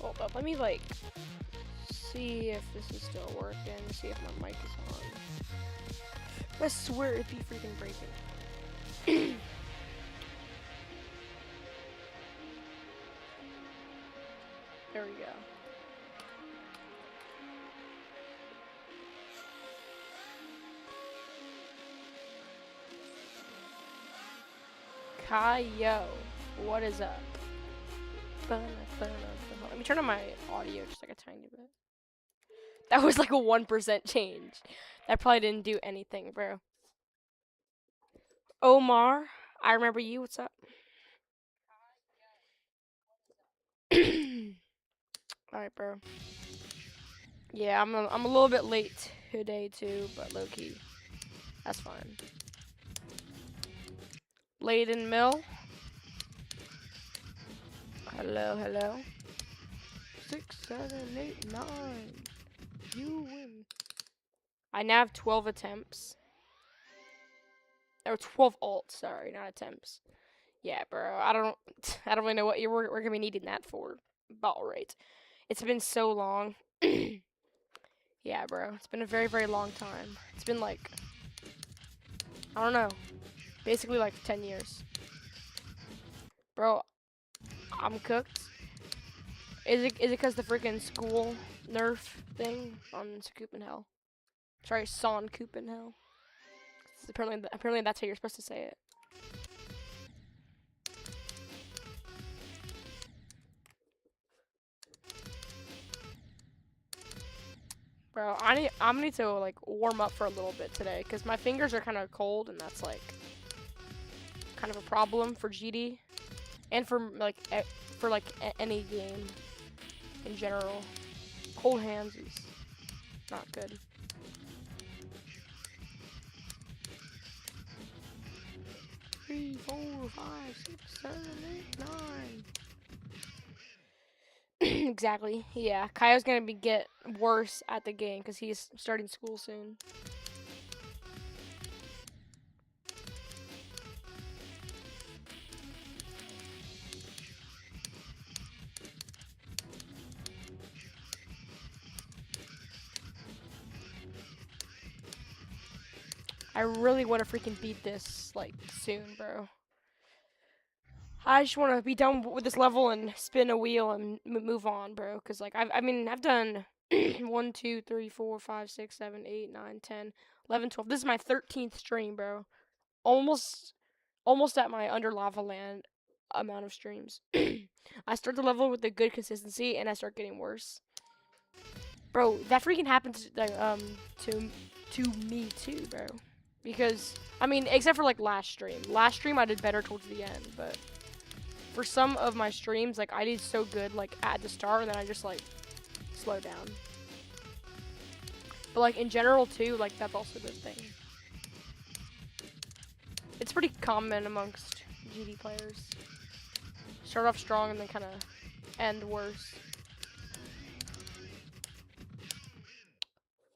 Hold up, let me like see if this is still working. See if my mic is on. I swear it'd be freaking breaking. There we go. Kayo, what is up? Let me turn on my audio just like a tiny bit. That was like a 1% change. That probably didn't do anything, bro. Omar, I remember you. What's up? Alright, bro. Yeah, I'm a little bit late today too, but low key, that's fine. Layden Mill. Hello, hello. 6, 7, 8, 9. You win. I now have 12 attempts. Or 12 ults, sorry, not attempts. Yeah, bro. I don't really know what we're gonna be needing that for. But alright. It's been so long. Yeah, bro. It's been a very, very long time. It's been like, I don't know. Basically like 10 years. Bro, I'm cooked. Is it because the freaking school nerf thing on Copenhagen? Sorry, Son Copenhagen. Apparently that's how you're supposed to say it. Bro, I'm gonna need to like warm up for a little bit today because my fingers are kind of cold and that's like kind of a problem for GD and for like any game in general. Cold hands is not good. Three, 4, 5, 6, 7, 8, 9. Exactly. Yeah, Kaio's gonna get worse at the game because he's starting school soon. I really want to freaking beat this like soon, bro. I just want to be done with this level and spin a wheel and move on, bro. Cause like I've done 1, 2, 3, 4, 5, 6, 7, 8, 9, 10, 11, 12. This is my 13th stream, bro. Almost at my under lava land amount of streams. I start the level with a good consistency and I start getting worse. Bro, that freaking happens to me too, bro. Because I mean, except for like last stream. Last stream I did better towards the end, but for some of my streams, like I did so good like at the start and then I just like slow down. But like in general too, like that's also a good thing. It's pretty common amongst GD players. Start off strong and then kind of end worse.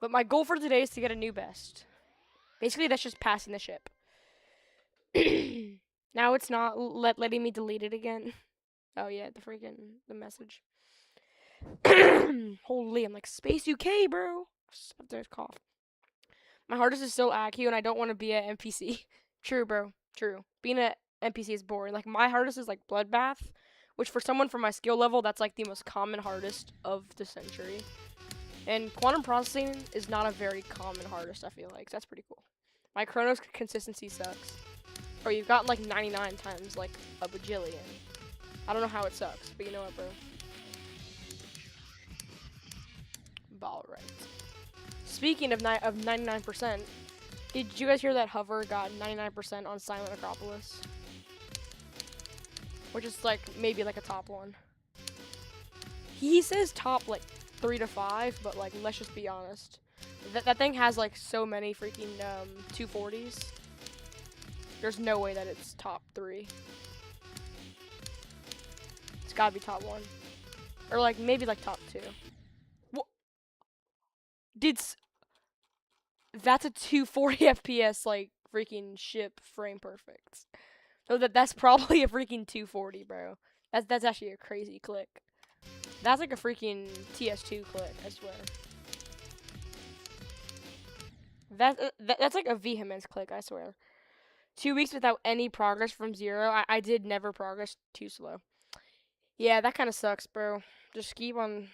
But my goal for today is to get a new best. Basically, that's just passing the ship. Now it's not letting me delete it again. Oh yeah, the message. Holy, I'm like Space UK, bro. There's cough. My hardest is still AQ, and I don't want to be an NPC. True, bro. True. Being an NPC is boring. Like my hardest is like Bloodbath, which for someone from my skill level, that's like the most common hardest of the century. And quantum processing is not a very common hardest, I feel like. That's pretty cool. My Chronos consistency sucks. Or you've gotten like 99 times like a bajillion. I don't know how it sucks, but you know what, bro? Ball right. Speaking of 99%, did you guys hear that Hover got 99% on Silent Acropolis? Which is like maybe like a top one. He says top like 3 to 5, but like let's just be honest. That thing has like so many freaking 240s. There's no way that it's top 3. It's gotta be top 1. Or like maybe like top 2. What? That's a 240 FPS like freaking ship frame perfect. So that's probably a freaking 240, bro. That's actually a crazy click. That's like a freaking TS2 click, I swear. That's like a vehemence click, I swear. 2 weeks without any progress from 0. I did never progress, too slow. Yeah, that kind of sucks, bro. Just keep on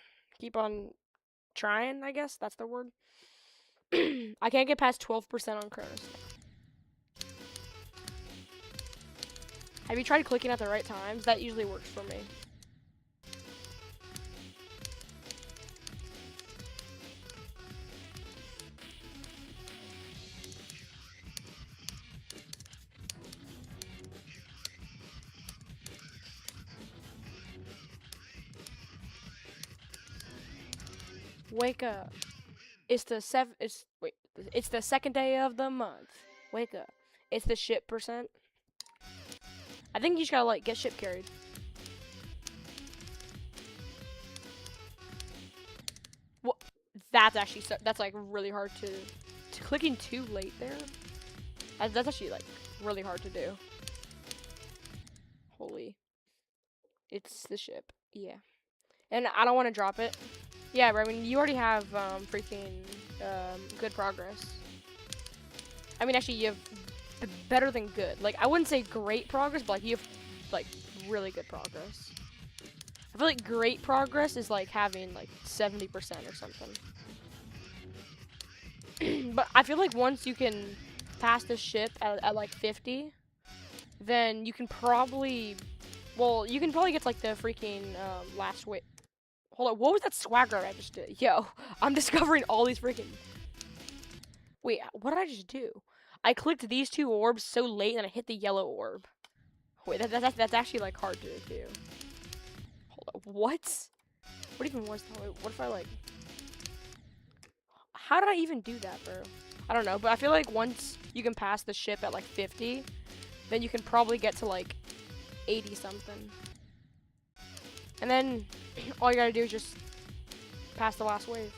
trying, I guess. That's the word. I can't get past 12% on Cronus. Have you tried clicking at the right times? That usually works for me. Wake up. It's the It's the second day of the month. Wake up. It's the ship percent. I think you just gotta like get ship carried. Well, that's actually that's like really hard to clicking too late there. That's actually like really hard to do. Holy. It's the ship. Yeah. And I don't want to drop it. Yeah, but I mean, you already have freaking good progress. I mean, actually, you have better than good. Like, I wouldn't say great progress, but like you have like really good progress. I feel like great progress is like having like 70% or something. But I feel like once you can pass the ship at like 50, then you can probably, well, you can probably get to, like the freaking last wait. Hold on, what was that swagger I just did? Yo, I'm discovering all these freaking. Wait, what did I just do? I clicked these 2 orbs so late and I hit the yellow orb. Wait, that's actually like hard to do. Hold on, what? What even was that? Wait, what if I like? How did I even do that, bro? I don't know, but I feel like once you can pass the ship at like 50, then you can probably get to like 80 something. And then all you gotta do is just pass the last wave.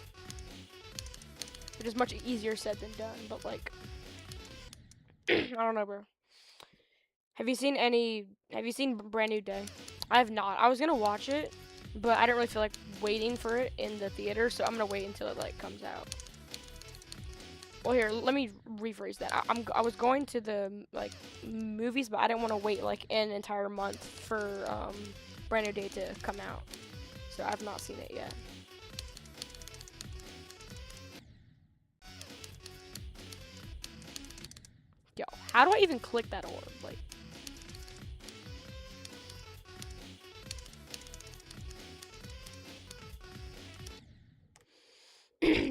Which is much easier said than done, but like, I don't know, bro. Have you seen Brand New Day? I have not. I was gonna watch it, but I didn't really feel like waiting for it in the theater, so I'm gonna wait until it like comes out. Well, here, let me rephrase that. I was going to the like movies, but I didn't want to wait like an entire month for Brand New Day to come out, so I've not seen it yet. Yo, how do I even click that orb? Like,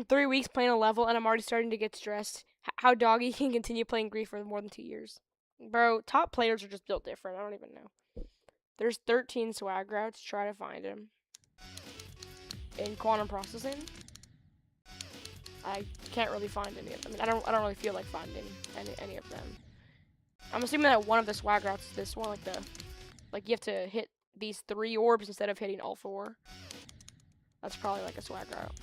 3 weeks playing a level, and I'm already starting to get stressed. How Doggy can continue playing Grief for more than 2 years. Bro, top players are just built different. I don't even know. There's 13 swag routes. Try to find him. In quantum processing, I can't really find any of them. I mean, I don't really feel like finding any of them. I'm assuming that one of the swag routes is this one, like you have to hit these 3 orbs instead of hitting all 4. That's probably like a swag route.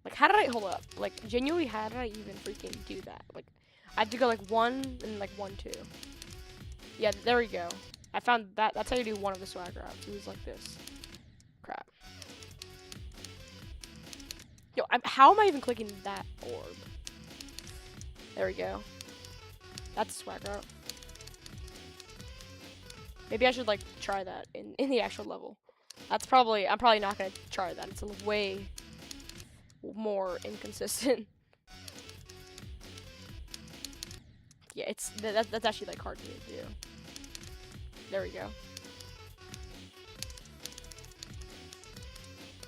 Like, how did I hold up? Like, genuinely, how did I even freaking do that? Like, I have to go like 1 and like 1, 2. Yeah, there we go. I found that. That's how you do one of the swag routes. It was like this. Crap. Yo, how am I even clicking that orb? There we go. That's a swag route. Maybe I should like try that in the actual level. I'm probably not gonna try that. It's way more inconsistent. Yeah, that's actually like hard to do. There we go.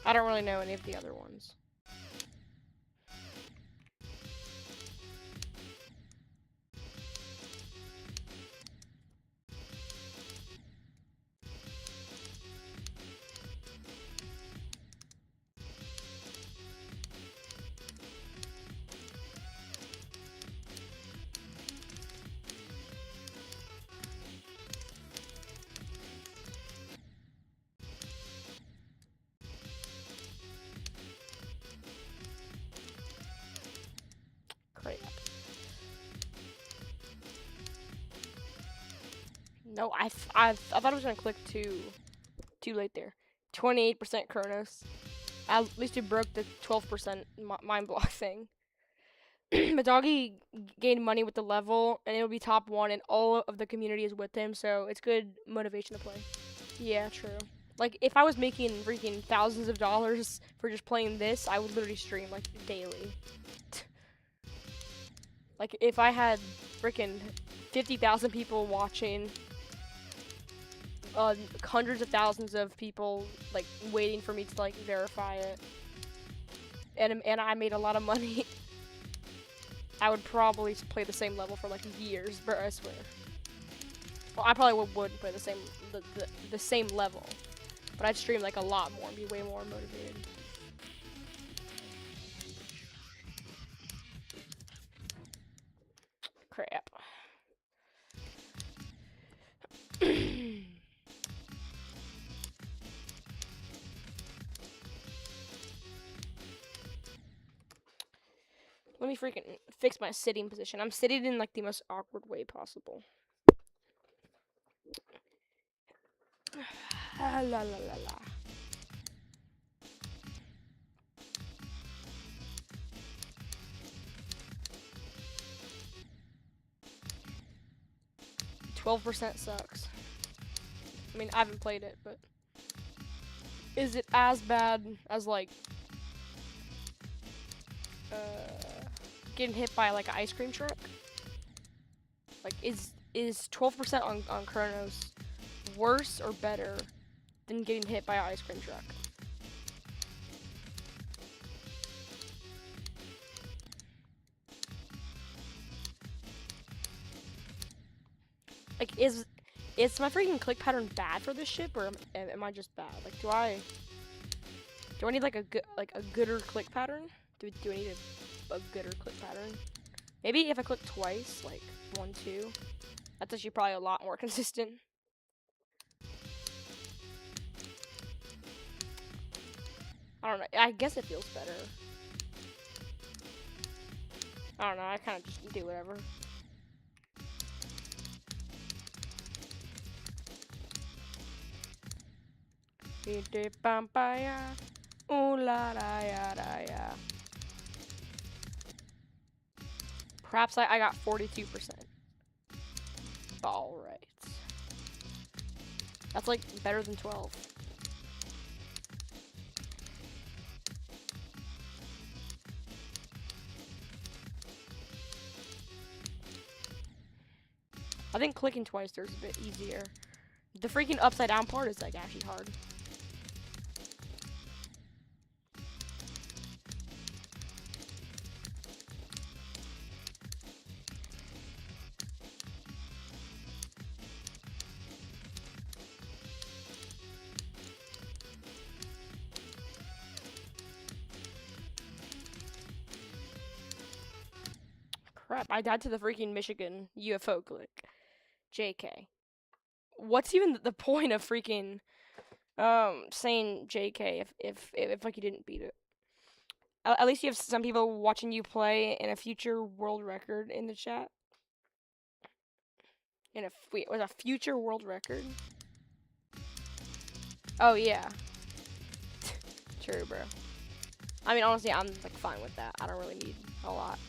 I don't really know any of the other ones. No, I thought I was gonna click too late there. 28% Kronos. At least you broke the 12% mind block thing. But doggy gained money with the level, and it'll be top 1, and all of the community is with him, so it's good motivation to play. Yeah, true. Like, if I was making freaking thousands of dollars for just playing this, I would literally stream, like, daily. Like, if I had freaking 50,000 people watching, hundreds of thousands of people, like, waiting for me to, like, verify it, and I made a lot of money, I would probably play the same level for, like, years, bro, I swear. Well, I probably wouldn't play the same level, but I'd stream, like, a lot more and be way more motivated. Crap. Let me freaking fix my sitting position. I'm sitting in, like, the most awkward way possible. La la la la. 12% sucks. I mean, I haven't played it, but is it as bad as, like, getting hit by, like, an ice cream truck? Like, is 12% on Kronos worse or better than getting hit by an ice cream truck? Like, is my freaking click pattern bad for this ship, or am I just bad? Like, do I need, like, a gooder click pattern? Do I need a gooder click pattern? Maybe if I click twice, like 1, 2, that's actually probably a lot more consistent. I don't know. I guess it feels better. I don't know. I kind of just do whatever. Perhaps I got 42%. All right. That's, like, better than 12. I think clicking twice there is a bit easier. The freaking upside down part is, like, actually hard. Crap, I died to the freaking Michigan UFO click. JK. What's even the point of freaking saying JK if like you didn't beat it? At least you have some people watching you play in a future world record in the chat. Wait, was a future world record? Oh yeah. True, bro. I mean, honestly, I'm, like, fine with that. I don't really need a lot.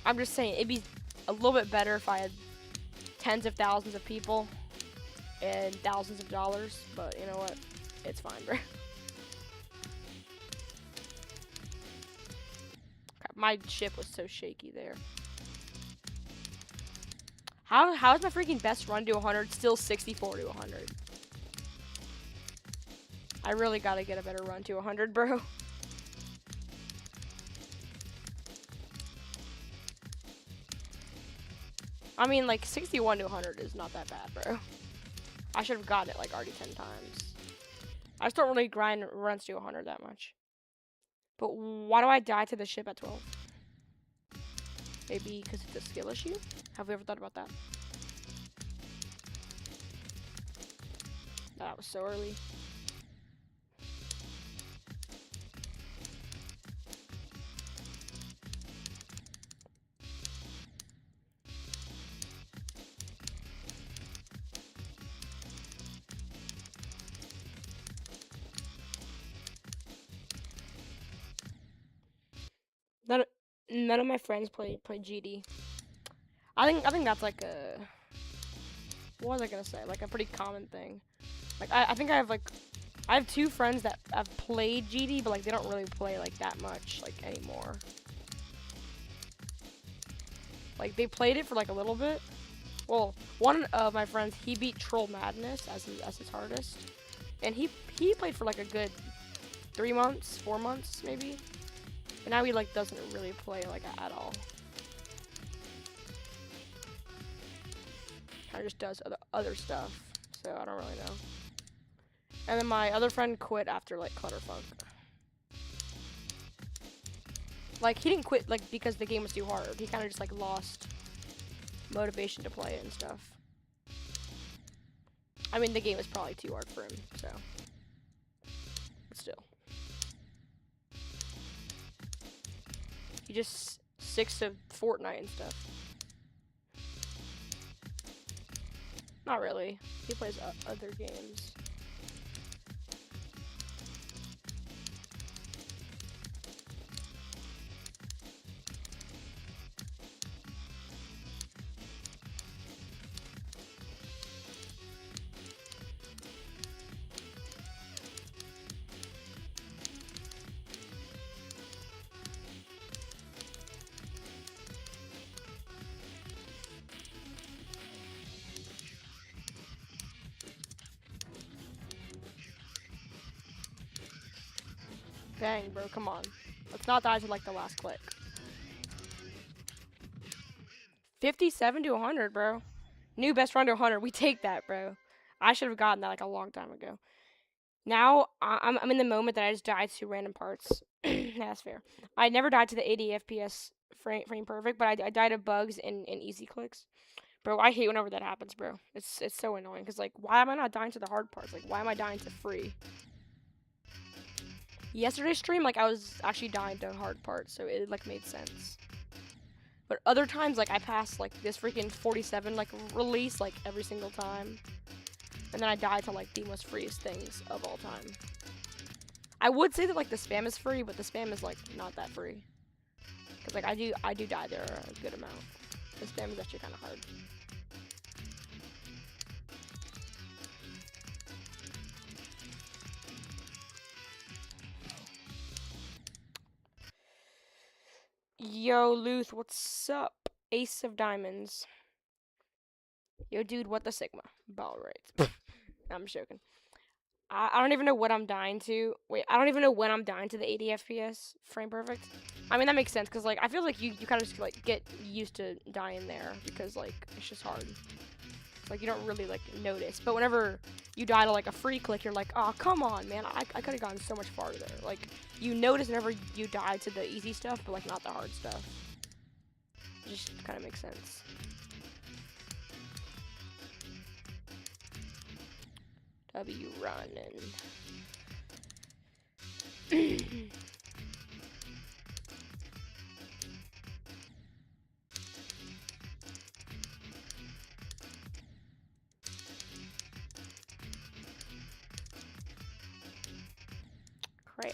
I'm just saying it'd be a little bit better if I had tens of thousands of people and thousands of dollars, but you know what? It's fine, bro. Crap, my ship was so shaky there. How is my freaking best run to 100 still 64 to 100? I really gotta get a better run to 100, bro. I mean, like, 61 to 100 is not that bad, bro. I should have gotten it, like, already 10 times. I just don't really grind runs to 100 that much. But why do I die to the ship at 12? Maybe because it's a skill issue? Have we ever thought about that? That was so early. None of my friends play GD. I think that's like a, what was I gonna say? Like a pretty common thing. Like I think I have 2 friends that have played GD, but like they don't really play like that much like anymore. Like they played it for like a little bit. Well, one of my friends, he beat Troll Madness as his hardest, and he played for like a good 3 months, 4 months maybe. But now he like doesn't really play like at all. Kind of just does other stuff. So I don't really know. And then my other friend quit after like Clutterfunk. Like he didn't quit like because the game was too hard. He kind of just like lost motivation to play it and stuff. I mean, the game is probably too hard for him, so. But still. He just sticks to Fortnite and stuff. Not really. He plays other games. Dang, bro, come on. Let's not die to like the last click. 57 to 100, bro. New best run to 100. We take that, bro. I should have gotten that like a long time ago. Now I'm in the moment that I just died to random parts. That's fair. I never died to the 80 FPS frame perfect, but I died to bugs and easy clicks. Bro, I hate whenever that happens, bro. It's so annoying because like why am I not dying to the hard parts? Like why am I dying to free? Yesterday's stream, like, I was actually dying to hard parts, so it, like, made sense. But other times, like, I pass, like, this freaking 47, like, release, like, every single time. And then I die to, like, the most freest things of all time. I would say that, like, the spam is free, but the spam is, like, not that free. Because, like, I do die there a good amount. The spam is actually kind of hard. Yo, Luth, what's up? Ace of Diamonds. Yo, dude, what the Sigma? Ball rates. I'm joking. I don't even know what I'm dying to. Wait, I don't even know when I'm dying to the 80 FPS frame perfect. I mean, that makes sense, because, like, I feel like you kind of just, like, get used to dying there, because, like, it's just hard. Like, you don't really, like, notice. But whenever you die to, like, a free click, you're like, oh, come on, man. I could have gone so much farther. Like, you notice whenever you die to the easy stuff, but, like, not the hard stuff. It just kind of makes sense. W running. Crap.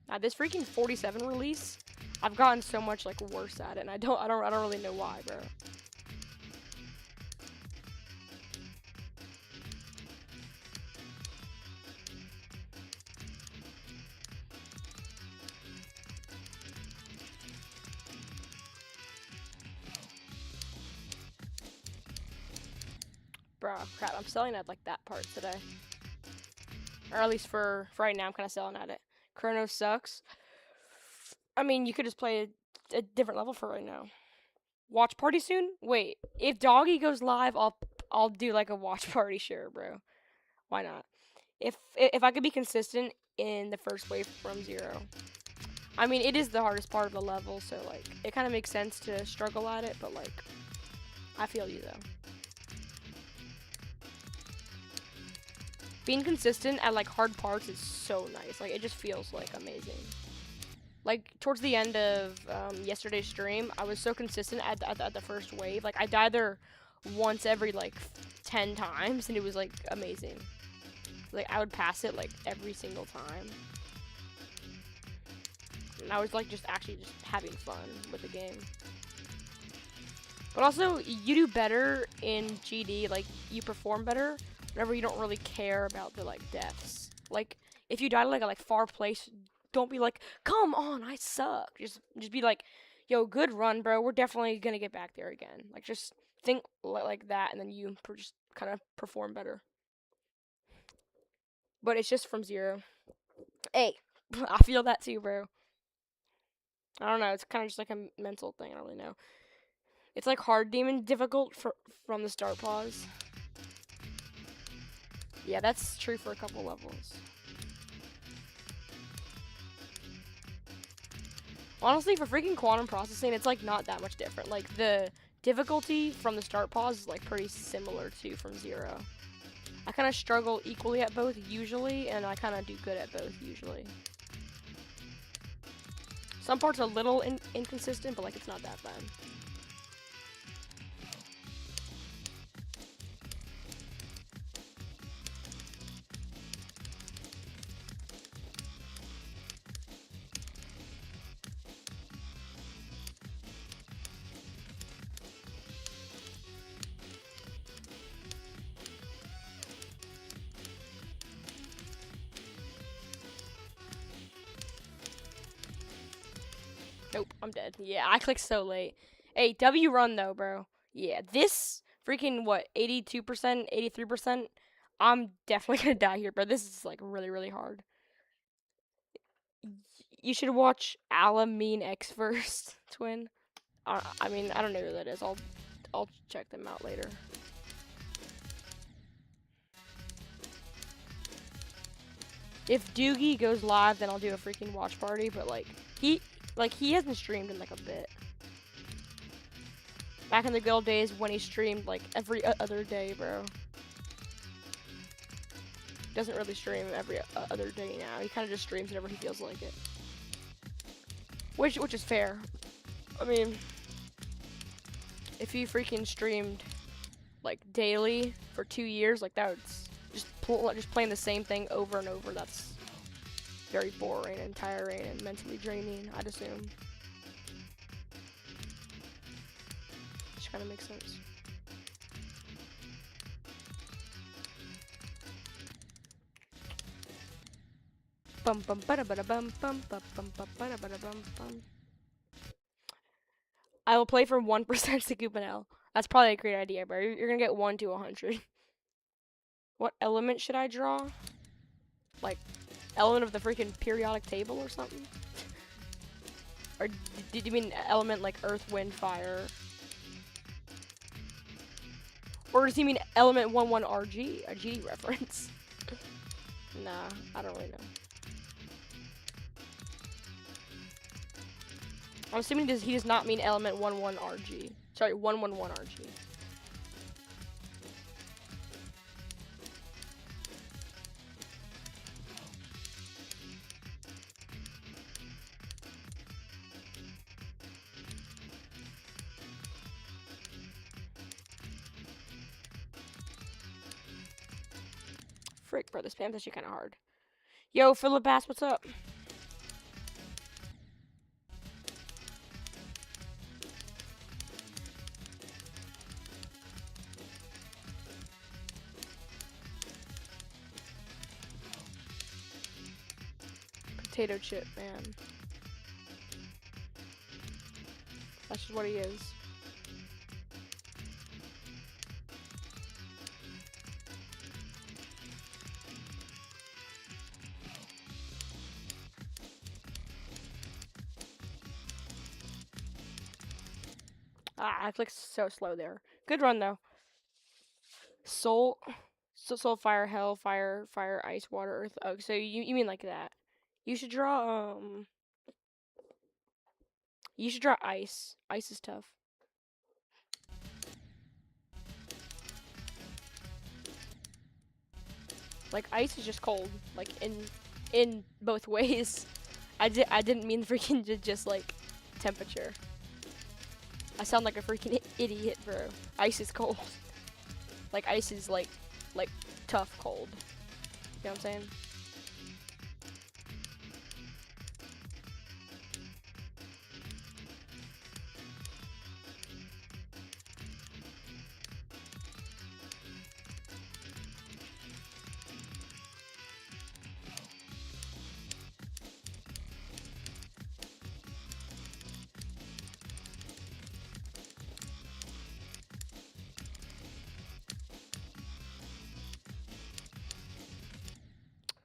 Now this freaking 47 release, I've gotten so much like worse at it, and I don't really know why, bro. Bruh, crap, I'm selling at like that part today. Or at least for right now, I'm kind of selling at it. Chronos sucks. I mean, you could just play a different level for right now. Watch party soon? Wait, if Doggy goes live, I'll do like a watch party, sure, bro. Why not? If I could be consistent in the first wave from 0. I mean, it is the hardest part of the level, so like it kind of makes sense to struggle at it, but like I feel you though. Being consistent at like hard parts is so nice. Like it just feels like amazing. Like towards the end of yesterday's stream, I was so consistent at the first wave. Like I died there once every like 10 times, and it was like amazing. Like, I would pass it, like, every single time. And I was, like, just having fun with the game. But also, you do better in GD, like, you perform better whenever you don't really care about the, like, deaths. Like, if you die to, like, a far place, don't be like, come on, I suck. Just be like, yo, good run, bro. We're definitely gonna get back there again. Like, just think like that, and then you just kind of perform better. But it's just from 0. Hey, I feel that too, bro. I don't know. It's kind of just like a mental thing. I don't really know. It's like hard demon difficult from the start pause. Yeah, that's true for a couple levels. Honestly, for freaking quantum processing, it's like not that much different. Like the difficulty from the start pause is like pretty similar to from 0. I kind of struggle equally at both usually, and I kind of do good at both usually. Some parts are a little inconsistent, but like it's not that bad. Nope, I'm dead. Yeah, I clicked so late. Hey, W run though, bro. Yeah, this freaking what, 82%, 83%? I'm definitely gonna die here, bro. This is like really, really hard. You should watch Alamine X first, twin. I mean, I don't know who that is. I'll check them out later. If Doogie goes live, then I'll do a freaking watch party. But like he hasn't streamed in like a bit. Back in the good old days when he streamed like every other day, bro. Doesn't really stream every other day now. He kind of just streams whenever he feels like it. Which is fair. I mean, if he freaking streamed like daily for 2 years, like that would just playing the same thing over and over. That's very boring and tiring and mentally draining, I'd assume. Which kind of makes sense. Bum bum bada bada bum bum bum bum bum bada bada bum bum. I will play from 1% to Goopanel. That's probably a great idea, bro. You're gonna get 1 to 100. What element should I draw? Like, element of the freaking periodic table or something? Or did you mean element like earth, wind, fire? Or does he mean element 11RG, a GD reference? Nah, I don't really know. I'm assuming he does not mean element 11RG. Sorry, 111RG. Frick, bro, this spam's actually kind of hard. Yo, Philip Bass, what's up? Potato chip, man. That's just what he is. Ah, I clicked so slow there. Good run though. Soul, fire, hell, fire, ice, water, earth. Oh, so you mean like that? You should draw You should draw ice. Ice is tough. Like ice is just cold. Like in both ways. I didn't mean freaking just like temperature. I sound like a freaking idiot, bro. Ice is cold. Like ice is like tough cold. You know what I'm saying?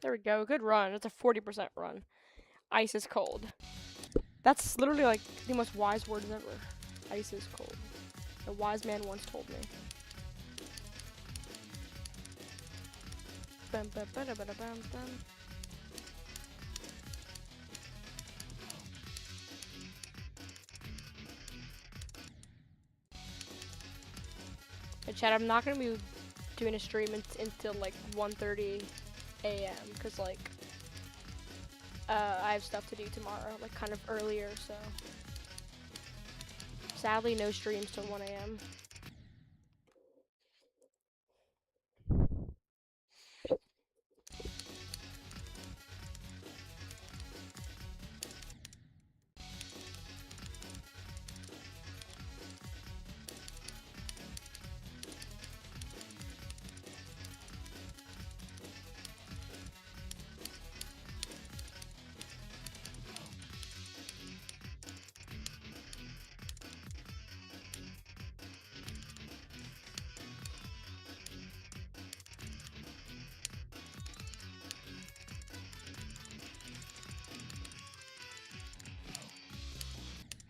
There we go. Good run. It's a 40% run. Ice is cold. That's literally like the most wise words ever. Ice is cold. A wise man once told me. Bum, bum, bada, bada, bum, bum. Hey, Chad, I'm not gonna be doing a stream until like 1:30 a.m. because like I have stuff to do tomorrow, like kind of earlier. So sadly, no streams till 1 a.m.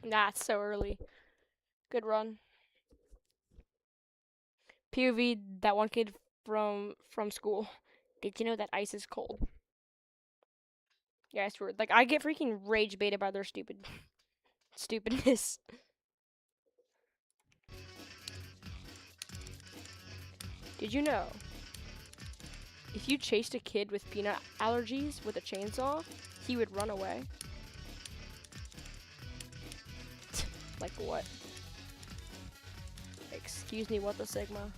Nah, it's so early. Good run. POV, that one kid from school. Did you know that ice is cold? Yeah, I swear. Like, I get freaking rage baited by their stupidness. Did you know? If you chased a kid with peanut allergies with a chainsaw, he would run away. Like what? Excuse me, what the Sigma?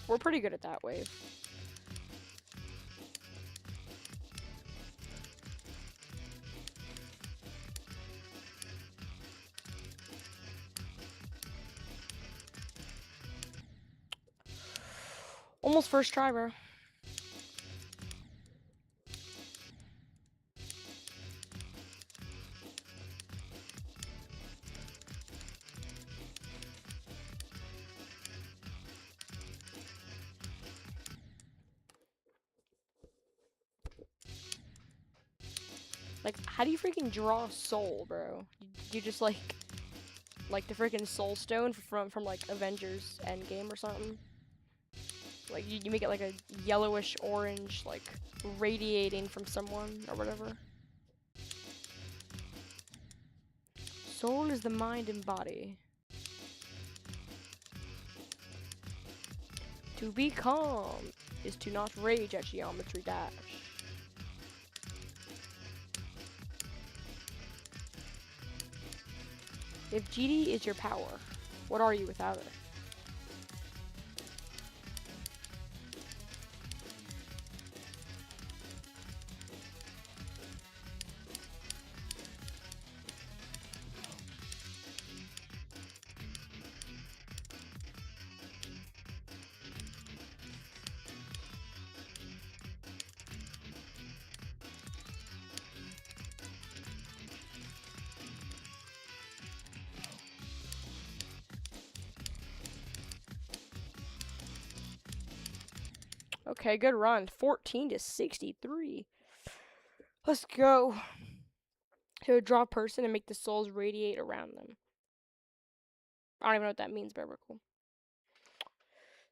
We're pretty good at that wave. Almost first try, bro. Like, how do you freaking draw soul, bro? You just like the freaking soul stone from like Avengers Endgame or something? Like you make it like a yellowish orange, like radiating from someone or whatever. Soul is the mind and body. To be calm is to not rage at Geometry Dash. If GD is your power, what are you without it? Okay, good run. 14 to 63. Let's go. So draw a person and make the souls radiate around them. I don't even know what that means, but we're cool.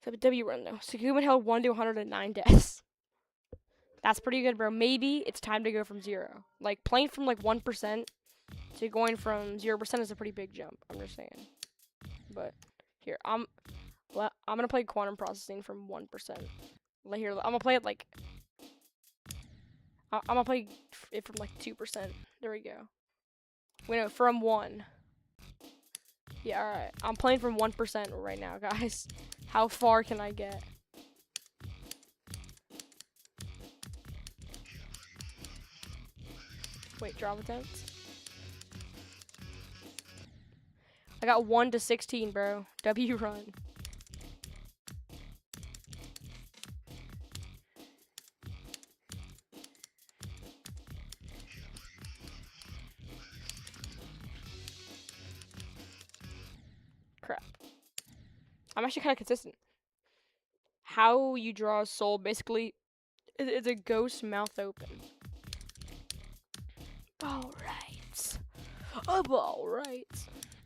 So W run though. Segumen held 1 to 109 deaths. That's pretty good, bro. Maybe it's time to go from 0. Like, playing from, like, 1% to going from 0% is a pretty big jump. I'm just saying. But, here, I'm gonna play quantum processing from 1%. Like, here, I'm gonna play it, like... I'm gonna play it from, like, 2%. There we go. Wait, no, from 1. Yeah, alright. I'm playing from 1% right now, guys. How far can I get? Wait, drop attempts? I got 1 to 16, bro. W run. Crap. I'm actually kind of consistent. How you draw a soul, basically, it's a ghost mouth open. Alright. Alright.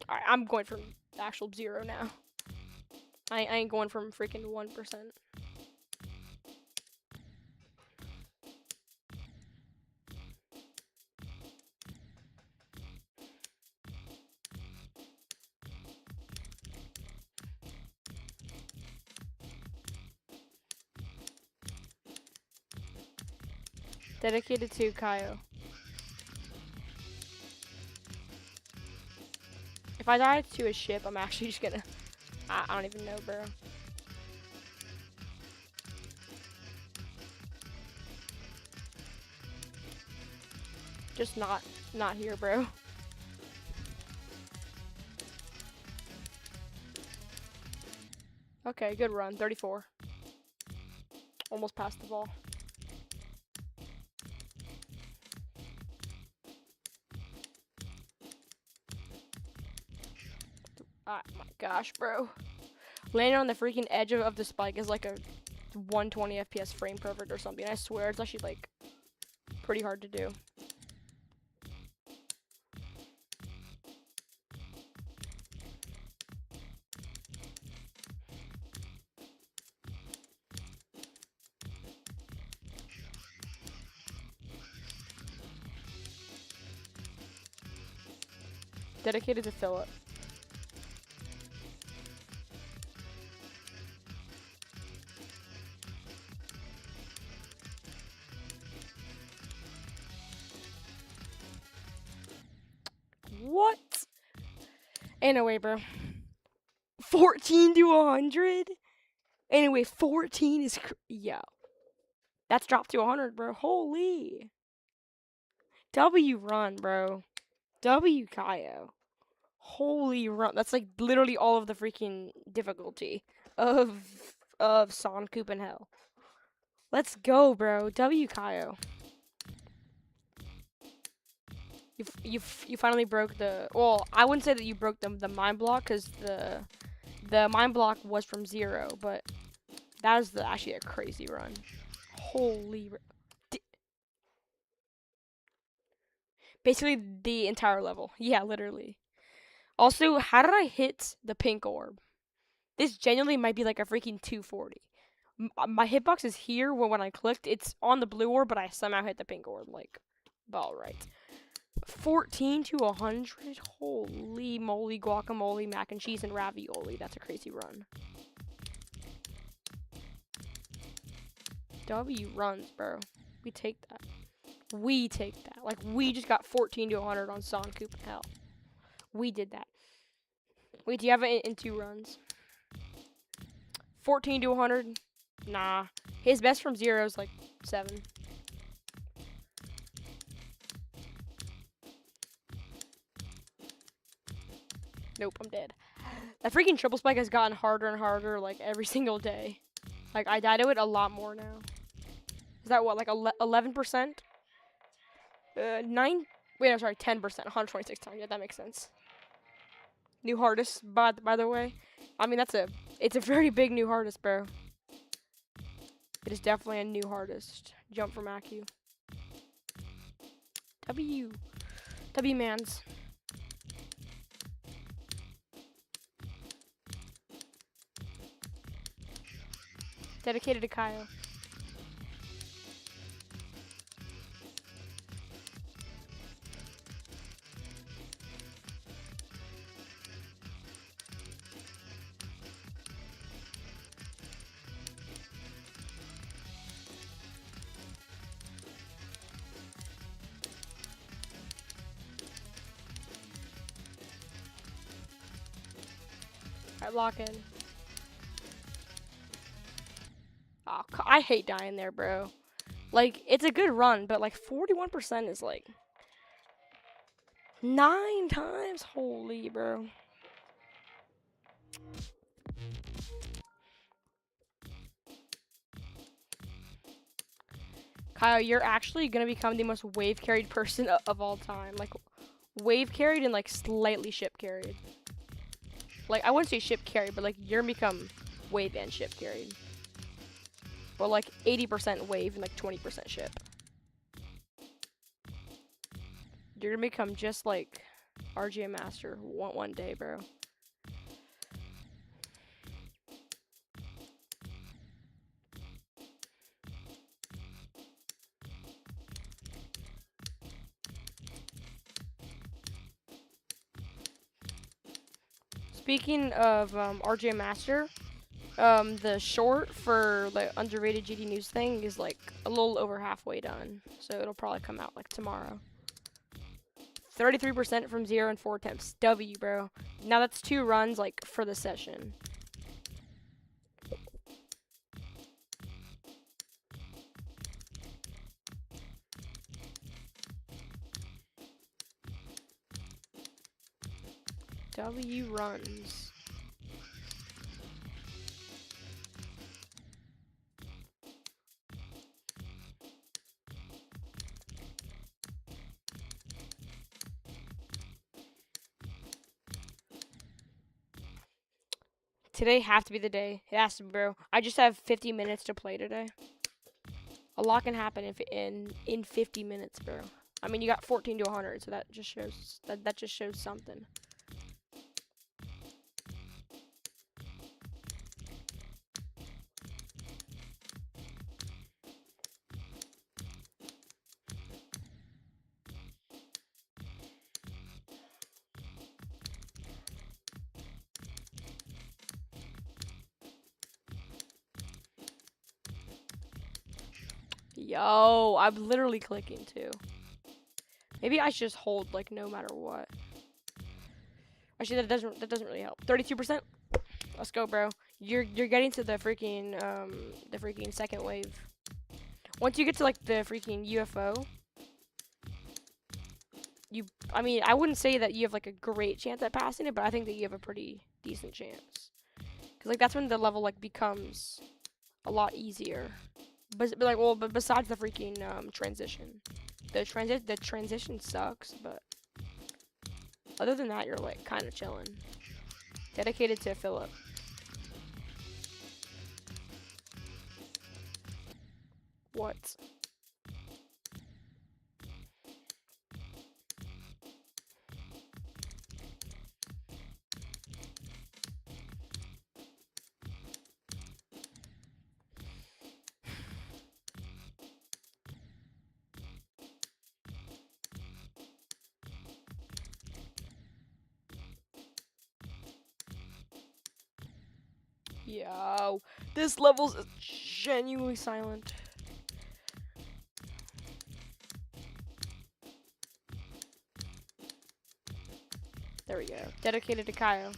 Alright, I'm going from actual 0 now. I ain't going from freaking 1%. Dedicated to Kaio. If I die to a ship, I'm actually just gonna... I don't even know, bro. Just not here, bro. Okay, good run. 34. Almost passed the ball. Oh my gosh, bro. Landing on the freaking edge of the spike is like a 120 FPS frame perfect or something. I swear it's actually like pretty hard to do. Dedicated to Philip. What? Anyway, bro. 14 to 100? Anyway, 14 is... Yo. That's dropped to 100, bro. Holy. W run, bro. W Kaio. Holy run. That's like literally all of the freaking difficulty of Son, Coop, and Hell. Let's go, bro. W Kaio. You finally broke the... Well, I wouldn't say that you broke the mind block, because the mind block was from 0, but that was actually a crazy run. Holy... Basically, the entire level. Yeah, literally. Also, how did I hit the pink orb? This genuinely might be like a freaking 240. My hitbox is here when I clicked. It's on the blue orb, but I somehow hit the pink orb. Like, alright. 14 to 100? Holy moly, guacamole, mac and cheese, and ravioli. That's a crazy run. W runs, bro. We take that. We take that. Like, we just got 14 to 100 on Son, Coop, and Hell. We did that. Wait, do you have it in 2 runs? 14 to 100? Nah. His best from 0 is like 7. Nope, I'm dead. That freaking triple spike has gotten harder and harder like every single day. Like, I die to it a lot more now. Is that what, like 11%? 9? Wait, I'm sorry, 10%. 126 times. Yeah, that makes sense. New hardest, by the way. I mean, it's a very big new hardest, bro. It is definitely a new hardest. Jump from Acu. W mans. Dedicated to Kaio. lock in. Oh, I hate dying there, bro. Like, it's a good run, but like 41% is like 9 times. Holy, bro. Kyle, you're actually gonna become the most wave carried person of all time. Like, wave carried and like slightly ship carried. Like, I wouldn't say ship carried, but like you're gonna become wave and ship carried. But like 80% wave and like 20% ship. You're gonna become just like RGA Master one day, bro. Speaking of RGA Master, the short for the underrated GD News thing is like a little over halfway done, so it'll probably come out like tomorrow. 33% from 0 and 4 attempts. W, bro. Now that's 2 runs like for the session. W runs. Today have to be the day. It has to be, bro. I just have 50 minutes to play today. A lot can happen in 50 minutes, bro. I mean, you got 14 to 100, so that just shows something. Yo, I'm literally clicking too. Maybe I should just hold like no matter what. Actually, that doesn't really help. 32%. Let's go, bro. You're getting to the freaking second wave. Once you get to like the freaking UFO, I mean, I wouldn't say that you have like a great chance at passing it, but I think that you have a pretty decent chance. Cause like that's when the level like becomes a lot easier. But besides the freaking transition, the transition sucks. But other than that, you're like kind of chilling. Dedicated to Philip. What? Yo, this level's genuinely silent. There we go. Dedicated to Kyle.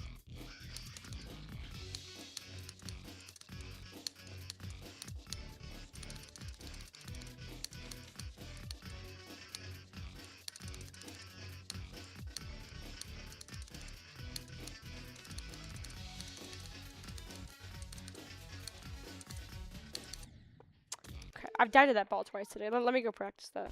Okay, I've died to that ball twice today. Let me go practice that.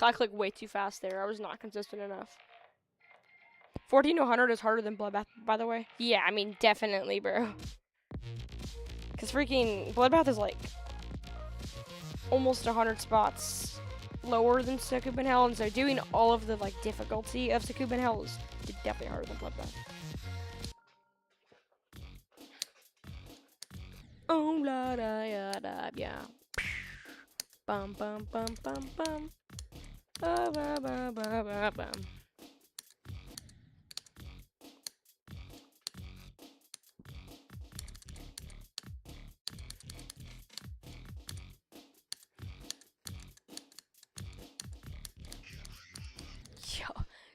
I clicked way too fast there. I was not consistent enough. 14 to 100 is harder than Bloodbath, by the way. Yeah, I mean, definitely, bro. Because freaking Bloodbath is like almost 100 spots lower than Succubin Hell, and so doing all of the like difficulty of Succubin Hell is definitely harder than Bloodbath. Oh la da ya da yeah. Bum bum bum bum bum. Ba, ba, ba, ba, ba, ba. Yo,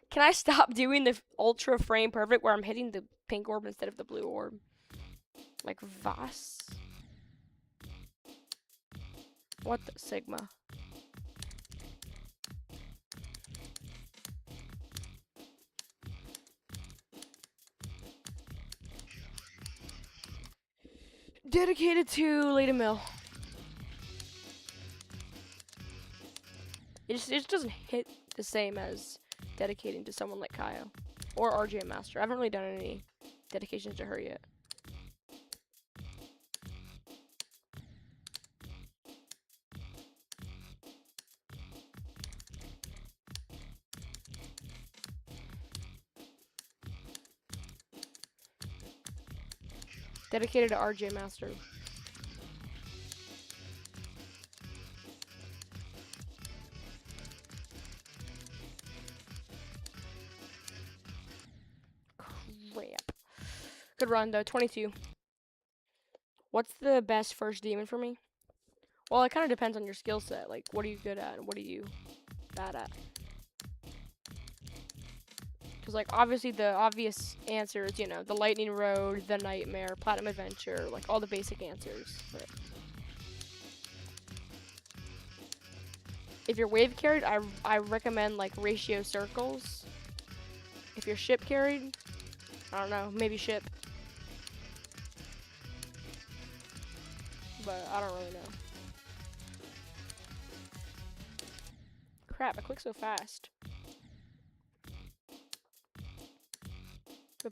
can I stop doing the ultra frame perfect where I'm hitting the pink orb instead of the blue orb? Like Voss? What the Sigma? Dedicated to Lady Mill. It just doesn't hit the same as dedicating to someone like Kaio. Or RJ Master. I haven't really done any dedications to her yet. Dedicated to RJ Master. Crap. Good run though, 22. What's the best first demon for me? Well, it kind of depends on your skill set. Like, what are you good at and what are you bad at? Because, like, obviously the obvious answer is, you know, the Lightning Road, the Nightmare, Platinum Adventure, like, all the basic answers. But if you're wave carried, I recommend, like, Ratio Circles. If you're ship carried, I don't know, maybe ship. But I don't really know. Crap, I click so fast.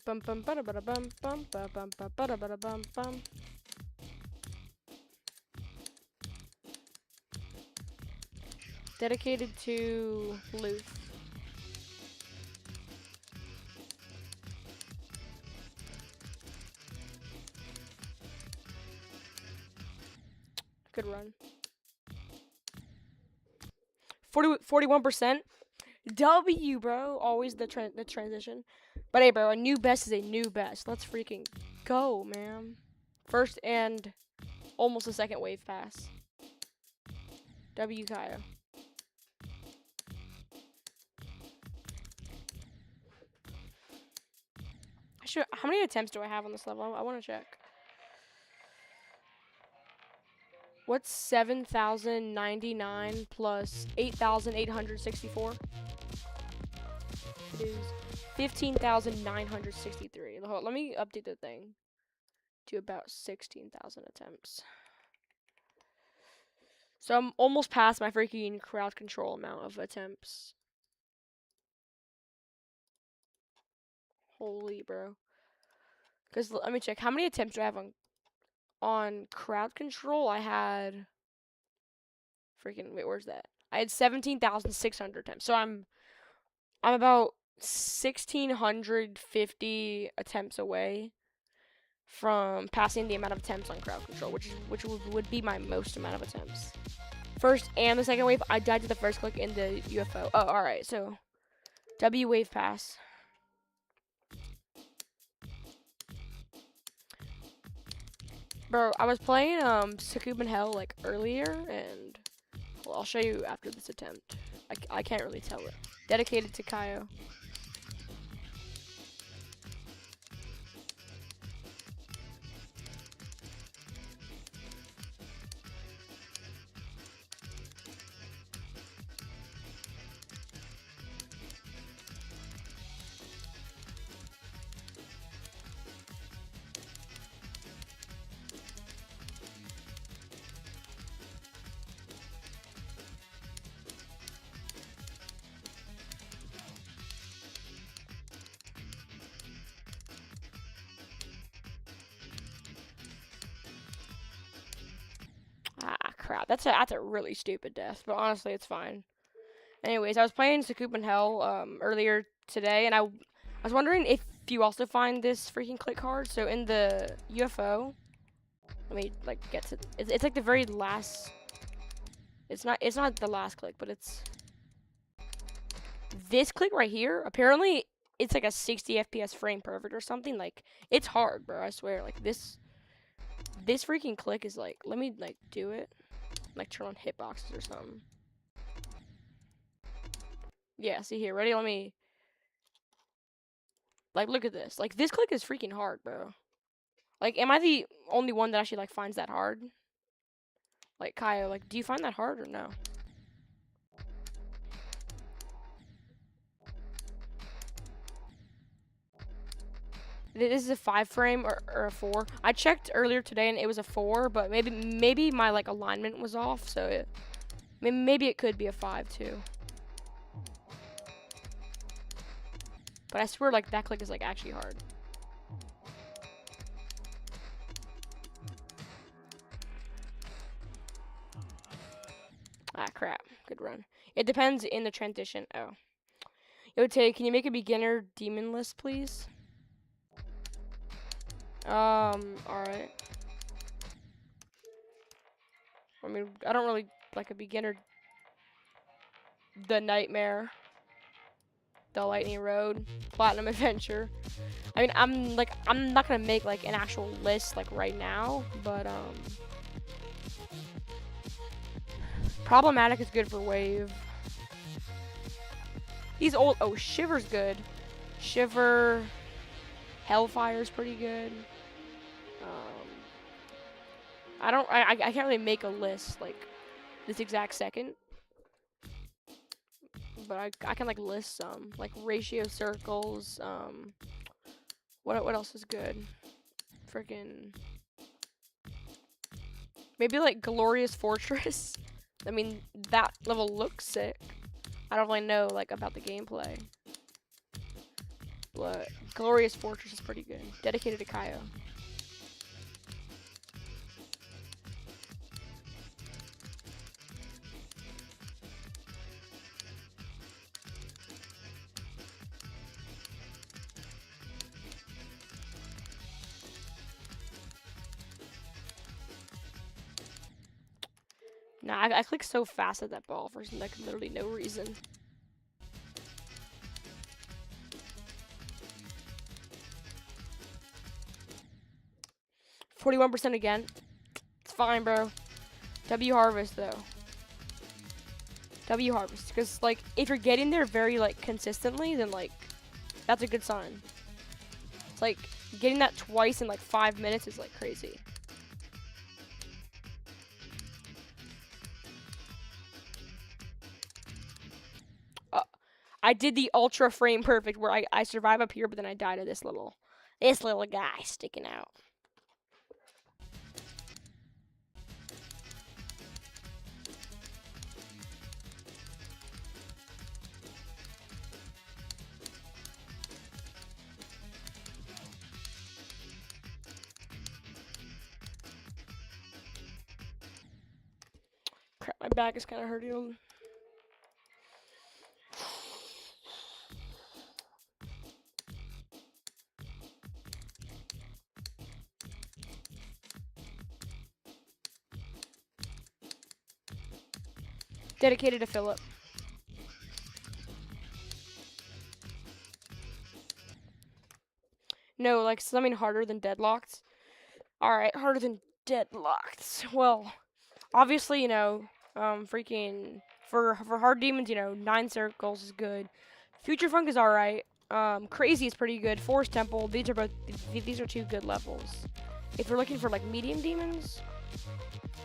Bum bum bum bum bum bum bum bum bum bum. Dedicated to Luth. Good run. 41%. W, bro. Always the transition. But hey, bro, a new best is a new best. Let's freaking go, man. First and almost a second wave pass. W, Kaio. How many attempts do I have on this level? I want to check. What's 7,099 plus 8,864? It is 15,963. Let me update the thing to about 16,000 attempts. So I'm almost past my freaking crowd control amount of attempts. Holy, bro. Because let me check. How many attempts do I have on crowd control? I had freaking, wait, where's that? I had 17,600 attempts. So I'm about 1,650 attempts away from passing the amount of attempts on crowd control, which would be my most amount of attempts. First and the second wave, I died to the first click in the UFO. Oh, alright, so W wave pass. Bro, I was playing Sukuban Hell like earlier, and well, I'll show you after this attempt. I can't really tell it. Dedicated to Kaio. Ah, crap. That's a really stupid death, but honestly, it's fine. Anyways, I was playing Sukuban Hell earlier today, and I was wondering if you also find this freaking click hard. So in the UFO, let me like get to it's like the very last. It's not the last click, but it's this click right here, apparently it's like a 60 FPS frame perfect or something. Like, it's hard, bro. I swear. Like, this freaking click is like, let me like do it. Like, turn on hitboxes or something. Yeah, see here. Ready? Let me. Like, look at this. Like, this click is freaking hard, bro. Like, am I the only one that actually like finds that hard? Like, Kyle, like, do you find that hard or no? This is a 5 frame or a 4. I checked earlier today and it was a 4, but maybe my like alignment was off, so maybe it could be a 5 too. But I swear like that click is like actually hard. Ah, crap. Good run. It depends in the transition. Oh. Yo, Tay, can you make a beginner demon list, please? Alright. I mean, I don't really like a beginner. The Nightmare. The Lightning Road. Platinum Adventure. I mean, I'm not gonna make like an actual list like right now, but Problematic is good for wave. These old Shiver's good. Shiver. Hellfire's pretty good. I can't really make a list like this exact second, but I can like list some like ratio circles. What else is good? Freaking maybe like Glorious Fortress. I mean that level looks sick. I don't really know like about the gameplay, but Glorious Fortress is pretty good. Dedicated to Kaio. Nah, I clicked so fast at that ball for like literally no reason. %41 again. It's fine, bro. W Harvest though. W Harvest, because like if you're getting there very like consistently, then like that's a good sign. It's like getting that twice in like 5 minutes is like crazy. I did the ultra frame perfect where I survive up here, but then I die to this little guy sticking out. Crap, my back is kind of hurting. Dedicated to Philip. No, like something harder than Deadlocked. Alright, harder than Deadlocked. Well, obviously, you know, freaking for hard demons, you know, 9 circles is good. Future Funk is alright. Crazy is pretty good. Forest Temple, these are 2 good levels. If you're looking for like medium demons,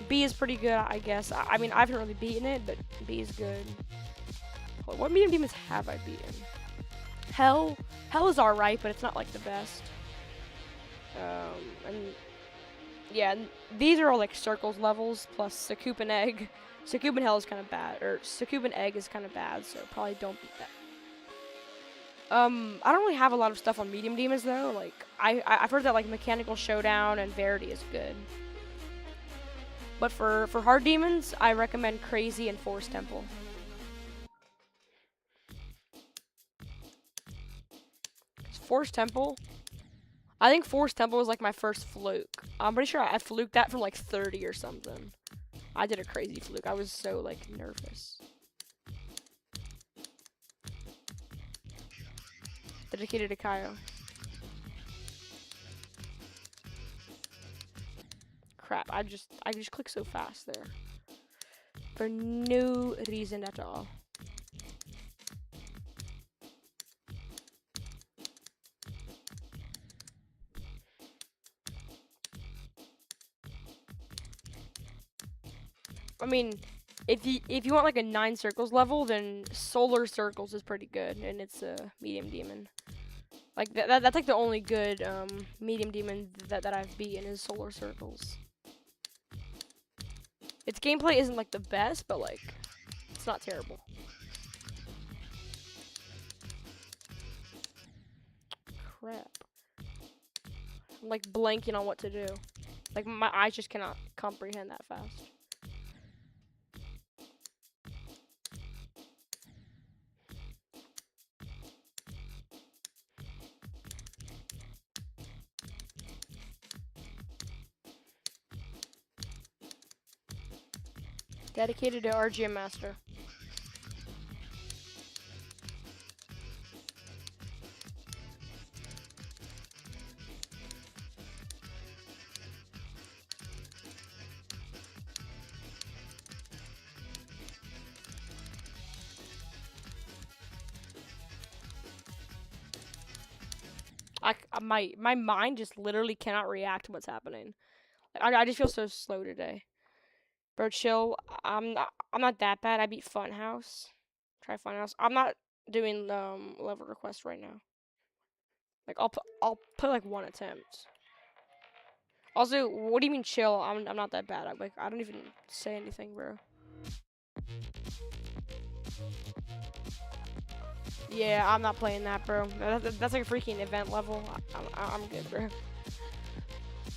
B is pretty good, I guess. I mean, I haven't really beaten it, but B is good. What medium demons have I beaten? Hell is alright, but it's not like the best. And yeah, these are all like circles levels plus Succubin Egg. Succubin Hell is kind of bad, or Succubin Egg is kind of bad, so probably don't beat that. I don't really have a lot of stuff on medium demons though. Like I've heard that like Mechanical Showdown and Verity is good. But for hard demons, I recommend Crazy and Forest Temple. Forest Temple. I think Forest Temple was like my first fluke. I'm pretty sure I fluked that from like 30 or something. I did a crazy fluke. I was so like nervous. Dedicated to Kaio. Crap, I just clicked so fast there. For no reason at all. I mean, if you want like a 9 circles level, then Solar Circles is pretty good, and it's a medium demon. Like that's like the only good medium demon that I've beaten is Solar Circles. Its gameplay isn't like the best, but like it's not terrible. Crap. I'm like blanking on what to do. Like my eyes just cannot comprehend that fast. Dedicated to RGM Master. My mind just literally cannot react to what's happening. Like, I just feel so slow today. Bro, chill. I'm not that bad. I beat Funhouse. Try Funhouse. I'm not doing level request right now. Like I'll put like 1 attempt. Also, what do you mean chill? I'm not that bad. I don't even say anything, bro. Yeah, I'm not playing that, bro. That's like a freaking event level. I'm good, bro.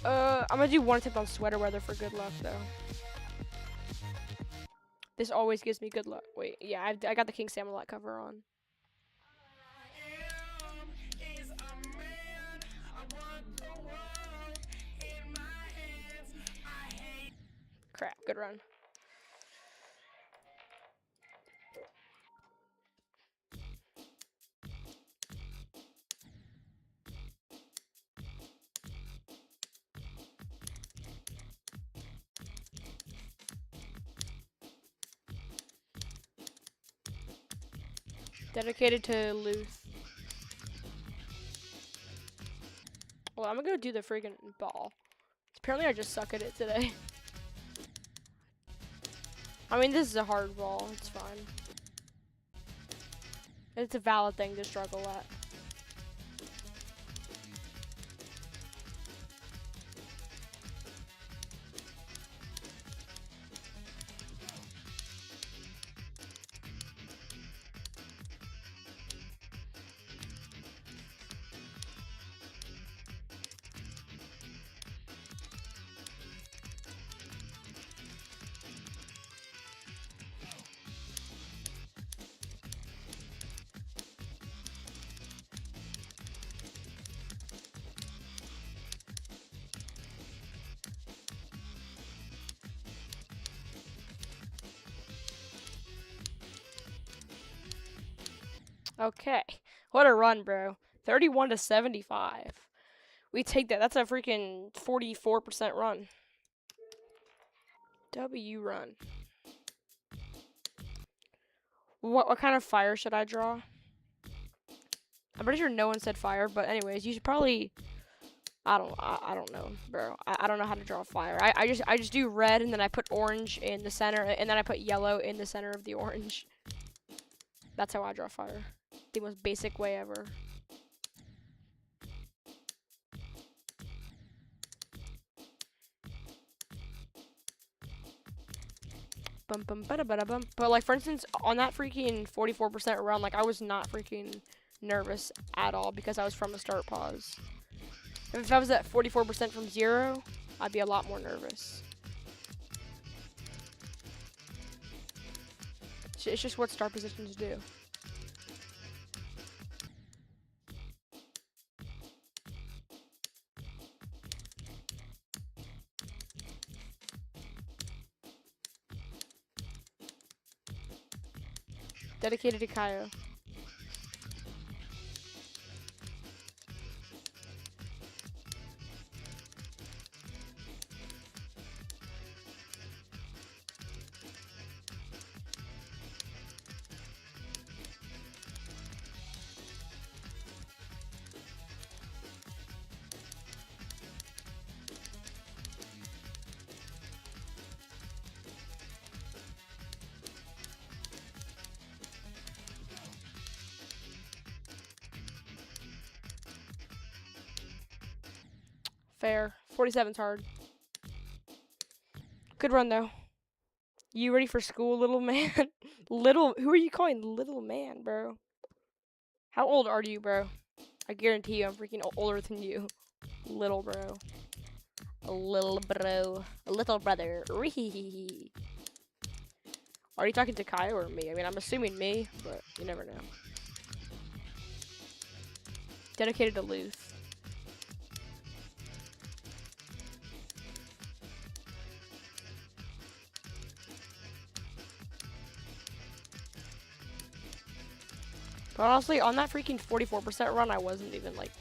I'm gonna do 1 attempt on Sweater Weather for good luck, though. This always gives me good luck. Wait, yeah, I got the King Samalot cover on. Crap, good run. Dedicated to Luth. Well, I'm gonna go do the freaking ball. Apparently, I just suck at it today. I mean, this is a hard ball. It's fine. It's a valid thing to struggle at. Okay. What a run, bro. 31 to 75. We take that. That's a freaking 44% run. W run. What kind of fire should I draw? I'm pretty sure no one said fire, but anyways, you should probably I don't know, bro. I don't know how to draw fire. I just do red and then I put orange in the center and then I put yellow in the center of the orange. That's how I draw fire. The most basic way ever. But like for instance, on that freaking 44% run, like I was not freaking nervous at all because I was from a start pause. If I was at 44% from 0, I'd be a lot more nervous. It's just what start positions do. Dedicated to Kaio. Fair. 47's hard. Good run, though. You ready for school, little man? Who are you calling little man, bro? How old are you, bro? I guarantee you I'm freaking older than you. Little bro. A little bro. A little brother. Ree. Are you talking to Kyle or me? I mean, I'm assuming me, but you never know. Dedicated to Luth. But honestly, on that freaking 44% run, I wasn't even like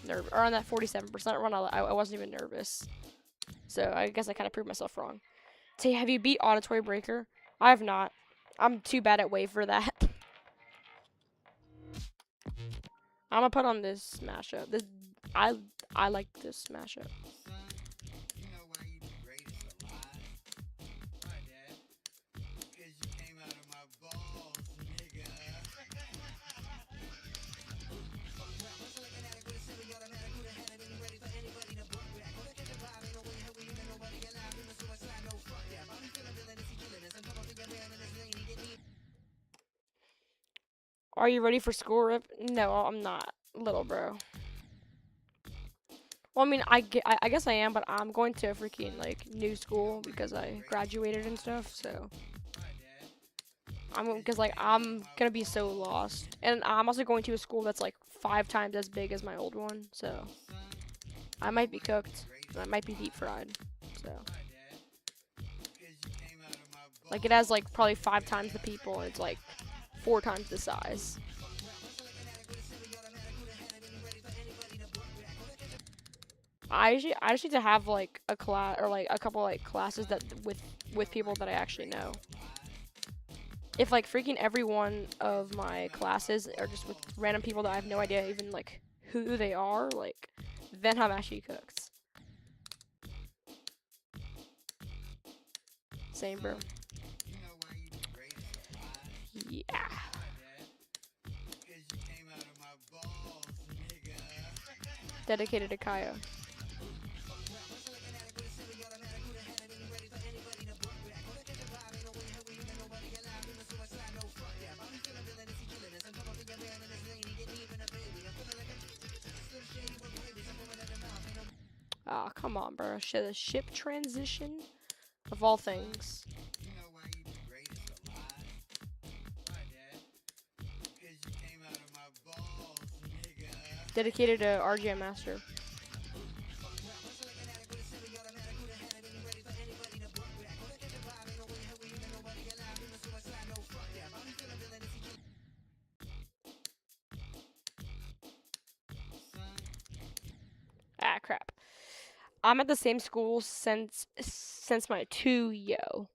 nervous. Or on that 47% run, I wasn't even nervous. So I guess I kind of proved myself wrong. Say, have you beat Auditory Breaker? I have not. I'm too bad at Wave for that. I'm gonna put on this mashup. I like this mashup. Are you ready for school, Rip? No, I'm not, little bro. Well, I mean, I guess I am, but I'm going to a freaking, like, new school because I graduated and stuff, so. Because, like, I'm gonna be so lost. And I'm also going to a school that's, like, 5 times as big as my old one, so. I might be cooked, and I might be deep fried, so. Like, it has, like, probably 5 times the people, and it's, like, 4 times the size. I just need to have like a class or like a couple like classes that with people that I actually know. If like freaking every one of my classes are just with random people that I have no idea even like who they are, like then I'm actually cooked. Same, bro. Yeah. Dedicated to Kaya. Ah, come on, bro. The ship transition of all things. Dedicated to RGM Master. Ah, crap. I'm at the same school since my 2-yo.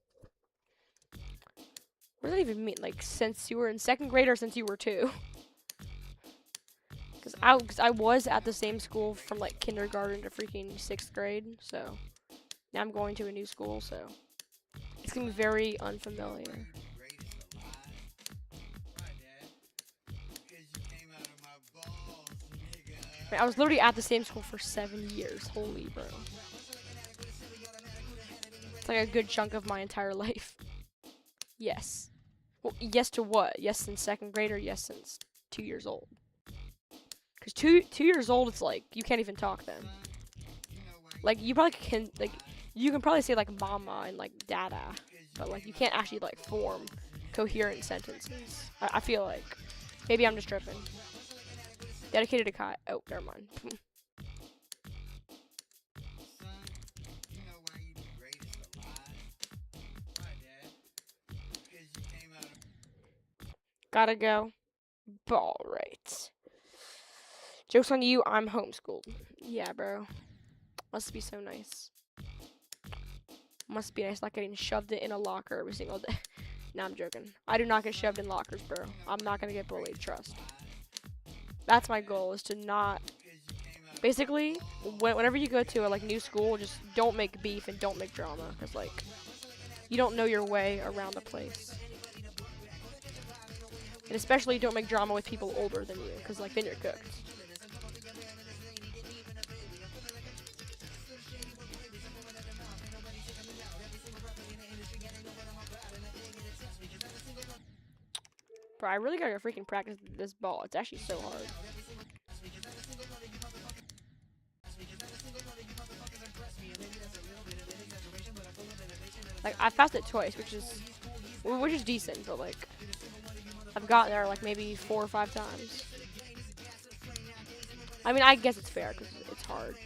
What does that even mean? Like, since you were in 2nd grade or since you were 2? Because I was at the same school from, like, kindergarten to freaking 6th grade, so. Now I'm going to a new school, so. It's gonna be very unfamiliar. I was literally at the same school for 7 years. Holy bro. It's like a good chunk of my entire life. Yes. Well, yes to what? Yes since 2nd grade or yes since 2 years old? Because 2 years old, it's like, you can't even talk then. Like, you probably can, like, you can probably say, like, mama and, like, dada. But, like, you can't actually, like, form coherent sentences. I feel like. Maybe I'm just tripping. Dedicated to Kai. Oh, never mind. Gotta go. Ball right. Joke's on you, I'm homeschooled. Yeah, bro. Must be so nice. Must be nice not getting shoved in a locker every single day. Nah, I'm joking. I do not get shoved in lockers, bro. I'm not gonna get bullied, trust. That's my goal, is to not... Basically, whenever you go to a like new school, just don't make beef and don't make drama. Because, like, you don't know your way around the place. And especially don't make drama with people older than you. Because, like, then you're cooked. Bro, I really gotta freaking practice this ball. It's actually so hard. Like, I've passed it twice, which is decent, but like, I've gotten there like maybe 4 or 5 times. I mean, I guess it's fair because it's hard.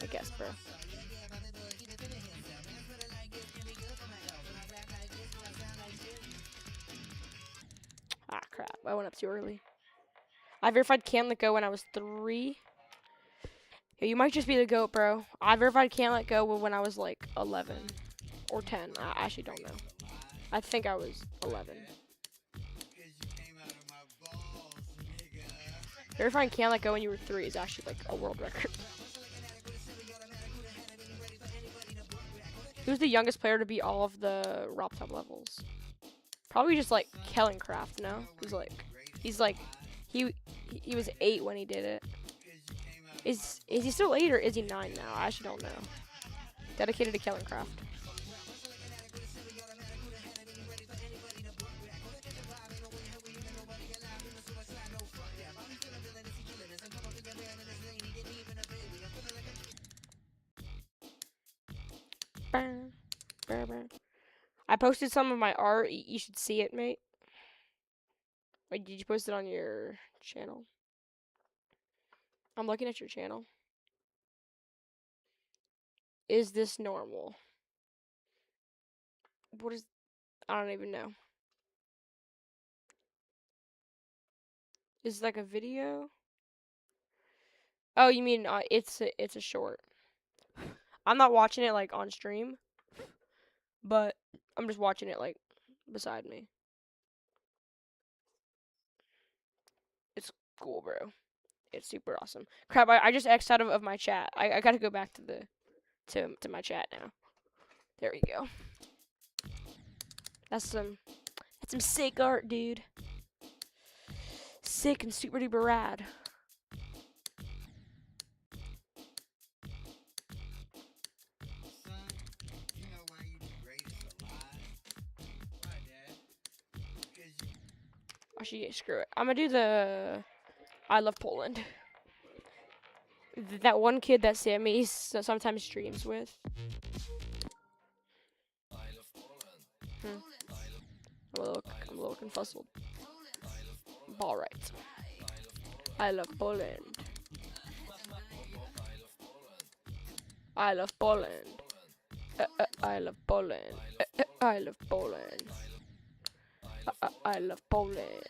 I guess, bro. Ah, crap. I went up too early. I verified Can't Let Go when I was 3. Yeah, you might just be the GOAT, bro. I verified Can't Let Go when I was like 11 or 10. I actually don't know. I think I was 11. Verifying Can't Let Go when you were 3 is actually like a world record. Who's the youngest player to beat all of the ROPTOP levels? Probably just like Kellencraft, no? Cause like he was 8 when he did it. Is he still 8 or is he 9 now? I actually don't know. Dedicated to Kellencraft. I posted some of my art. You should see it, mate. Wait, did you post it on your channel? I'm looking at your channel. Is this normal? What is... I don't even know. Is it like a video? Oh, you mean it's a short. I'm not watching it like on stream, but I'm just watching it like beside me. It's cool, bro. It's super awesome. Crap, I just X'd out of my chat. I gotta go back to the to my chat now. There we go. That's some sick art, dude. Sick and super duper rad. Actually, screw it. I'm gonna do the I Love Poland. That one kid that Sammy sometimes streams with. I'm a little confuzzled. Ball right. I love Poland. I love Poland. I love Poland. I love Poland. I love Poland.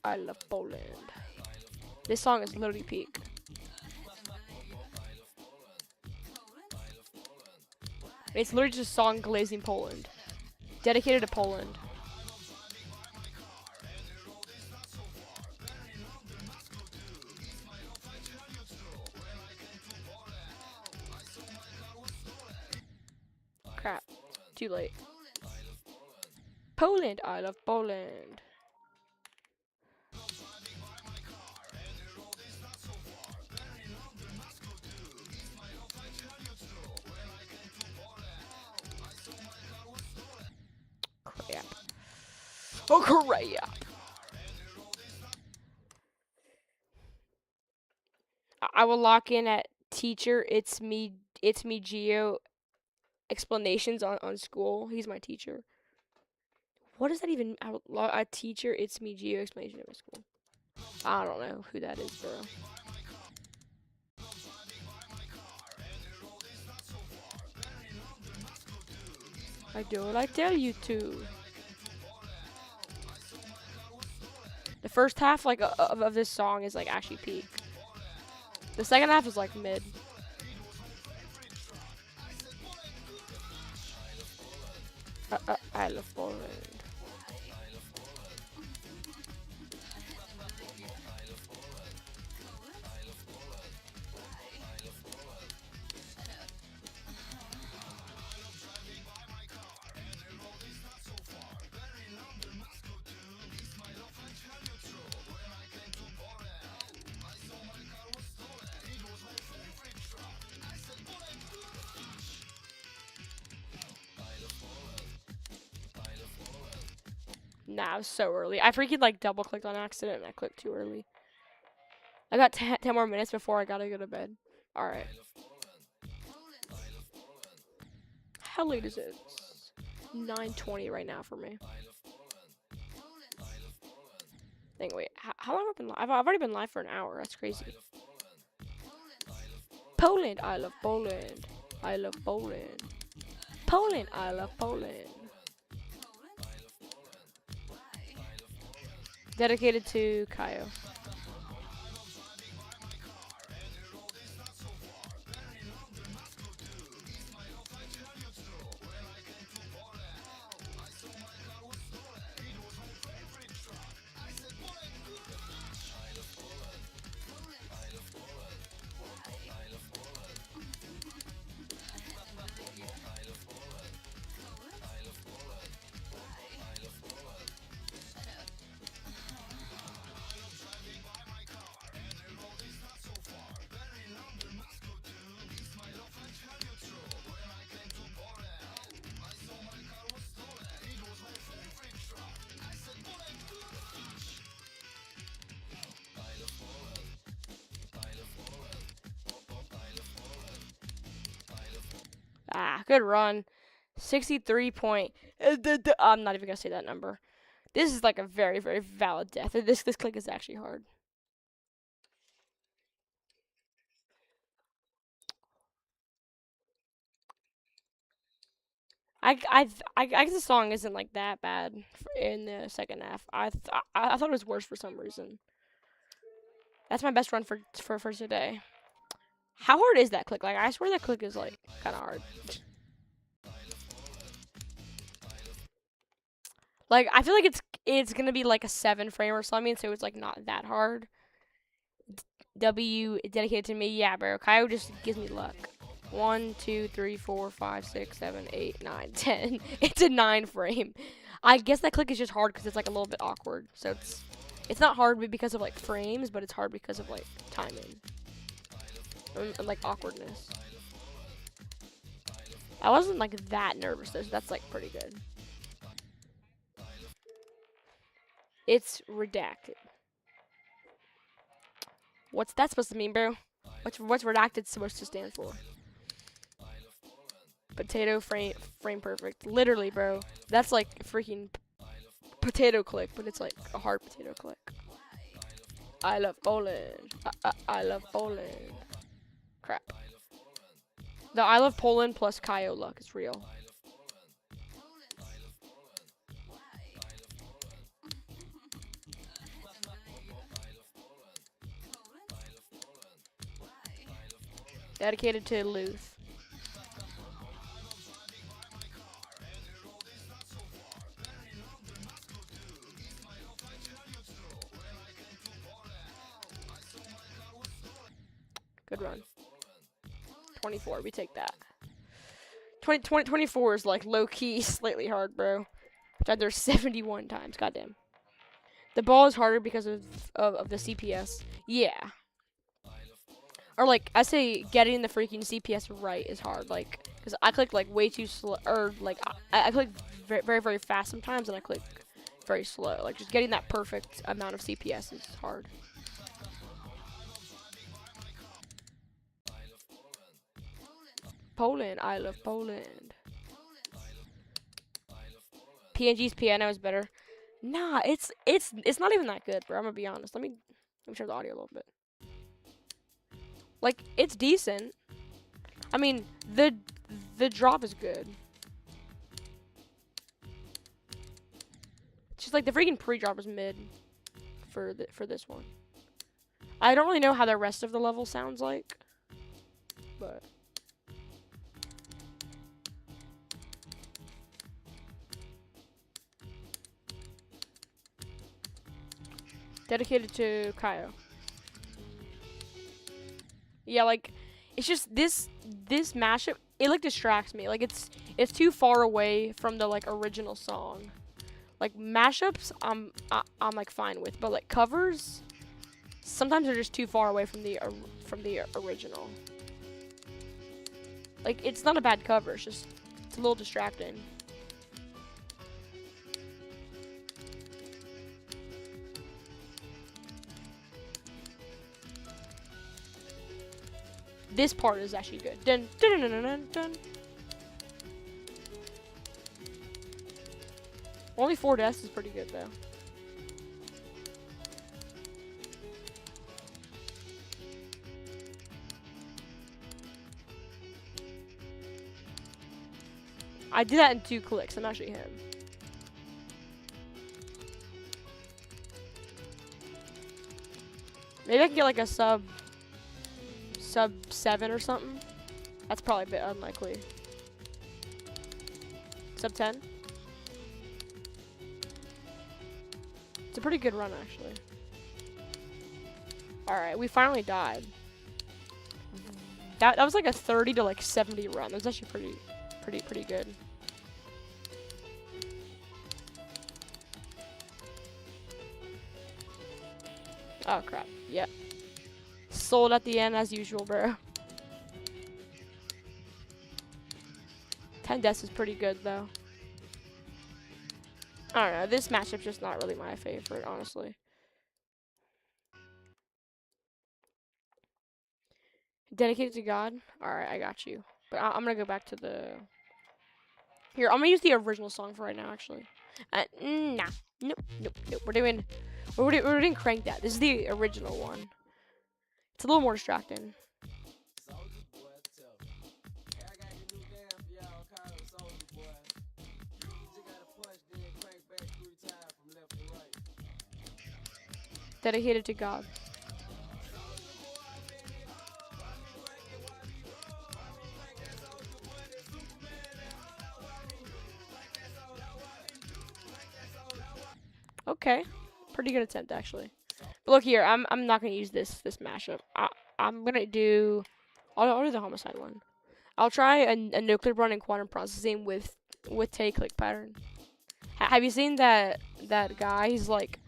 I love Poland. This song is literally peak. It's literally just a song glazing Poland. Dedicated to Poland. Crap. Too late. Poland. I love Poland. Crap. Oh, crap. I will lock in at teacher. It's me, Geo. Explanations on school. He's my teacher. What does that even? A teacher. It's me, Geo. Explanation at my school. I don't know who that is, bro. I do what I tell you to. The first half, like, of this song is, like, actually peak. The second half is, like, mid. I love Poland. Nah, it was so early. I freaking like double clicked on accident and I clicked too early. I got 10 more minutes before I gotta go to bed. Alright. How late is it? It's 9:20 right now for me. Dang, wait. How long have I been live? I've already been live for an hour. That's crazy. Poland. I love Poland. I love Poland. Poland. I love Poland. Dedicated to Kaio. Ah, good run. 63 point. I'm not even gonna say that number. This is like a very, very valid death. This click is actually hard. I guess the song isn't like that bad in the second half. I thought it was worse for some reason. That's my best run for today. How hard is that click? Like I swear that click is like kind of hard. Like I feel like it's gonna be like a 7 frame or something, so it's like not that hard. W dedicated to me, yeah, bro. Kaio just gives me luck. 1, 2, 3, 4, 5, 6, 7, 8, 9, 10. It's a 9 frame. I guess that click is just hard because it's like a little bit awkward. So it's not hard because of like frames, but it's hard because of like timing and like awkwardness. I wasn't like that nervous though, so that's like pretty good. It's redacted. What's that supposed to mean, bro? What's redacted supposed to stand for? Potato frame perfect. Literally, bro. That's like freaking potato click, but it's like a hard potato click. I love Poland. I love Poland. Crap. The I love Poland plus Kaio luck is real. Dedicated to Luth. Good run. 24, we take that. 24 is like low-key slightly hard, bro. Died there 71 times, goddamn. The ball is harder because of the CPS. Yeah. Or like, I say getting the freaking CPS right is hard, like, because I click like way too slow, or like, I click very, very, very fast sometimes, and I click very slow. Like, just getting that perfect amount of CPS is hard. Poland, I love Poland. PNG's piano is better. Nah, it's not even that good, bro. I'm gonna be honest. Let me turn the audio a little bit. Like, it's decent. I mean, the drop is good. It's just like the freaking pre-drop is mid for this one. I don't really know how the rest of the level sounds like, but dedicated to Kaio. Yeah, like, it's just this mashup. It like distracts me. Like it's too far away from the like original song. Like mashups, I'm like fine with, but like covers, sometimes they're just too far away from the original. Like it's not a bad cover. It's a little distracting. this part is actually good. Dun, dun, dun, dun, dun, dun. Only 4 deaths is pretty good though. I did that in 2 clicks. I'm actually him. Maybe I can get like a sub 7 or something. That's probably a bit unlikely. Sub 10. It's a pretty good run actually. All right, we finally died. That was like a 30 to like 70 run. That was actually pretty good. Oh crap. Yep. Sold at the end as usual, bro. 10 deaths is pretty good though. I don't know. This matchup's just not really my favorite, honestly. Dedicated to God? Alright, I got you. But I'm gonna go back to the... Here, I'm gonna use the original song for right now, actually. Nah. Nope. We're doing Crank That. This is the original one. It's a little more distracting. Dedicated to God. Okay, pretty good attempt actually. But look here, I'm not gonna use this mashup. I'm gonna do. I'll do the homicide one. I'll try a no clip run in quantum processing with Tay click pattern. Have you seen that guy? He's like,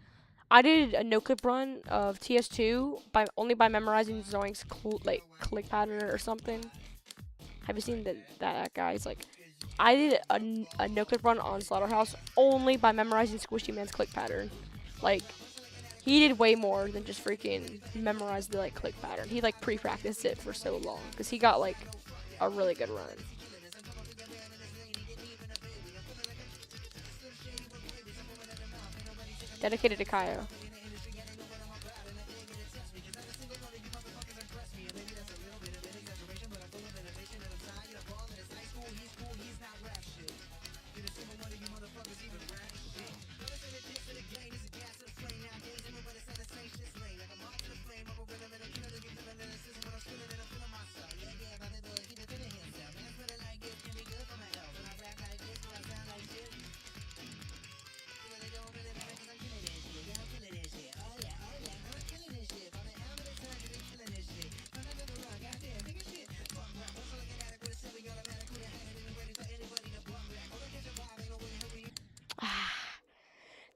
I did a no clip run of TS2 only by memorizing Zoink's click pattern or something. Have you seen that guy? He's like, I did a no clip run on Slaughterhouse only by memorizing Squishy Man's click pattern. Like, he did way more than just freaking memorize the like click pattern. He like pre-practiced it for so long because he got like a really good run. Dedicated to Kaio.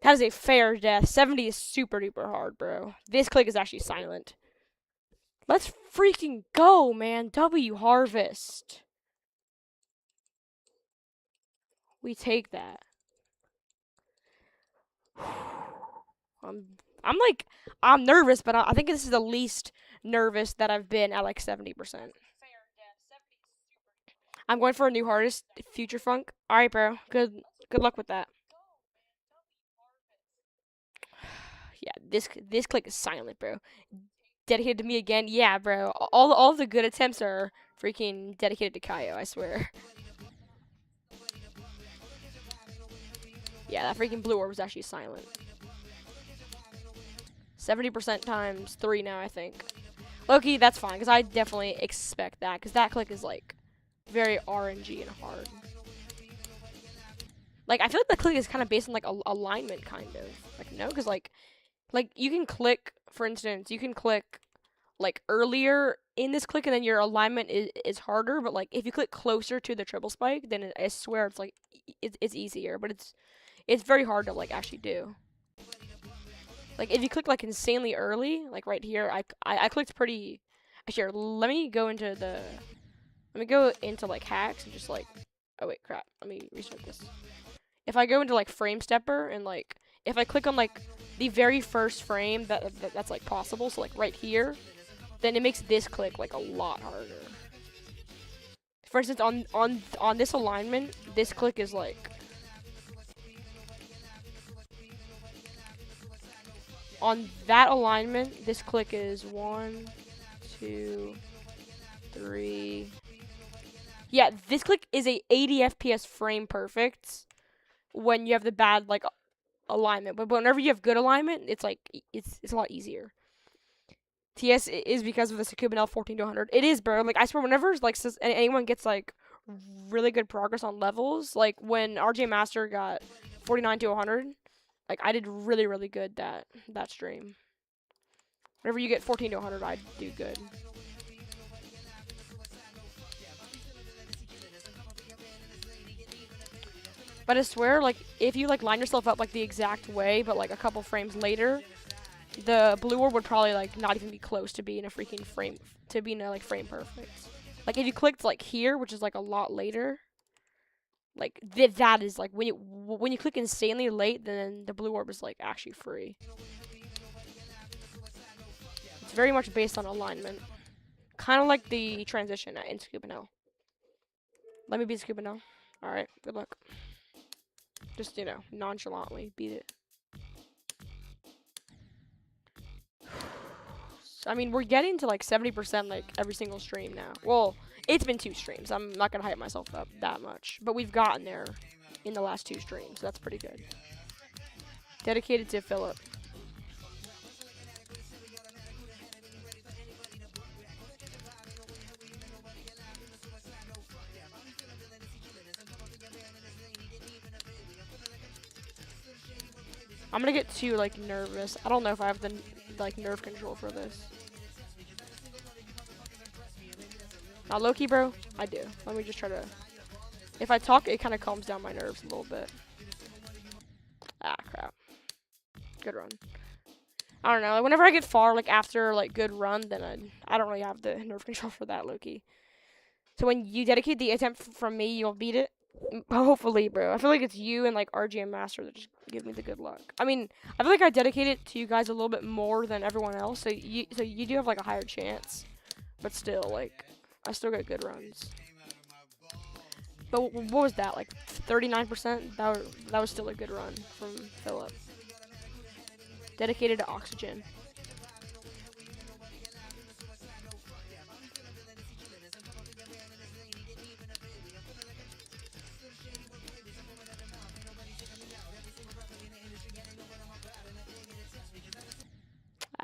That is a fair death. 70 is super duper hard, bro. This click is actually silent. Let's freaking go, man. W Harvest. We take that. I'm nervous, but I think this is the least nervous that I've been at like 70%. I'm going for a new hardest, Future Funk. All right, bro. Good luck with that. Yeah, this click is silent, bro. Dedicated to me again. Yeah, bro. All the good attempts are freaking dedicated to Kaio, I swear. Yeah, that freaking blue orb was actually silent. 70% times 3 now, I think. Loki, that's fine, because I definitely expect that, because that click is, like, very RNG and hard. Like, I feel like the click is kind of based on, like, alignment, kind of. Like, no? Because, like, you can click, for instance, you can click, like, earlier in this click, and then your alignment is harder, but, like, if you click closer to the triple spike, then I swear it's, like, it's easier, but it's very hard to, like, actually do. Like, if you click, like, insanely early, like, right here, I clicked pretty... Actually, let me go into, like, hacks and just, like... Oh, wait, crap. Let me restart this. If I go into, like, Frame Stepper and, like, if I click on, like, the very first frame that's, like, possible, so, like, right here, then it makes this click like a lot harder. For instance, on this alignment, this click is like on that alignment, this click is 1, 2, 3. Yeah, this click is a 80 FPS frame perfect when you have the bad like alignment, but whenever you have good alignment, it's like it's a lot easier. TS is because of the Sakubin L 14 to 100. It is, bro. Like I swear, whenever like anyone gets like really good progress on levels, like when RJ Master got 49 to 100, like I did really good that stream. Whenever you get 14 to 100, I do good. But I swear, like, if you, like, line yourself up, like, the exact way, but, like, a couple frames later, the blue orb would probably, like, not even be close to being a freaking frame, frame perfect. Like, if you clicked, like, here, which is, like, a lot later, like, that is, like, when you click insanely late, then the blue orb is, like, actually free. It's very much based on alignment. Kind of like the transition in Scuba Now. Let me beat Scuba Now. Alright, good luck. Just, you know, nonchalantly beat it. I mean, we're getting to like 70% like every single stream now. Well, it's been 2 streams. I'm not gonna hype myself up that much, but we've gotten there in the last 2 streams. So that's pretty good. Dedicated to Philip. I'm gonna get too like nervous. I don't know if I have the like nerve control for this. Not low-key, bro. I do. Let me just try to. If I talk, it kind of calms down my nerves a little bit. Ah, crap. Good run. I don't know. Like, whenever I get far, like after like good run, then I don't really have the nerve control for that, low-key. So when you dedicate the attempt from me, you'll beat it. Hopefully, bro. I feel like it's you and like RGM Master that just give me the good luck. I mean, I feel like I dedicate it to you guys a little bit more than everyone else, so you do have like a higher chance. But still, like, I still get good runs. But what was that? Like 39%? That was still a good run from Philip. Dedicated to Oxygen.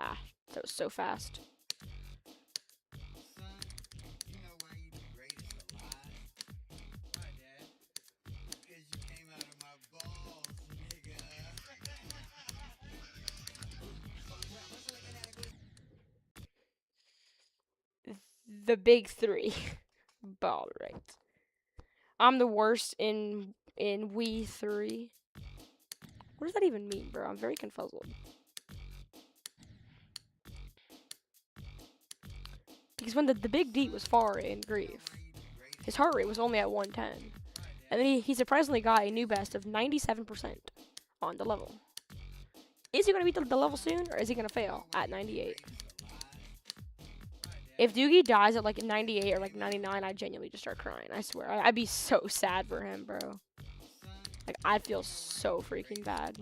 Ah, that was so fast. The big 3. Ball right. I'm the worst in Wii 3. What does that even mean, bro? I'm very confuzzled. Because when the big D was far in Grief, his heart rate was only at 110. And then he surprisingly got a new best of 97% on the level. Is he going to beat the level soon, or is he going to fail at 98? If Doogie dies at like 98 or like 99, I genuinely just start crying. I swear. I'd be so sad for him, bro. Like, I feel so freaking bad.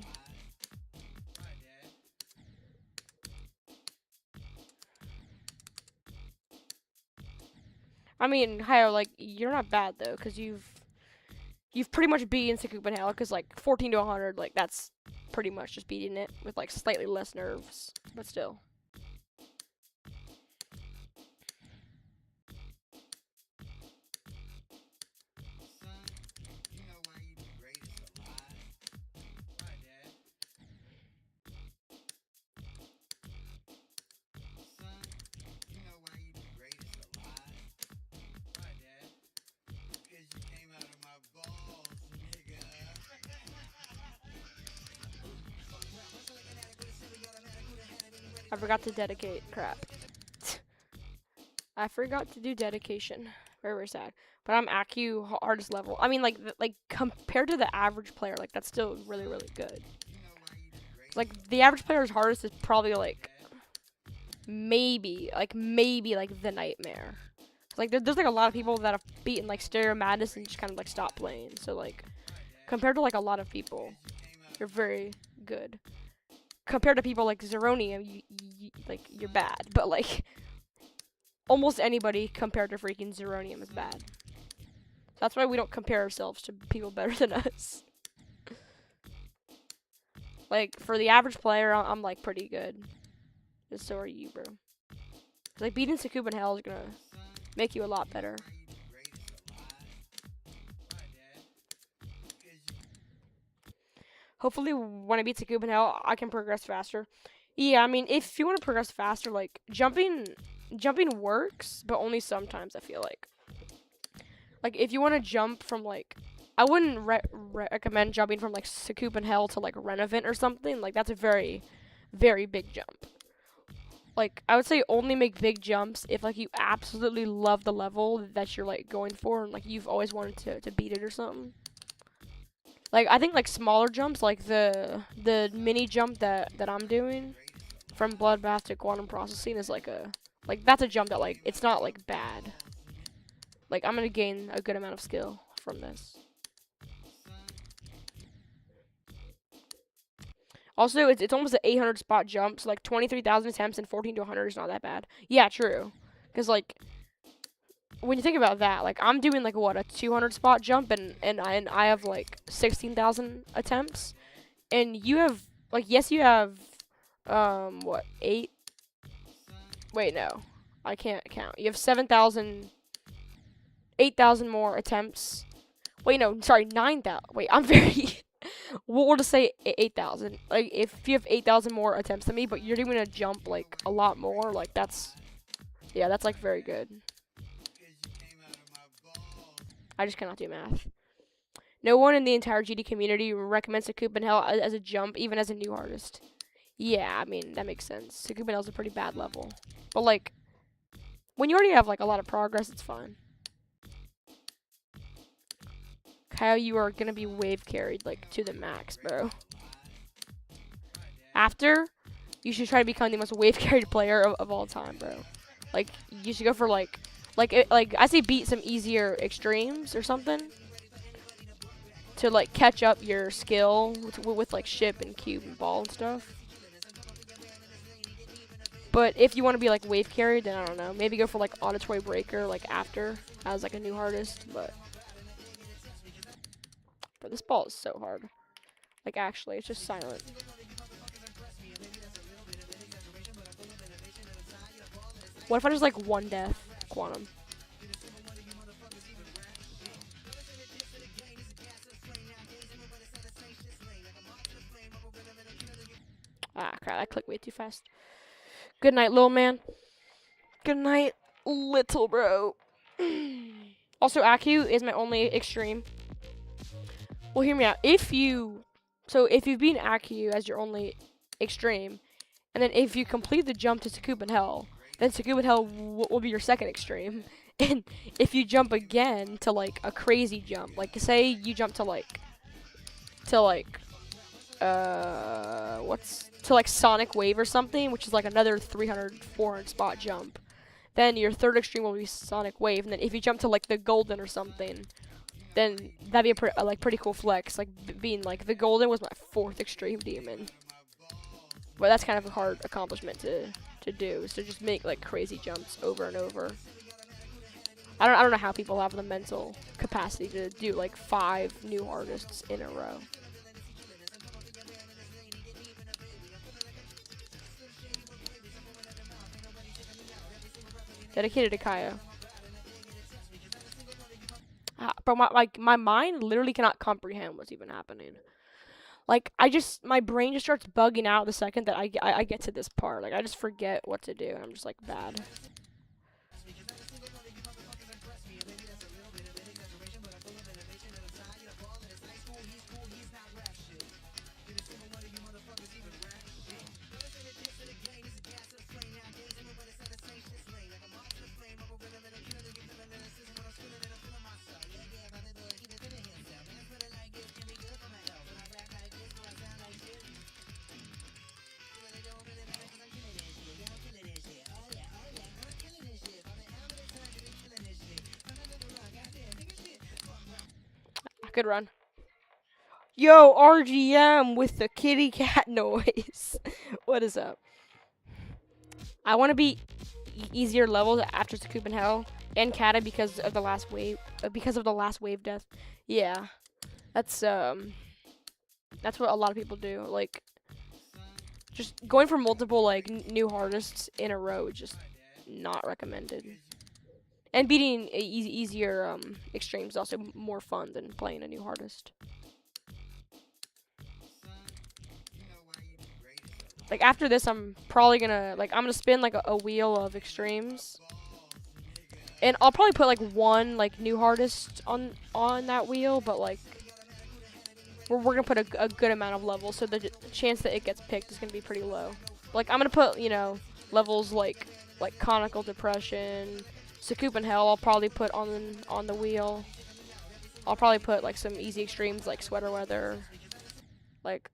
I mean, Hayo, like, you're not bad though, because you've pretty much beaten Sakubin Hell, because like 14 to 100, like that's pretty much just beating it with like slightly less nerves, but still. I forgot to dedicate. Crap. I forgot to do dedication. Very, very sad. But I'm ACU hardest level. I mean, like compared to the average player, like that's still really good. Like the average player's hardest is probably like maybe like the Nightmare. Like there's like a lot of people that have beaten like Stereo Madness and just kind of like stopped playing. So like compared to like a lot of people, you're very good. Compared to people like Zeronium, like you're bad. But like almost anybody compared to freaking Zeronium is bad. That's why we don't compare ourselves to people better than us. Like for the average player, I'm like pretty good. And so are you, bro. Like beating Sakub in Hell is gonna make you a lot better. Hopefully, when I beat Sakub in Hell, I can progress faster. Yeah, I mean, if you want to progress faster, like jumping works, but only sometimes. I feel like if you want to jump from like, I wouldn't recommend jumping from like Sakub in Hell to like Renovant or something. Like that's a very, very big jump. Like I would say only make big jumps if like you absolutely love the level that you're like going for and like you've always wanted to beat it or something. Like I think like smaller jumps, like the mini jump that I'm doing from Bloodbath to Quantum Processing is like that's a jump that like it's not like bad. Like I'm gonna gain a good amount of skill from this. Also, it's almost an 800 spot jump, so like 23,000 attempts and 14 to 100 is not that bad. Yeah, true. Because like when you think about that, like I'm doing like what a 200 spot jump and I have like 16,000 attempts, and you have like yes you have what 8? Wait no, I can't count. You have 7,000, 8,000 more attempts. Wait no, sorry 9,000. Wait, I'm very. We'll just say 8,000. Like if you have 8,000 more attempts than me, but you're doing a jump like a lot more, like that's like very good. I just cannot do math. No one in the entire GD community recommends Sakub in Hell as a jump, even as a new artist. Yeah, I mean, that makes sense. Sakub in Hell is a pretty bad level. But, like, when you already have, like, a lot of progress, it's fine. Kyle, you are gonna be wave carried, like, to the max, bro. After, you should try to become the most wave carried player of all time, bro. Like, you should go for, like I say beat some easier extremes or something to like catch up your skill with like ship and cube and ball and stuff. But if you want to be like wave carried, then I don't know. Maybe go for like auditory breaker like after as like a new hardest. But this ball is so hard. Like actually, it's just silent. What if I just like one death quantum? Ah, crap, I clicked way too fast. Good night, little man. Good night, little bro. Also, Aku is my only extreme. Well, hear me out. If you've beaten Aku as your only extreme, and then if you complete the jump to Sakub in Hell, then Sakub in Hell will be your second extreme. And if you jump again to like a crazy jump, like say you jump to like Sonic Wave or something, which is like another 300, 400 spot jump. Then your third extreme will be Sonic Wave, and then if you jump to like the Golden or something, then that'd be a pretty cool flex. Like being like the Golden was my fourth extreme demon, but that's kind of a hard accomplishment to do. Is to just make like crazy jumps over and over. I don't know how people have the mental capacity to do like 5 new artists in a row. Dedicated to Kaya. Bro, my mind literally cannot comprehend what's even happening. Like, my brain just starts bugging out the second that I get to this part. Like, I just forget what to do, and I'm just, like, bad. Good run. Yo, RGM with the kitty cat noise. What is up? I want to be easier levels after Scoop and Hell and Kata because of the last wave. Because of the last wave death. Yeah, that's what a lot of people do. Like, just going for multiple like new hardest in a row is just not recommended. And beating easier extremes is also more fun than playing a new hardest. Like after this, I'm probably gonna spin like a wheel of extremes, and I'll probably put like one like new hardest on that wheel, but like we're gonna put a good amount of levels, so the chance that it gets picked is gonna be pretty low. Like I'm gonna put levels like Conical Depression, Scoop and Hell. I'll probably put on the wheel. I'll probably put like some easy extremes like Sweater Weather. Like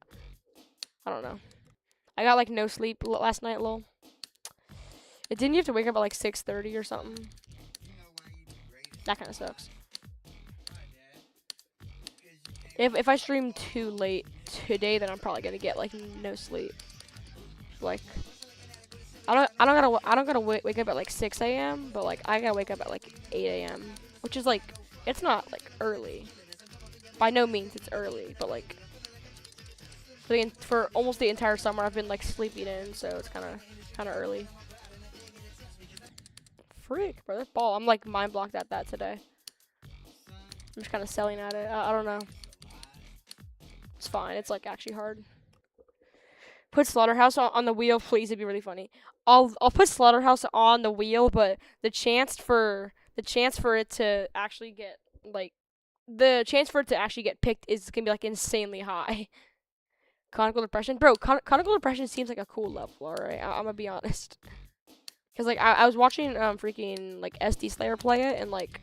I don't know. I got like no sleep last night, lol. Didn't you have to wake up at like 6:30 or something? That kind of sucks. If I stream too late today, then I'm probably gonna get like no sleep. Like I don't gotta wake up at like 6 a.m. But like I gotta wake up at like 8 a.m. Which is like it's not like early. By no means it's early, but like for almost the entire summer I've been like sleeping in, so it's kind of early. Freak, bro, that ball. I'm like mind blocked at that today. I'm just kind of selling at it. I don't know. It's fine. It's like actually hard. Put Slaughterhouse on the wheel, please. It'd be really funny. I'll put Slaughterhouse on the wheel, but the chance for it to actually get picked is gonna be like insanely high. Conical Depression, bro. Conical Depression seems like a cool level. All right, I'm gonna be honest. Cause like I was watching freaking like SD Slayer play it, and like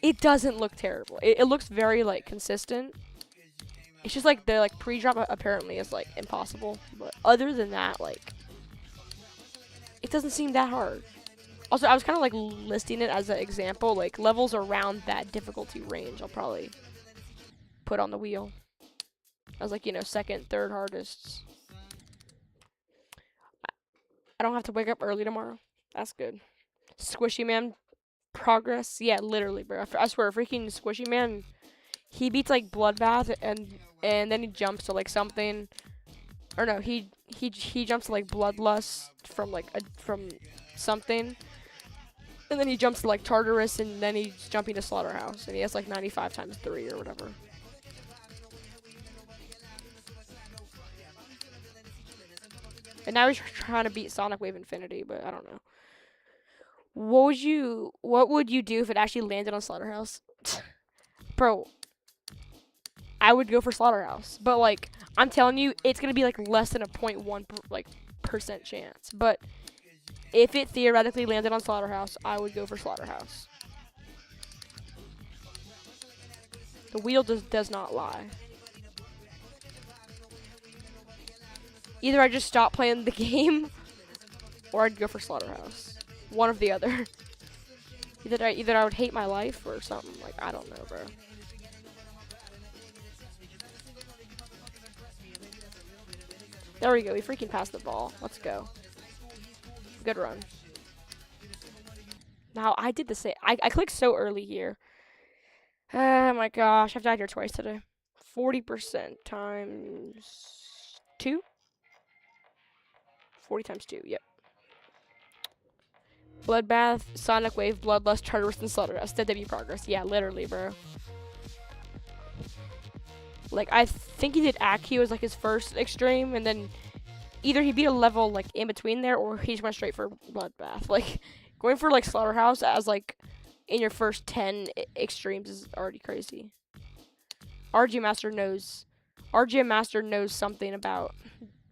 it doesn't look terrible. It looks very like consistent. It's just like the like pre-drop apparently is like impossible, but other than that, like it doesn't seem that hard. Also, I was kind of like listing it as an example, like levels around that difficulty range. I'll probably put on the wheel. I was like, second, third hardest. I don't have to wake up early tomorrow. That's good. Squishy Man progress. Yeah, literally, bro. I swear, freaking Squishy Man, he beats like Bloodbath and then he jumps to like something. Or no, he jumps to like Bloodlust from something. And then he jumps to like Tartarus, and then he's jumping to Slaughterhouse, and he has like 95 times 3 or whatever. And now he's trying to beat Sonic Wave Infinity, but I don't know. What would you do if it actually landed on Slaughterhouse? Bro, I would go for Slaughterhouse. But like, I'm telling you, it's gonna be like less than a 0.1% chance. But if it theoretically landed on Slaughterhouse, I would go for Slaughterhouse. The wheel does not lie. Either I just stop playing the game, or I'd go for Slaughterhouse. One of the other. Either I would hate my life or something. Like, I don't know, bro. There we go. We freaking passed the ball. Let's go. Good run. Now, I did the same. I clicked so early here. Oh my gosh. I've died here twice today. 40% times 2? 40 times 2, yep. Bloodbath, Sonic Wave, Bloodlust, Tartarus, and Slaughterhouse. W progress. Yeah, literally, bro. Like, I think he did AQ as, like, his first extreme, and then either he beat a level, like, in between there, or he just went straight for Bloodbath. Like, going for, like, Slaughterhouse as, like, in your first 10 extremes is already crazy. RG Master knows something about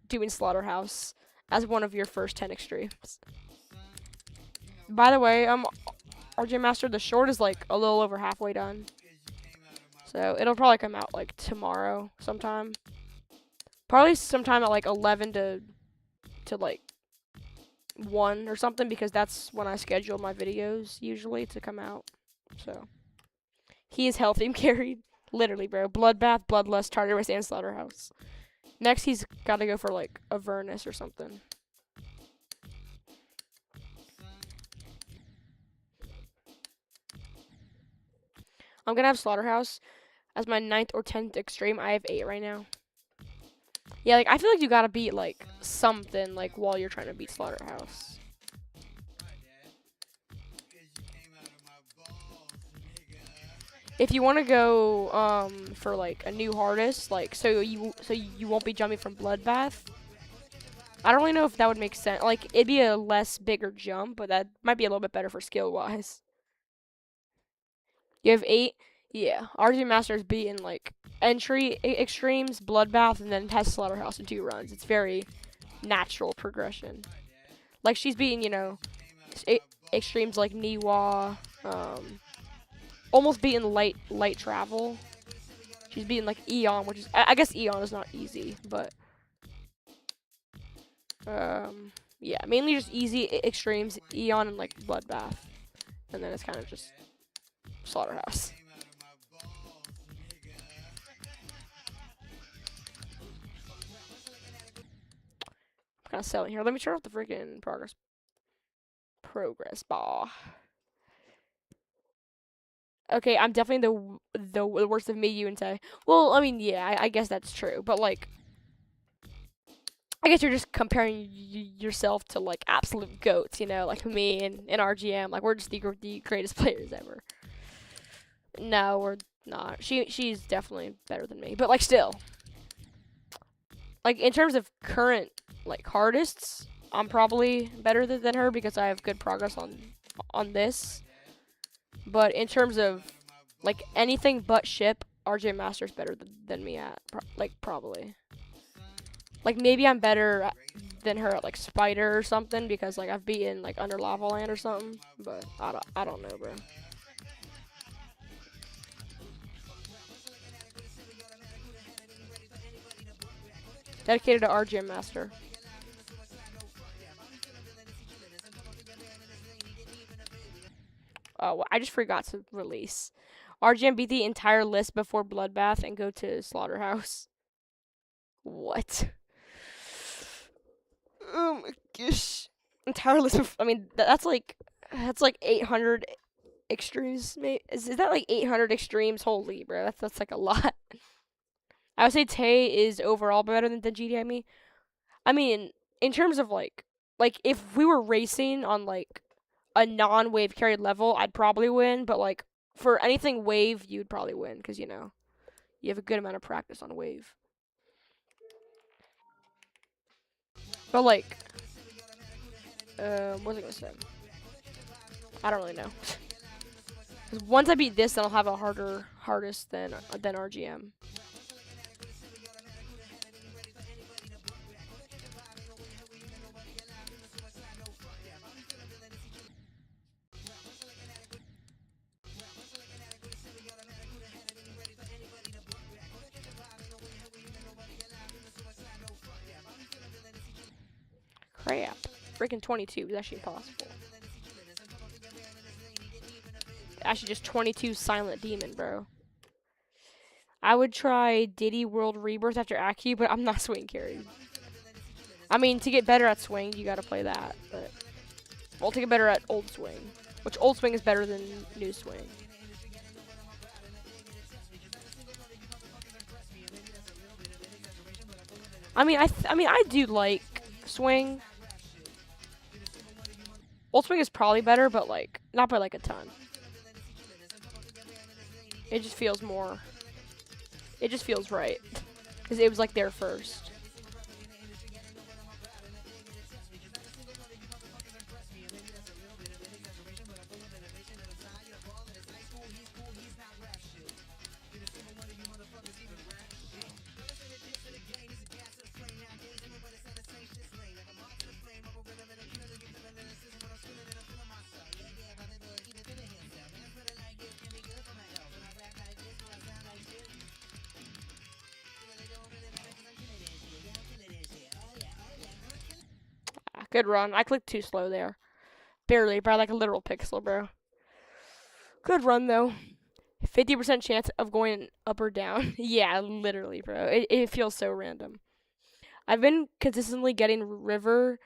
doing Slaughterhouse as one of your first 10 extremes. By the way, RJ Master, the short is like a little over halfway done. So it'll probably come out like tomorrow sometime. Probably sometime at like 11 to like 1 or something, because that's when I schedule my videos usually to come out. So he is healthy and carried. Literally, bro. Bloodbath, Bloodlust, Tartarus, and Slaughterhouse. Next, he's got to go for, like, Avernus or something. I'm gonna have Slaughterhouse as my 9th or 10th extreme. I have 8 right now. Yeah, like, I feel like you gotta beat, like, something, like, while you're trying to beat Slaughterhouse. If you want to go, for, like, a new hardest, like, so you won't be jumping from Bloodbath, I don't really know if that would make sense. Like, it'd be a less bigger jump, but that might be a little bit better for skill-wise. You have 8? Yeah. RJ Master's beaten, like, entry extremes, Bloodbath, and then has Slaughterhouse in 2 runs. It's very natural progression. Like, she's beaten, you know, extremes like Niwa, almost beaten light travel. She's beaten, like, Eon, which is, I guess Eon is not easy, but, yeah, mainly just easy extremes, Eon and, like, Bloodbath. And then it's kind of just Slaughterhouse. I'm kind of selling here. Let me turn off the freaking progress bar. Okay, I'm definitely the worst of me, you and Tay. Well, I mean, yeah, I guess that's true. But, like, I guess you're just comparing yourself to, like, absolute goats, you know, like me and RGM. Like, we're just the greatest players ever. No, we're not. She's definitely better than me. But, like, still. Like, in terms of current, like, hardests, I'm probably better than her because I have good progress on this. But in terms of, like, anything but ship, RJ Master's better than me at, like, probably. Like, maybe I'm better than her at, like, Spider or something because, like, I've beaten, like, Under Lava Land or something. But I don't know, bro. Dedicated to RJ Master. Oh, well, I just forgot to release. RGM beat the entire list before Bloodbath and go to Slaughterhouse. What? Oh my gosh. Entire list I mean, that's like 800 extremes. Is that like 800 extremes? Holy, bro. That's like a lot. I would say Tay is overall better than GDI. I mean, in terms of like if we were racing on like a non-wave carried level, I'd probably win. But like for anything wave, you'd probably win because you know you have a good amount of practice on wave. But like, what was I gonna say? I don't really know. Once I beat this, then I'll have a hardest than RGM. Crap. Freaking 22 is actually impossible. Actually, just 22 Silent Demon, bro. I would try Diddy World Rebirth after Aki, but I'm not swing carried. I mean, to get better at swing, you gotta play that. But well, to get better at old swing, which old swing is better than new swing. I mean, I do like swing. Old swing is probably better, but like not by like a ton. It just feels more. It just feels right because it was like there first. Good run. I clicked too slow there. Barely, by like a literal pixel, bro. Good run, though. 50% chance of going up or down. Yeah, literally, bro. It feels so random. I've been consistently getting River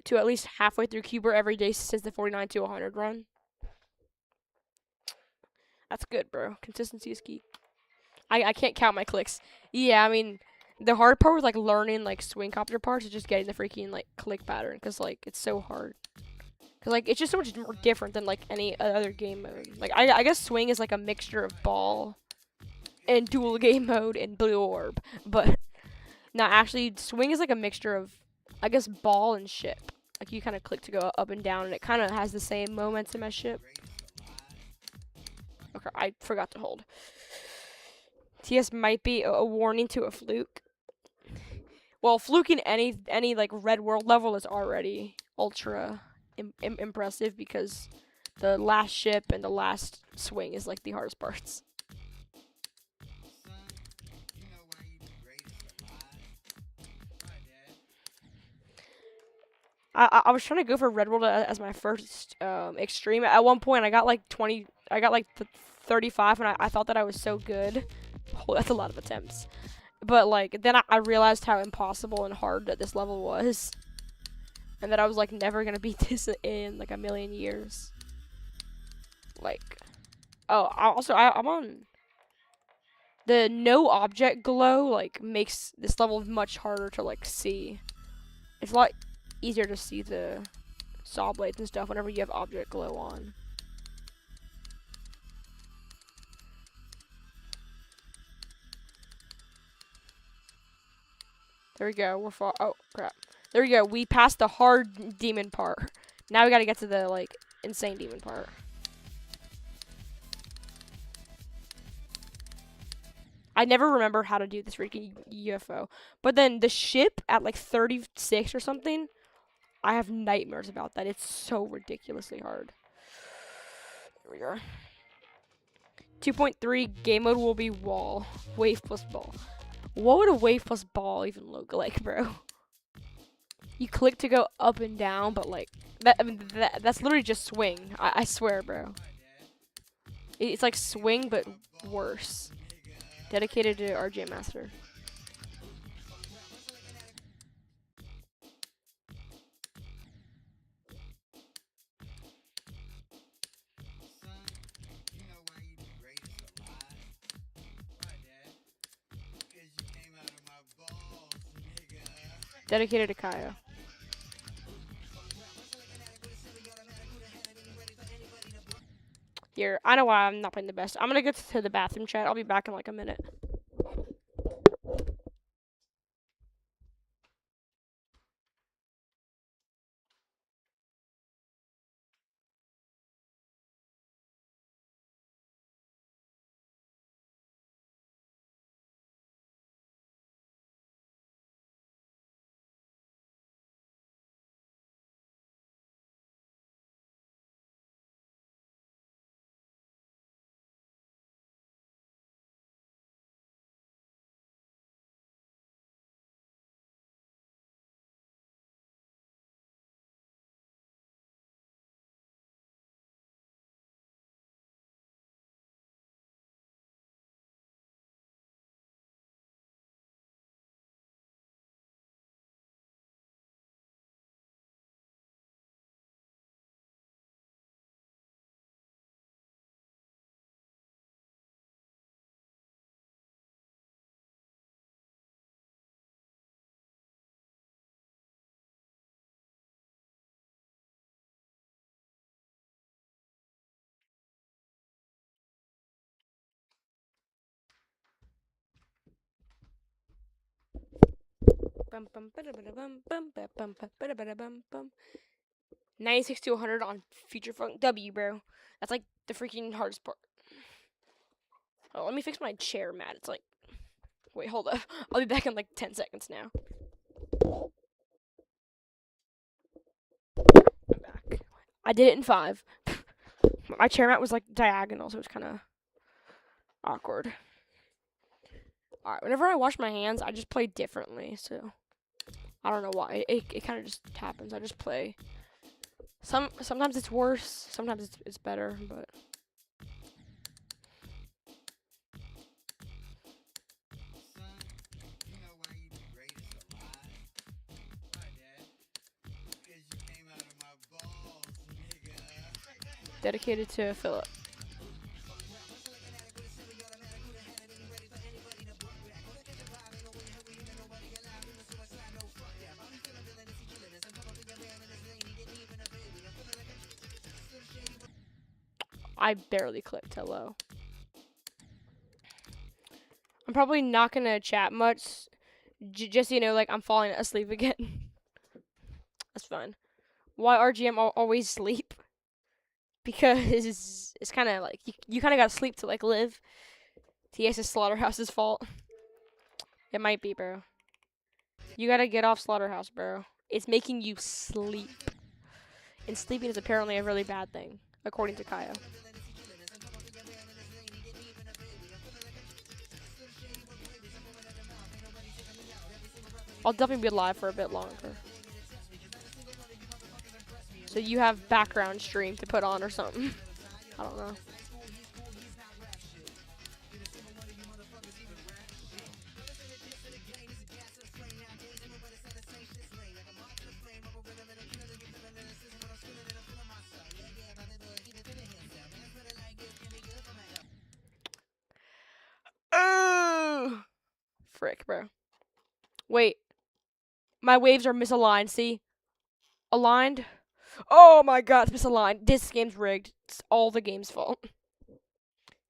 to at least halfway through Cuber every day since the 49 to 100 run. That's good, bro. Consistency is key. I can't count my clicks. Yeah, I mean, the hard part with like learning like swing copter parts is just getting the freaking like click pattern, cause like it's so hard. Cause like it's just so much more different than like any other game mode. Like I guess swing is like a mixture of ball and dual game mode and blue orb, but no, actually swing is like a mixture of I guess ball and ship. Like you kind of click to go up and down, and it kind of has the same momentum as ship. Okay, I forgot to hold. TS might be a warning to a fluke. Well, fluking any like red world level is already ultra impressive because the last ship and the last swing is like the hardest parts. I was trying to go for red world as my first extreme. At one point, I got like 20. I got like 35, and I thought that I was so good. Oh, that's a lot of attempts. But like then I realized how impossible and hard that this level was, and that I was like never gonna beat this in like a million years. Like, oh, I'm on the no object glow. Like makes this level much harder to like see. It's a lot easier to see the saw blades and stuff whenever you have object glow on. There we go. We're far. Oh crap. There we go. We passed the hard demon part. Now we gotta get to the like insane demon part. I never remember how to do this freaking UFO. But then the ship at like 36 or something, I have nightmares about that. It's so ridiculously hard. Here we go. 2.3 game mode will be wall. Wave plus ball. What would a wave plus ball even look like, bro? You click to go up and down, but like that. I mean, that's literally just swing. I swear, bro. It's like swing, but worse. Dedicated to RJ Master. Dedicated to Kaya. Here, I know why I'm not playing the best. I'm gonna get to the bathroom chat. I'll be back in like a minute. Bum, bum, bum, bum, bum, bum, bum. 96 to 100 on Future Funk W, bro. That's like the freaking hardest part. Oh, let me fix my chair, Matt. It's like, wait, hold up. I'll be back in like 10 seconds now. I'm back. I did it in 5. My chair mat was like diagonal, so it was kind of awkward. Alright, whenever I wash my hands, I just play differently, so I don't know why. It kind of just happens. I just play. Sometimes it's worse, sometimes it's better, but dedicated to Philip. I barely clicked hello. I'm probably not gonna chat much, just so you know, like I'm falling asleep again. That's fine. Why RGM always sleep? Because it's kind of like you kind of gotta sleep to like live. TS is Slaughterhouse's fault. It might be, bro. You gotta get off Slaughterhouse, bro. It's making you sleep. And sleeping is apparently a really bad thing, according to Kaya. I'll definitely be live for a bit longer. So you have background stream to put on or something. I don't know. Oh, frick, bro. Wait. My waves are misaligned, see? Aligned? Oh my god, it's misaligned. This game's rigged. It's all the game's fault.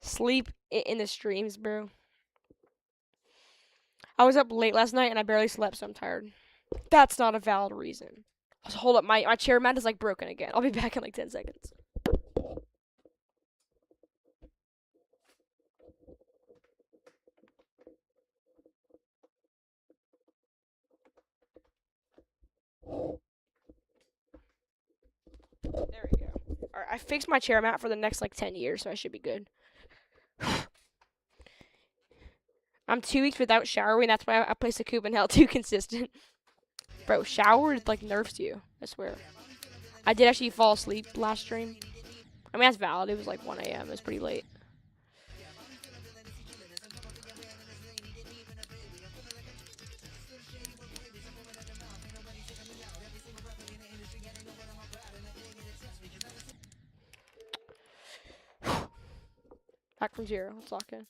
Sleep in the streams, bro. I was up late last night and I barely slept, so I'm tired. That's not a valid reason. Hold up, my chair mat is like broken again. I'll be back in like 10 seconds. There we go. Alright, I fixed my chair mat for the next like 10 years, so I should be good. I'm 2 weeks without showering. That's why I play Sakuba Hell too consistent. Bro, shower like nerfs you. I swear. I did actually fall asleep last stream. I mean, that's valid. It was like 1 a.m. It was pretty late. Back from 0. Let's lock in.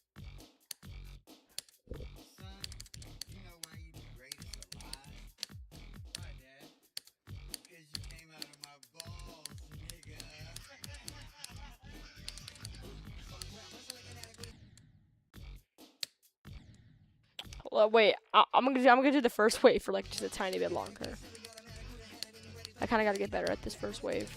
Wait, I'm gonna do the first wave for like just a tiny bit longer. I kind of gotta get better at this first wave.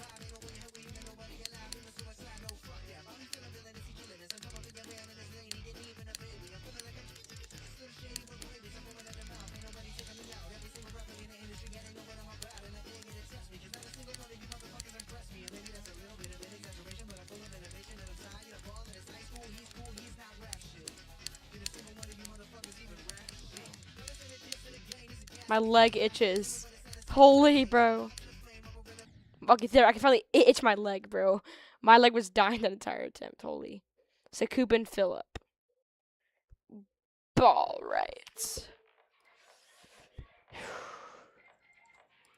My leg itches. Holy, bro. Okay, there. I can finally itch my leg, bro. My leg was dying that entire attempt. Holy. Sakubin Philip. All right.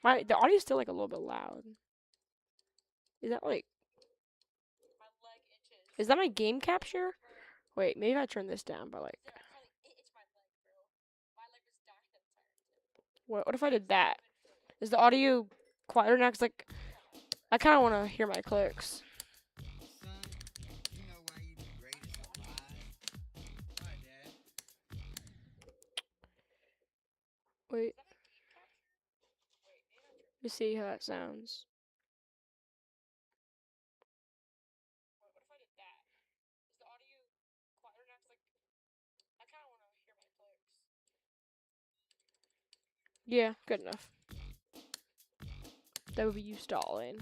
The audio's still like a little bit loud. Is that like? Is that my game capture? Wait, maybe I turn this down by like. What if I did that? Is the audio quieter now? 'Cause like, I kind of want to hear my clicks. Wait. Let's see how that sounds. Yeah, good enough. That would be you stalling.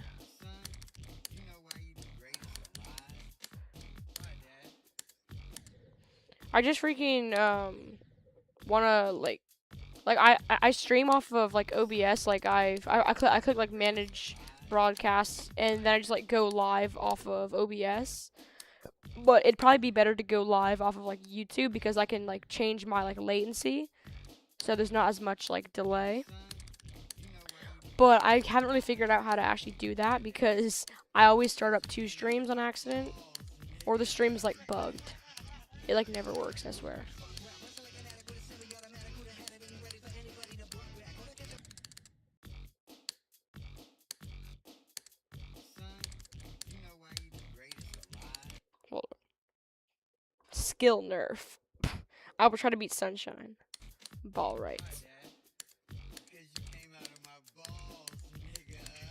I just freaking wanna like I stream off of like OBS. Like I click like manage broadcasts, and then I just like go live off of OBS. But it'd probably be better to go live off of like YouTube, because I can like change my like latency, so there's not as much like delay. But I haven't really figured out how to actually do that because I always start up 2 streams on accident. Or the stream is like bugged. It like never works, I swear. Hold on. Skill nerf. I will try to beat Sunshine. Ball right.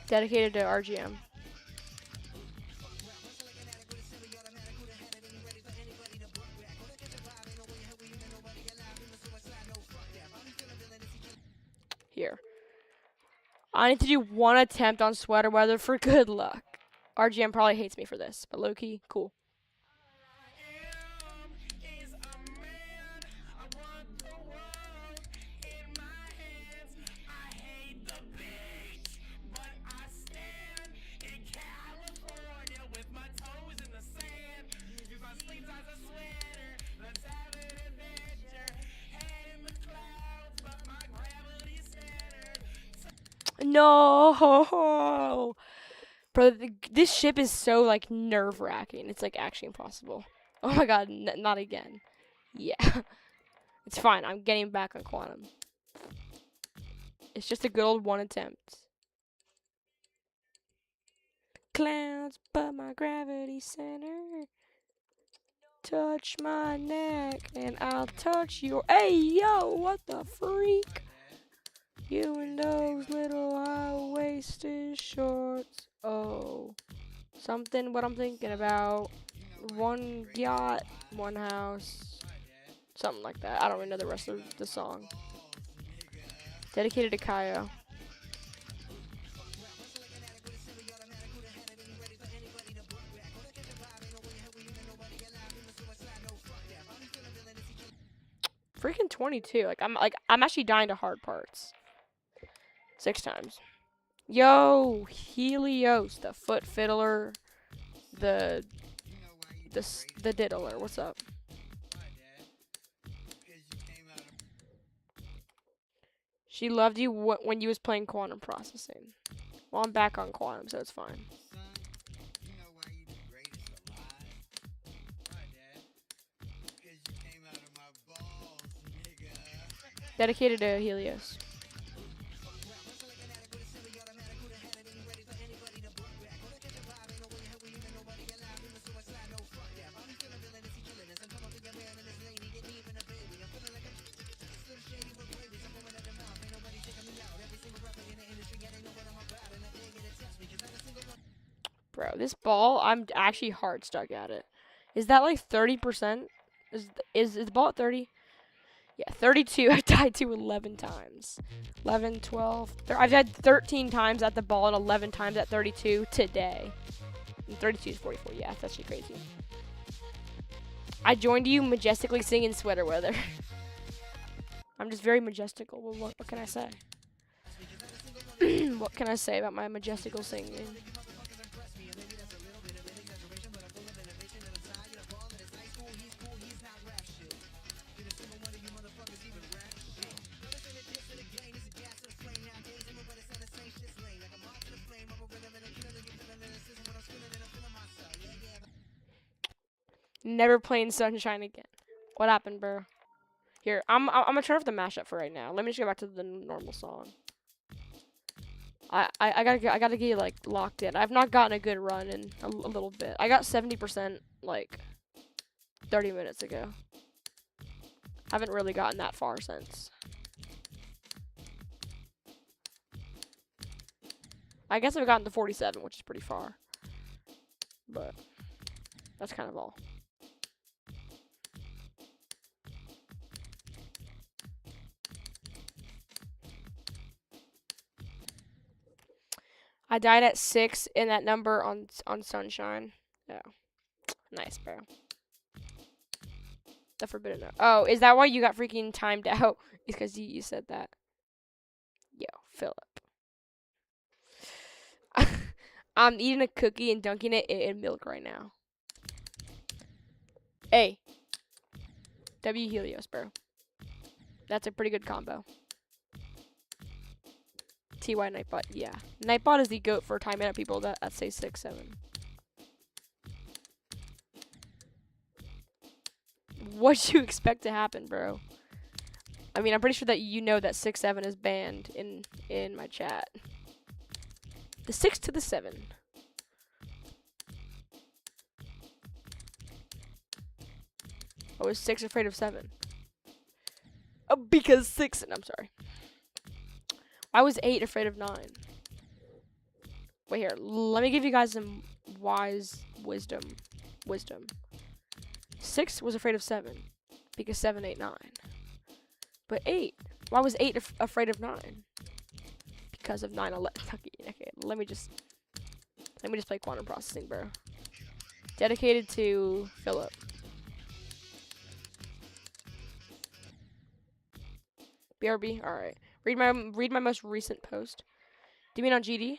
Dedicated to RGM. Here. I need to do 1 attempt on sweater weather for good luck. RGM probably hates me for this, but low-key, cool. No, bro, this ship is so like nerve-wracking. It's like actually impossible. Oh my god, not again. Yeah, it's fine. I'm getting back on quantum. It's just a good old 1 attempt. Clouds, but my gravity center. Touch my neck, and I'll touch your. Hey yo, what the freak? You and those little high-waisted shorts. Oh, something what I'm thinking about. 1 yacht, 1 house, something like that. I don't really know the rest of the song. Dedicated to Kaio. Freaking 22. I'm actually dying to hard parts. 6 times. Yo, Helios, the foot fiddler, the diddler. What's up? She loved you when you was playing quantum processing. Well, I'm back on quantum, so it's fine. Dedicated to Helios. Bro, this ball, I'm actually hard stuck at it. Is that like 30%? Is the ball at 30? Yeah, 32. I've died to 11 times. 11, 12. I've died 13 times at the ball and 11 times at 32 today. And 32 is 44. Yeah, that's actually crazy. I joined you majestically singing Sweater Weather. I'm just very majestical. Well, what can I say? What can I say about my majestical singing? Never playing Sunshine again. What happened, bro? Here, I'm gonna turn off the mashup for right now. Let me just go back to the normal song. I gotta get like locked in. I've not gotten a good run in a little bit. I got 70% like 30 minutes ago. Haven't really gotten that far since. I guess I've gotten to 47, which is pretty far. But that's kind of all. I died at 6 in that number on Sunshine. Yeah. Nice, bro. The Forbidden Note. Oh, is that why you got freaking timed out? It's because you said that. Yo, Philip. I'm eating a cookie and dunking it in milk right now. Hey. W Helios, bro. That's a pretty good combo. TY Nightbot. Yeah. Nightbot is the GOAT for timing out people that say 6-7. What'd you expect to happen, bro? I mean, I'm pretty sure that you know that 6-7 is banned in my chat. The 6 to the 7. Oh, is 6 afraid of 7? Oh, because 6. I'm sorry. I was 8 afraid of 9. Wait here. Let me give you guys some wise wisdom. 6 was afraid of 7 because 7, 8, 9. But 8. Why was 8 afraid of 9? Because of 9/11. Okay, let me just play quantum processing, bro. Dedicated to Philip. BRB. All right. Read my most recent post. Do you mean on GD?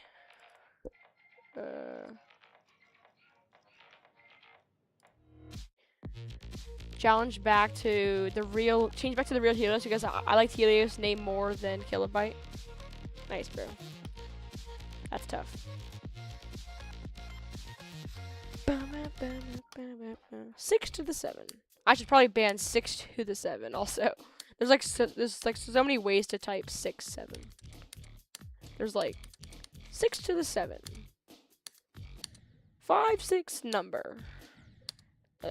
Change back to the real Helios because I like Helios name more than Kilobyte. Nice, bro. That's tough. 6 to the 7. I should probably ban 6 to the 7 also. There's like so many ways to type 6, 7. There's like 6 to the 7. 5, 6 number.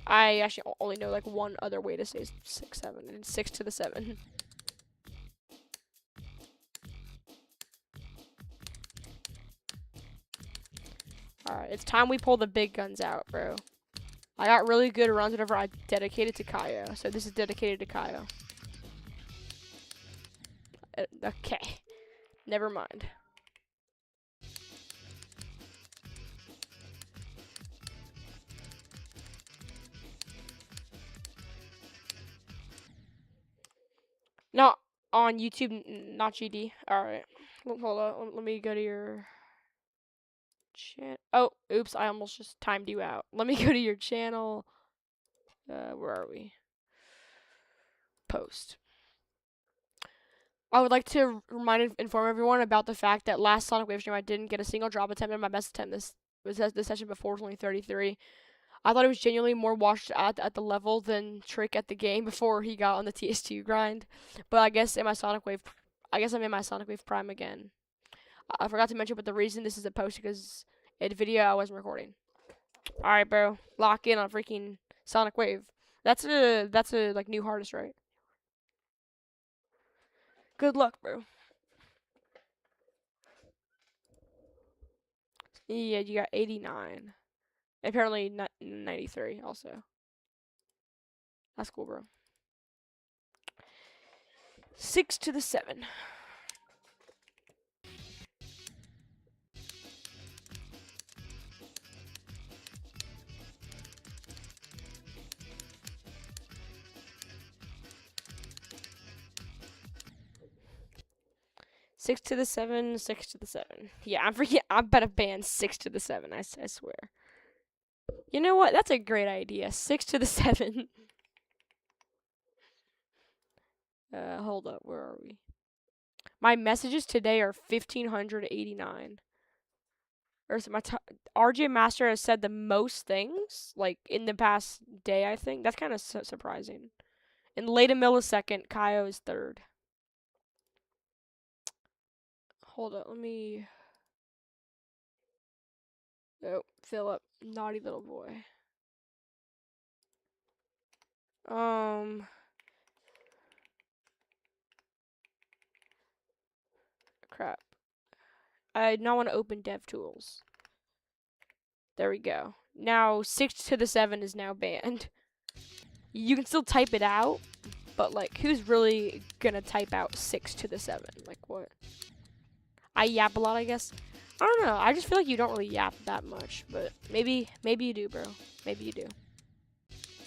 I actually only know like one other way to say 6, 7, and 6 to the 7. Alright, it's time we pull the big guns out, bro. I got really good runs whenever I dedicated to Kaio, so this is dedicated to Kaio. Okay. Never mind. No, on YouTube, not GD. Alright. Hold on. Let me go to your chat. Oh, oops. I almost just timed you out. Let me go to your channel. Where are we? Post. I would like to inform everyone about the fact that last Sonic Wave stream I didn't get a single drop attempt, and my best attempt this session before was only 33. I thought he was genuinely more washed at the level than Trick at the game before he got on the TS2 grind. But I guess I'm in my Sonic Wave Prime again. I forgot to mention, but the reason this is a post because in video I wasn't recording. All right, bro, lock in on freaking Sonic Wave. That's a like new hardest, right? Good luck, bro. Yeah, you got 89. Apparently 93 also. That's cool, bro. 6 to the 7. Six to the 7, 6 to the 7. Yeah, I better ban 6 to the 7. I swear. You know what? That's a great idea. 6 to the 7. Hold up. Where are we? My messages today are 1,589. Or so RJ Master has said the most things, like, in the past day, I think. That's kind of surprising. In late a millisecond, Kaio is 3rd. Hold up, let me... Oh, Philip, naughty little boy. Crap. I now want to open DevTools. There we go. Now, 6 to the 7 is now banned. You can still type it out, but, like, who's really gonna type out 6 to the 7? Like, what? I yap a lot, I guess. I don't know. I just feel like you don't really yap that much, but maybe you do, bro. Maybe you do.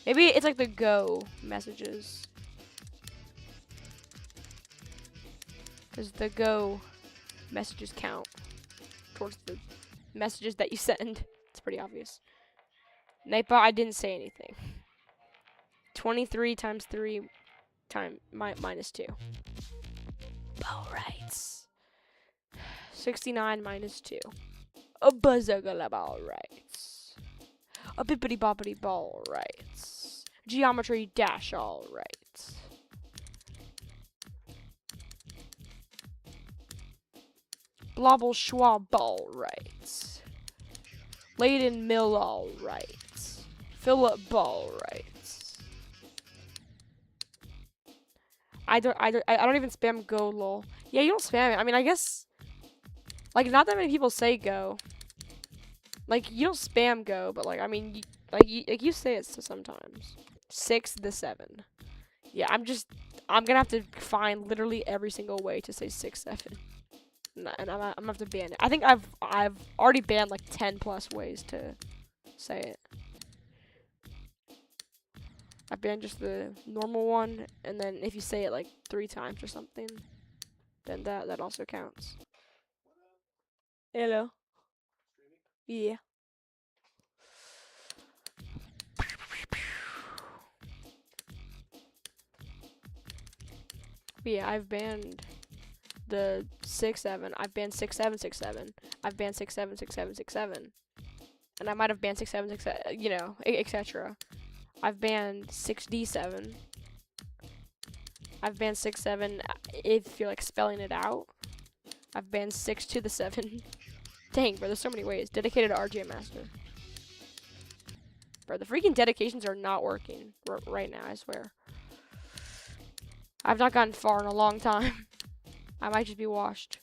Maybe it's like the go messages. Because the go messages count towards the messages that you send. It's pretty obvious. Nightbot, I didn't say anything. 23 times 3 minus 2. Alright. 69 minus 2. A buzzagala ball rights. A bippity boppity ball rights. Geometry dash all rights. Blobble schwab ball rights. Leyden mill all rights. Philip ball rights. I don't even spam go lol. Yeah, you don't spam it. I mean, I guess like not that many people say go. Like you don't spam go, but like I mean, you say it sometimes. 6 to 7. Yeah, I'm gonna have to find literally every single way to say 6 7. And I'm gonna have to ban it. I think I've already banned like 10 plus ways to say it. I banned just the normal one, and then if you say it like 3 times or something, then that also counts. Hello. Yeah. But yeah, I've banned the 6 7. I've banned 6 7 6 7. I've banned 6 7 6 7 6 7. And I might have banned 6 7 6 7, you know, etc. I've banned 6D7. I've banned 6 7 if you're like spelling it out. I've banned 6 to the 7. Dang, bro, there's so many ways. Dedicated to RJ Master. Bro, the freaking dedications are not working right now, I swear. I've not gotten far in a long time. I might just be washed.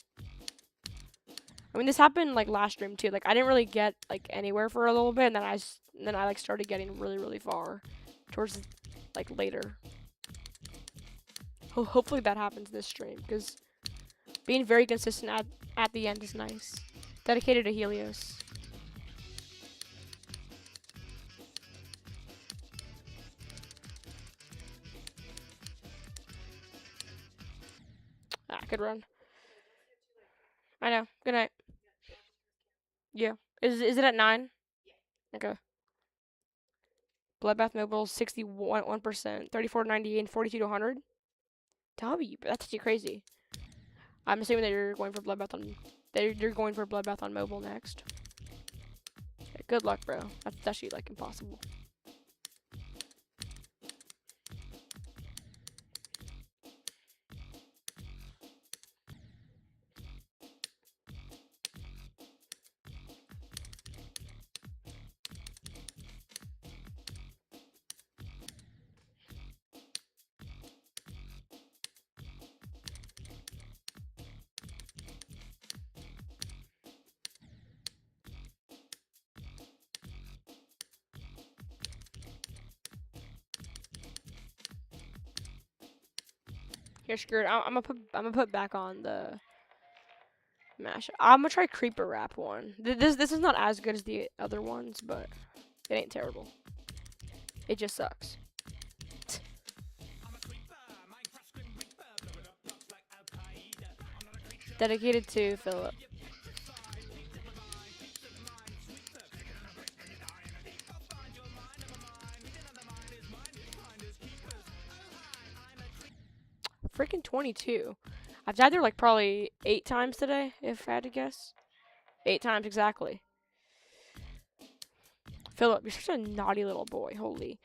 I mean, this happened like last stream too. Like I didn't really get like anywhere for a little bit, and then I like started getting really far towards like later. Hopefully that happens this stream, because being very consistent at the end is nice. Dedicated to Helios. Ah, good run. I know. Good night. Yeah. Is it at 9? Okay. Bloodbath Mobile 61%, 34.98, and 42 to 100. W, but that's actually crazy. I'm assuming that you're going for Bloodbath on mobile next. Okay, good luck, bro. That's actually like impossible. Here, screwed. I'm gonna put back on the mash. I'm gonna try Creeper Rap one. This is not as good as the other ones, but it ain't terrible. It just sucks. Dedicated to Philip. Freaking 22. I've died there like probably 8 times today, if I had to guess. 8 times exactly. Philip, you're such a naughty little boy. Holy.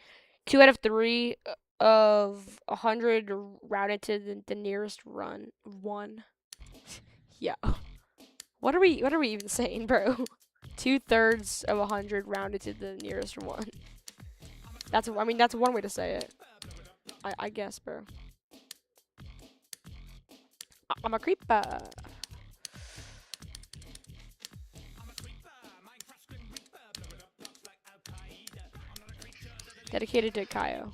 2 out of 3 of 100 routed to the nearest run. 1. Yeah. What are we even saying, bro? 2/3 of 100 rounded to the nearest 1. That's one way to say it. I guess, bro. I'm a creeper. Dedicated to Kaio.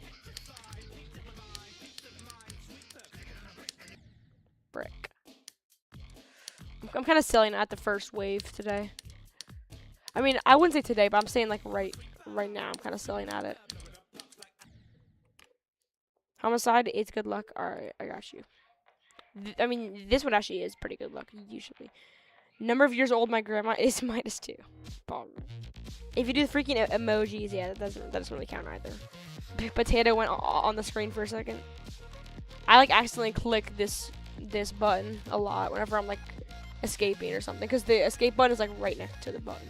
Brick. I'm kind of selling at the first wave today. I mean, I wouldn't say today, but I'm saying like right now. I'm kind of selling at it. Homicide, it's good luck. Alright, I got you. I mean, this one actually is pretty good luck, usually. Number of years old my grandma is -2. If you do the freaking emojis, yeah, that doesn't really count either. Potato went on the screen for a second. I like accidentally click this button a lot whenever I'm like escaping or something, because the escape button is like right next to the button.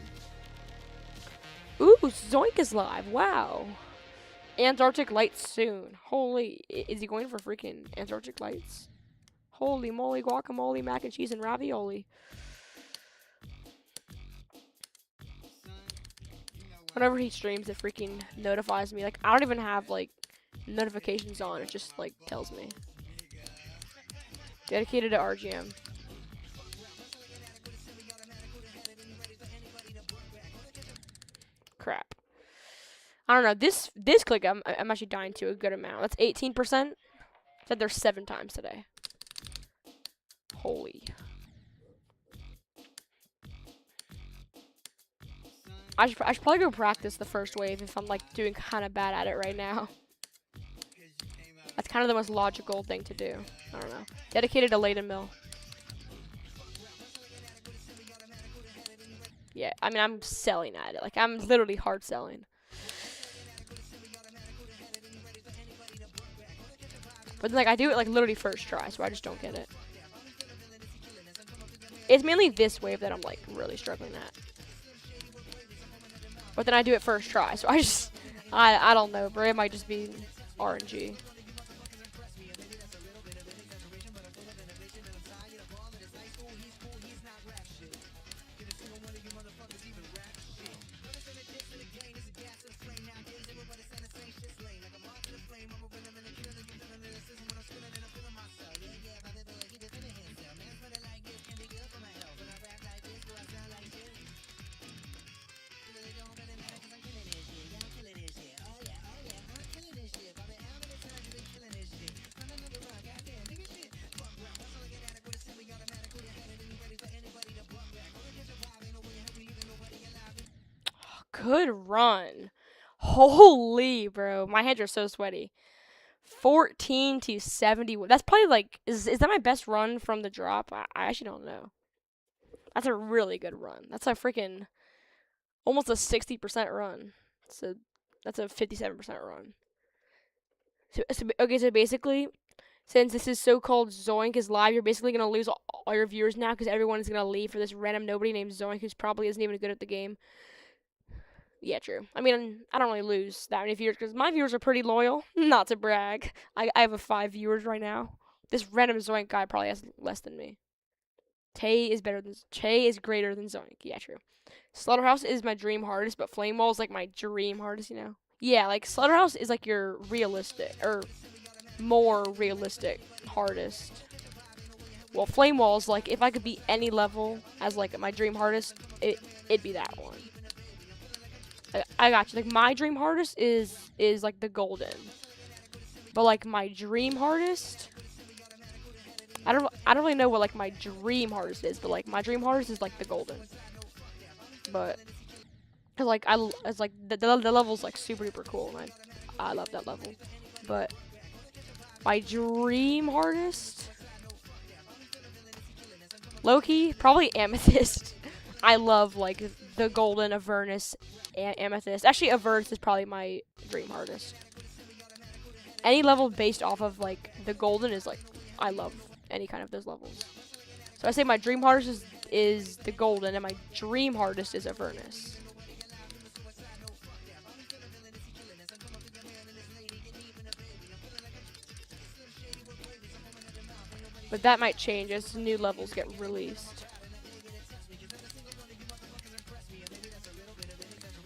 Ooh, Zoink is live. Wow. Antarctic Lights soon. Holy, is he going for freaking Antarctic Lights? Holy moly, guacamole, mac and cheese, and ravioli. Whenever he streams, it freaking notifies me. Like, I don't even have, like, notifications on. It just, like, tells me. Dedicated to RGM. Crap. I don't know. This click, I'm actually dying to a good amount. That's 18%. Said there's 7 times today. Holy. I should probably go practice the first wave if I'm like doing kind of bad at it right now. That's kind of the most logical thing to do. I don't know. Dedicated to Leyden Mill. Yeah, I mean, I'm selling at it. Like, I'm literally hard selling. But like, I do it like literally first try, so I just don't get it. It's mainly this wave that I'm like really struggling at. But then I do it first try, so I don't know, bro. It might just be RNG. Good run. Holy, bro. My hands are so sweaty. 14 to 70. That's probably like, is that my best run from the drop? I actually don't know. That's a really good run. That's a freaking almost a 60% run. So that's a 57% run. So basically, since this is so-called Zoink is live, you're basically going to lose all your viewers now because everyone is going to leave for this random nobody named Zoink who's probably isn't even good at the game. Yeah, true. I mean, I don't really lose that many viewers because my viewers are pretty loyal. Not to brag. I have a 5 viewers right now. This random Zoink guy probably has less than me. Che is greater than Zoink. Yeah, true. Slaughterhouse is my dream hardest, but Flame Wall is like my dream hardest, you know? Yeah, like Slaughterhouse is like your realistic, or more realistic hardest. Well, Flame Wall is like, if I could beat any level as like my dream hardest, it'd be that one. I got you. Like, my dream hardest is like the golden. But like my dream hardest, I don't really know what like my dream hardest is, but like my dream hardest is like the golden. But like it's like the level's like super duper cool, and I love that level. But my dream hardest, low-key, probably Amethyst. I love like the golden, Avernus, Amethyst. Actually, Avernus is probably my dream hardest. Any level based off of like the golden is like, I love any kind of those levels. So I say my dream hardest is the golden, and my dream hardest is Avernus. But that might change as new levels get released.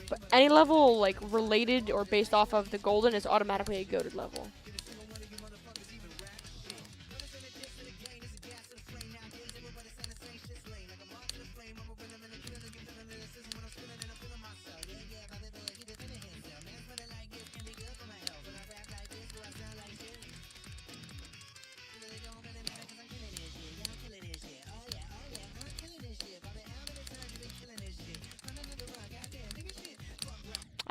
But any level like related or based off of the golden is automatically a goated level.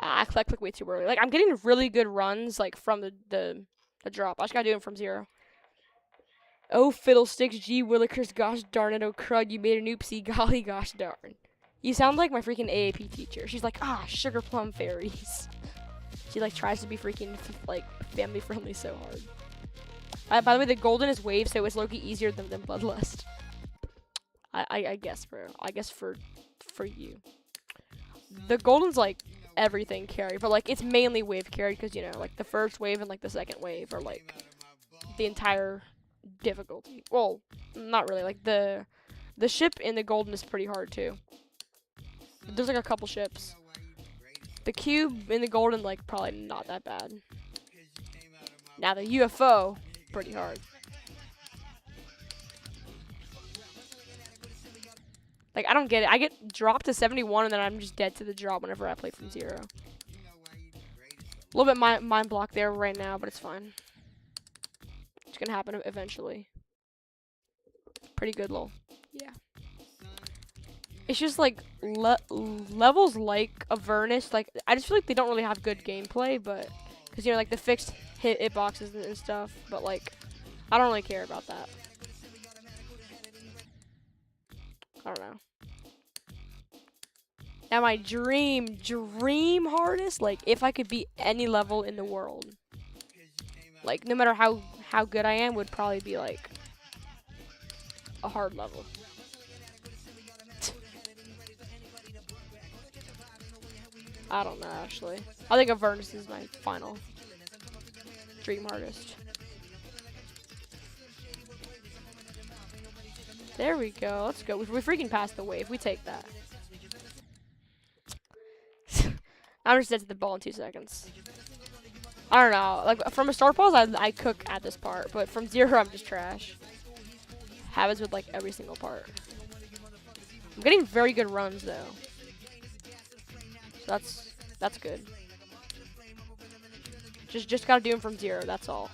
I click way too early. Like, I'm getting really good runs, like, from the drop. I just gotta do them from 0. Oh, fiddlesticks, gee willikers, gosh darn it, oh crud, you made an oopsie, golly gosh darn. You sound like my freaking AAP teacher. She's like, sugar plum fairies. She, like, tries to be freaking, like, family friendly so hard. By the way, the golden is wave, so it's low-key easier than Bloodlust. I guess, bro. I guess for you. The golden's like everything carry, but like it's mainly wave carry because you know like the first wave and like the second wave are like the entire difficulty. Well, not really. Like the ship in the golden is pretty hard too. There's like a couple ships. The cube in the golden like probably not that bad. Now the UFO pretty hard. Like I don't get it. I get dropped to 71 and then I'm just dead to the drop whenever I play from 0. A little bit mind block there right now, but it's fine. It's gonna happen eventually. Pretty good, lol. Yeah. It's just like levels like Avernus. Like I just feel like they don't really have good gameplay, but because you know like the fixed hitboxes and stuff. But like I don't really care about that. I don't know. Now my dream hardest, like if I could beat any level in the world, like no matter how good I am, would probably be like a hard level. I don't know actually. I think Avernus is my final dream hardest. There we go. Let's go. We freaking passed the wave. We take that. I'm just dead to the ball in 2 seconds. I don't know. Like from a star pause, I cook at this part, but from 0, I'm just trash. Happens with like every single part. I'm getting very good runs though, so that's good. Just gotta do them from 0. That's all.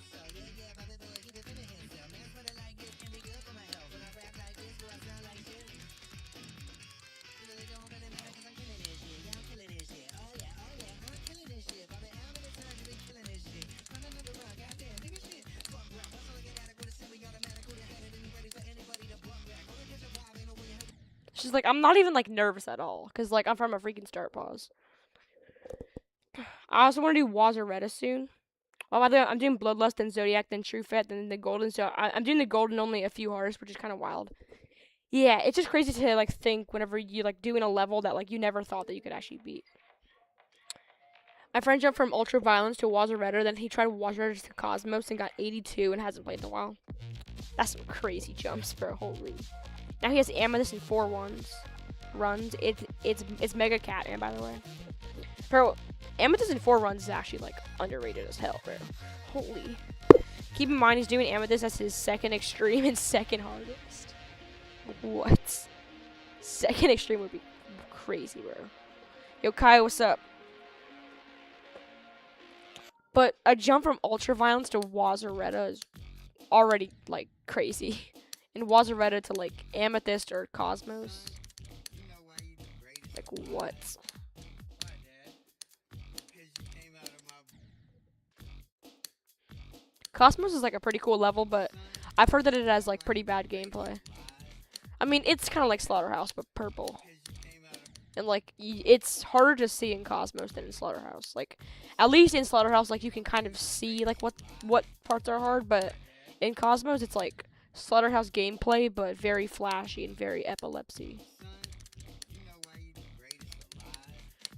She's like, I'm not even like nervous at all, cause like I'm from a freaking start pause. I also want to do Wazaretta soon. Well, I'm doing Bloodlust, then Zodiac, then True Fet, then the Golden. So I'm doing the Golden only a few hardest, which is kind of wild. Yeah, it's just crazy to like think whenever you like doing a level that like you never thought that you could actually beat. My friend jumped from Ultra Violence to Wazaretta, then he tried Wazaretta to Cosmos and got 82 and hasn't played in a while. That's some crazy jumps, bro. Holy. Now he has Amethyst in 4 runs. It's Mega Catman, by the way. Bro, Amethyst in 4 runs is actually like underrated as hell, bro. Holy. Keep in mind he's doing Amethyst as his second extreme and second hardest. What? Second extreme would be crazy, bro. Yo, Kai, what's up? But a jump from Ultra Violence to Wazaretta is already like crazy. And Wazaretta to like Amethyst or Cosmos. Like what? Cosmos is like a pretty cool level, but I've heard that it has like pretty bad gameplay. I mean, it's kind of like Slaughterhouse, but purple. And like, it's harder to see in Cosmos than in Slaughterhouse. Like, at least in Slaughterhouse, like you can kind of see like what parts are hard, but in Cosmos, it's like Slaughterhouse gameplay, but very flashy and very epilepsy.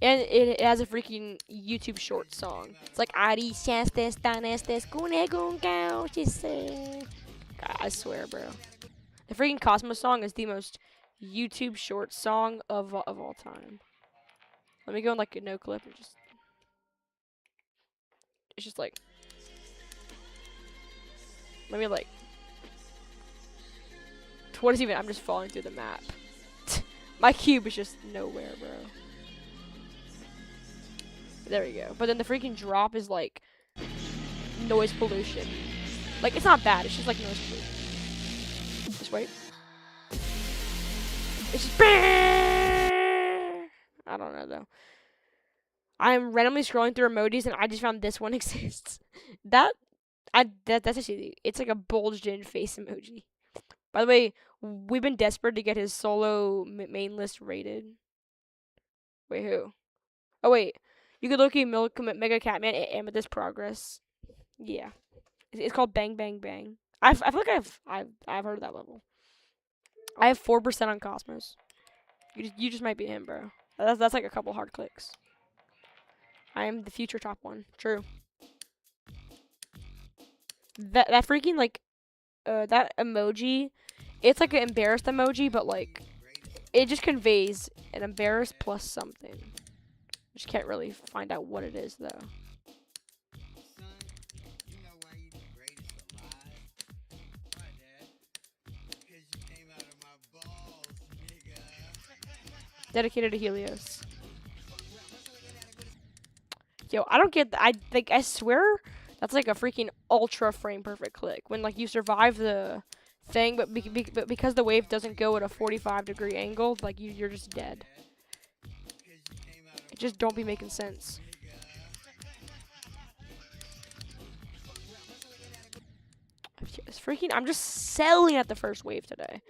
And it has a freaking YouTube short song. It's like, I swear, bro. The freaking Cosmos song is the most YouTube short song of all time. Let me go in like a no clip and just... It's just like... Let me like... What is even... I'm just falling through the map. My cube is just nowhere, bro. There we go. But then the freaking drop is like noise pollution. Like it's not bad. It's just like noise pollution. Just wait. It's just. I don't know though. I'm randomly scrolling through emojis and I just found this one exists. That's actually it's like a bulged in face emoji. By the way, we've been desperate to get his solo main list rated. Wait, who? Oh wait. You could look at Mega Catman Amethyst Progress. Yeah, it's called Bang Bang Bang. I feel like I've heard of that level. I have 4% on Cosmos. You just might be him, bro. That's like a couple hard clicks. I am the future top one. True. That freaking like that emoji, it's like an embarrassed emoji, but like it just conveys an embarrassed plus something. Just can't really find out what it is though. Dedicated to Helios. Yo, I don't get. I swear that's like a freaking ultra frame perfect click when like you survive the thing, but because the wave doesn't go at a 45-degree angle, like you're just dead. It just don't be making sense. It's freaking. I'm just selling at the first wave today.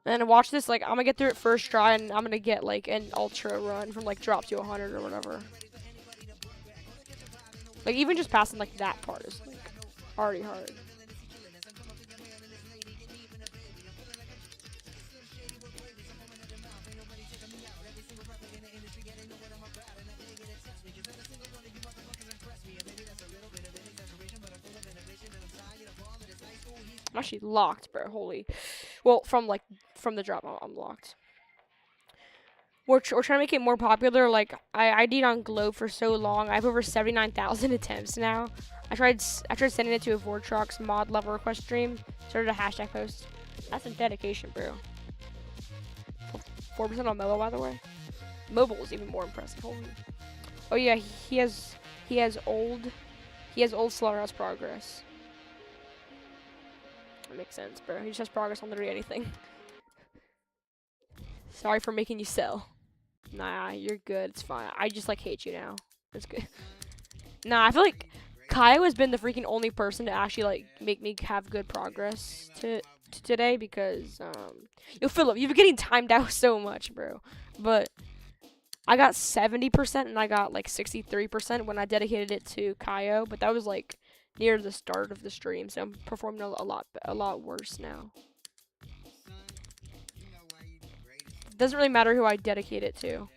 And watch this, like, I'm gonna get through it first try, and I'm gonna get, like, an ultra run from, like, drop to 100 or whatever. Like, even just passing, like, that part is, like, already hard. I'm actually locked, bro. Holy. Well, from the drop, I'm locked. We're trying to make it more popular. Like, I ID'd on Globe for so long. I have over 79,000 attempts now. I tried sending it to a Vortrox mod level request stream. Started a hashtag post. That's some dedication, bro. 4% on mobile, by the way. Mobile is even more impressive. Holy. Oh yeah, he has old Slaughterhouse progress. That makes sense, bro. He just has progress on literally anything. Sorry for making you sell. Nah, you're good. It's fine. I just like hate you now. It's good. Nah, I feel like Kaio has been the freaking only person to actually like make me have good progress today because yo Philip, you've been getting timed out so much, bro. But I got 70% and I got like 63% when I dedicated it to Kaio, but that was like near the start of the stream, so I'm performing a lot worse now. Doesn't really matter who I dedicate it to.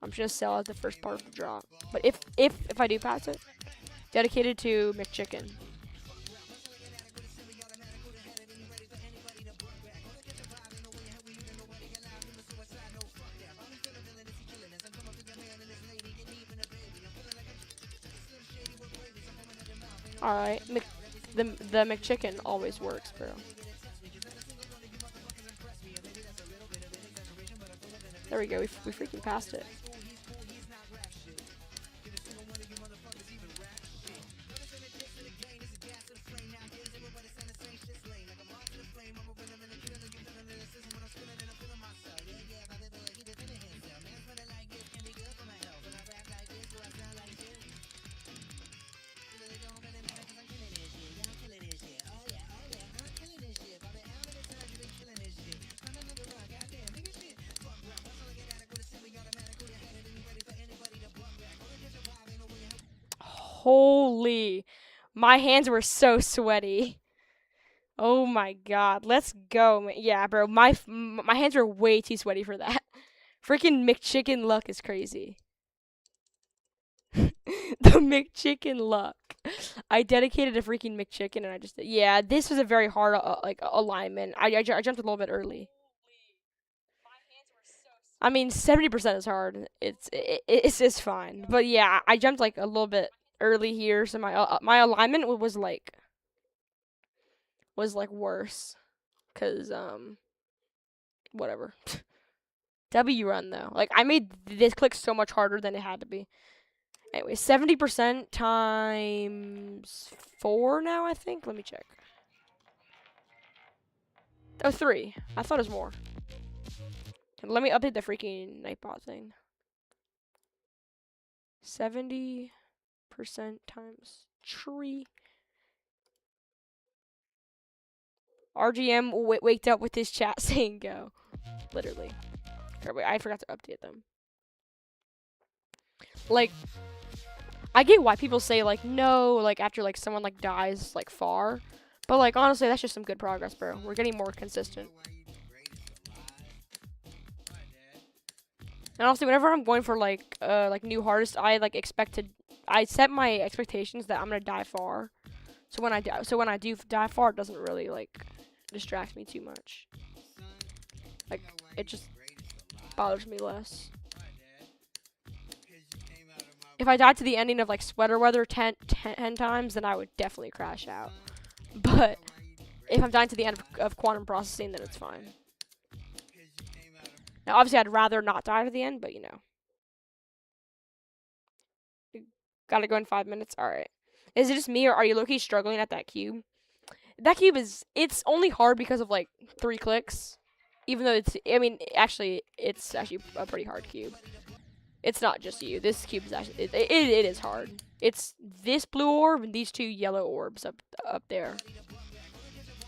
I'm just gonna sell at the first part of the drop. But if I do pass it, dedicated to McChicken. Alright, the McChicken always works, bro. There we go, we freaking passed it. Holy, my hands were so sweaty. Oh my god, let's go. Yeah, bro, my hands are way too sweaty for that. Freaking McChicken luck is crazy. The McChicken luck. I dedicated a freaking McChicken and I just yeah, this was a very hard like alignment. I jumped a little bit early. I mean, 70% is hard. It's fine. But yeah, I jumped like a little bit early here, so my alignment was like worse, cause whatever. W run though. Like I made this click so much harder than it had to be. Anyway, 70% times 4 now, I think. Let me check. Oh, 3. I thought it was more. Let me update the freaking Nightbot thing. 70% times 3. RGM waked up with his chat saying go. Literally. Wait, I forgot to update them. Like, I get why people say, like, no, like, after, like, someone, like, dies, like, far. But, like, honestly, that's just some good progress, bro. We're getting more consistent. And also, whenever I'm going for like new hardest, I set my expectations that I'm gonna die far. So when I do die far, it doesn't really like distract me too much. Like it just bothers me less. If I died to the ending of like Sweater Weather 10 times, then I would definitely crash out. But if I'm dying to the end of Quantum Processing, then it's fine. Now, obviously, I'd rather not die to the end, but you know. Gotta go in 5 minutes? Alright. Is it just me, or are you low-key struggling at that cube? That cube it's only hard because of like 3 clicks. Even though it's actually a pretty hard cube. It's not just you. This cube is actually, it is hard. It's this blue orb and these 2 yellow orbs up there.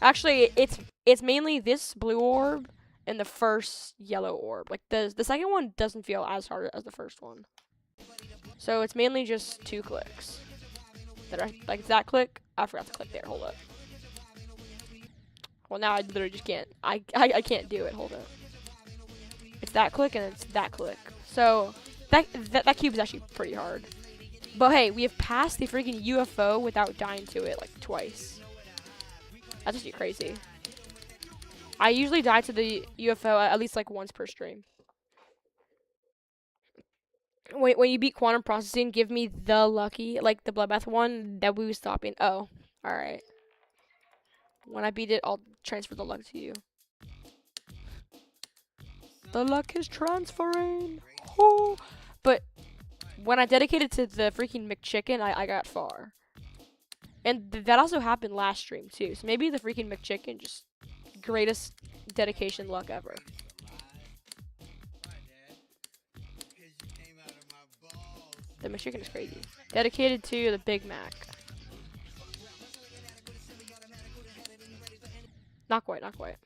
Actually, it's mainly this blue orb and the first yellow orb. Like the second one doesn't feel as hard as the first one. So it's mainly just 2 clicks. That are like that click. I forgot to click there. Hold up. Well, now I literally just can't. I can't do it. Hold up. It's that click and it's that click. So that cube is actually pretty hard. But hey, we have passed the freaking UFO without dying to it like twice. That's actually crazy. I usually die to the UFO at least like once per stream. When you beat Quantum Processing, give me the lucky, like the Bloodbath one that we were stopping. Oh, alright. When I beat it, I'll transfer the luck to you. The luck is transferring. Oh. But when I dedicated to the freaking McChicken, I got far. And that also happened last stream too. So maybe the freaking McChicken just greatest dedication luck ever. The McChicken is crazy. Dedicated to the Big Mac. Not quite, not quite.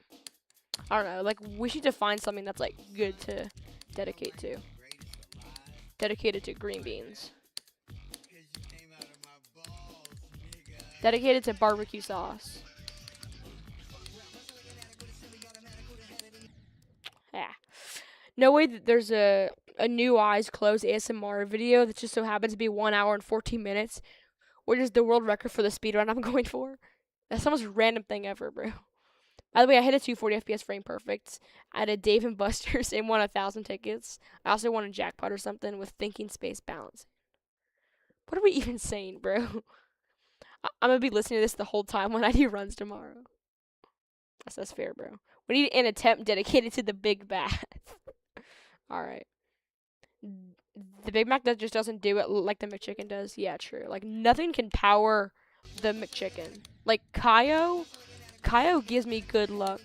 I don't know, like, we should define something that's, like, good to dedicate to. Dedicated to green beans. Dedicated to barbecue sauce. Yeah. No way that there's a new Eyes Closed ASMR video that just so happens to be 1 hour and 14 minutes, which is the world record for the speedrun I'm going for. That's the most random thing ever, bro. By the way, I hit a 240 FPS frame perfect. I did Dave and Buster's and won 1,000 tickets. I also won a jackpot or something with Thinking Space Balance. What are we even saying, bro? I'm gonna be listening to this the whole time when I do runs tomorrow. That's fair, bro. We need an attempt dedicated to the Big Bath. Alright. The Big Mac that just doesn't do it like the McChicken does. Yeah, true. Like, nothing can power the McChicken. Like, Kaio gives me good luck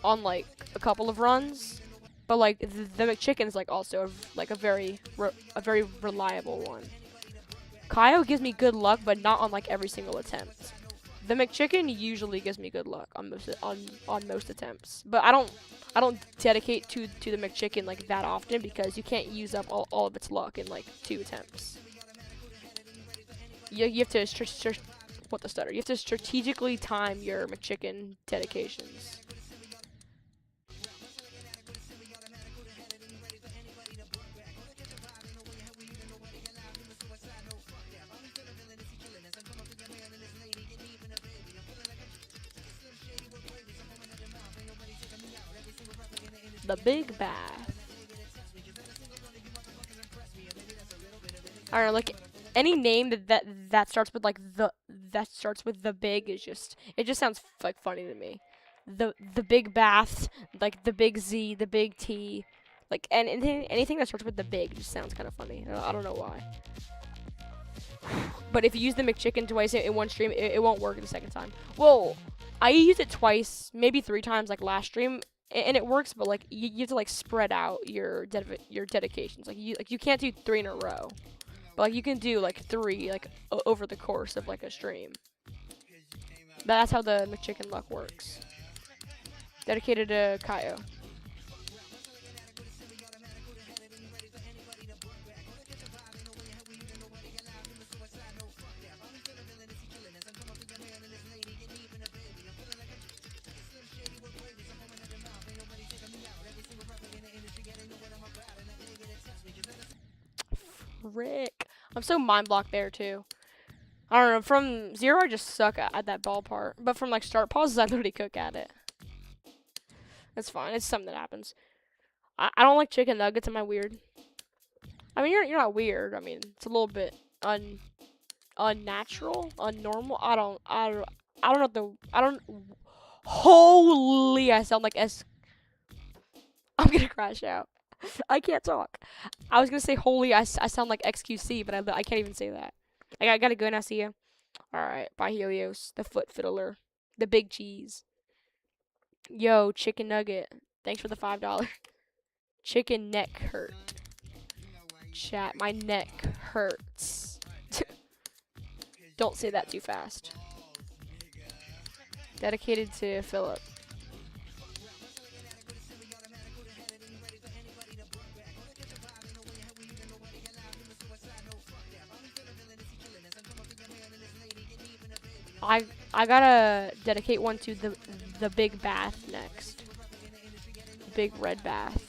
on, like, a couple of runs. But, like, the McChicken is, like, also, a very reliable one. Kaio gives me good luck, but not on, like, every single attempt. The McChicken usually gives me good luck on most attempts. But I don't dedicate to the McChicken like that often because you can't use up all of its luck in like 2 attempts. You have to You have to strategically time your McChicken dedications. The Big Bath. I don't know, like any name that starts with like the big is just it just sounds like funny to me. The Big Bath, like the Big Z, the Big T, like and anything that starts with the big just sounds kind of funny. I don't know why. But if you use the McChicken twice in one stream, it won't work the second time. Well, I used it twice, maybe 3 times, like last stream, and it works. But like you have to like spread out your dedications. Like you can't do 3 in a row, but like you can do like 3 like over the course of like a stream. That's how the McChicken luck works. Dedicated to Kaio. frick. I'm so mind blocked there too. I don't know. From zero, I just suck at that ball part. But from like start pauses, I literally cook at it. It's fine. It's something that happens. I don't like chicken nuggets. Am I weird? I mean, you're not weird. I mean, it's a little bit unnatural, unnormal. I don't know Holy, I sound like I'm gonna crash out. I can't talk. I was gonna say holy, I sound like XQC, but I can't even say that. I gotta go now. See ya. All right, bye Helios, the foot fiddler, the big cheese. Yo, chicken nugget. Thanks for the $5. Chicken neck hurt. Chat, my neck hurts. Don't say that too fast. Dedicated to Philip. I gotta dedicate one to the big bath next. Big red bath.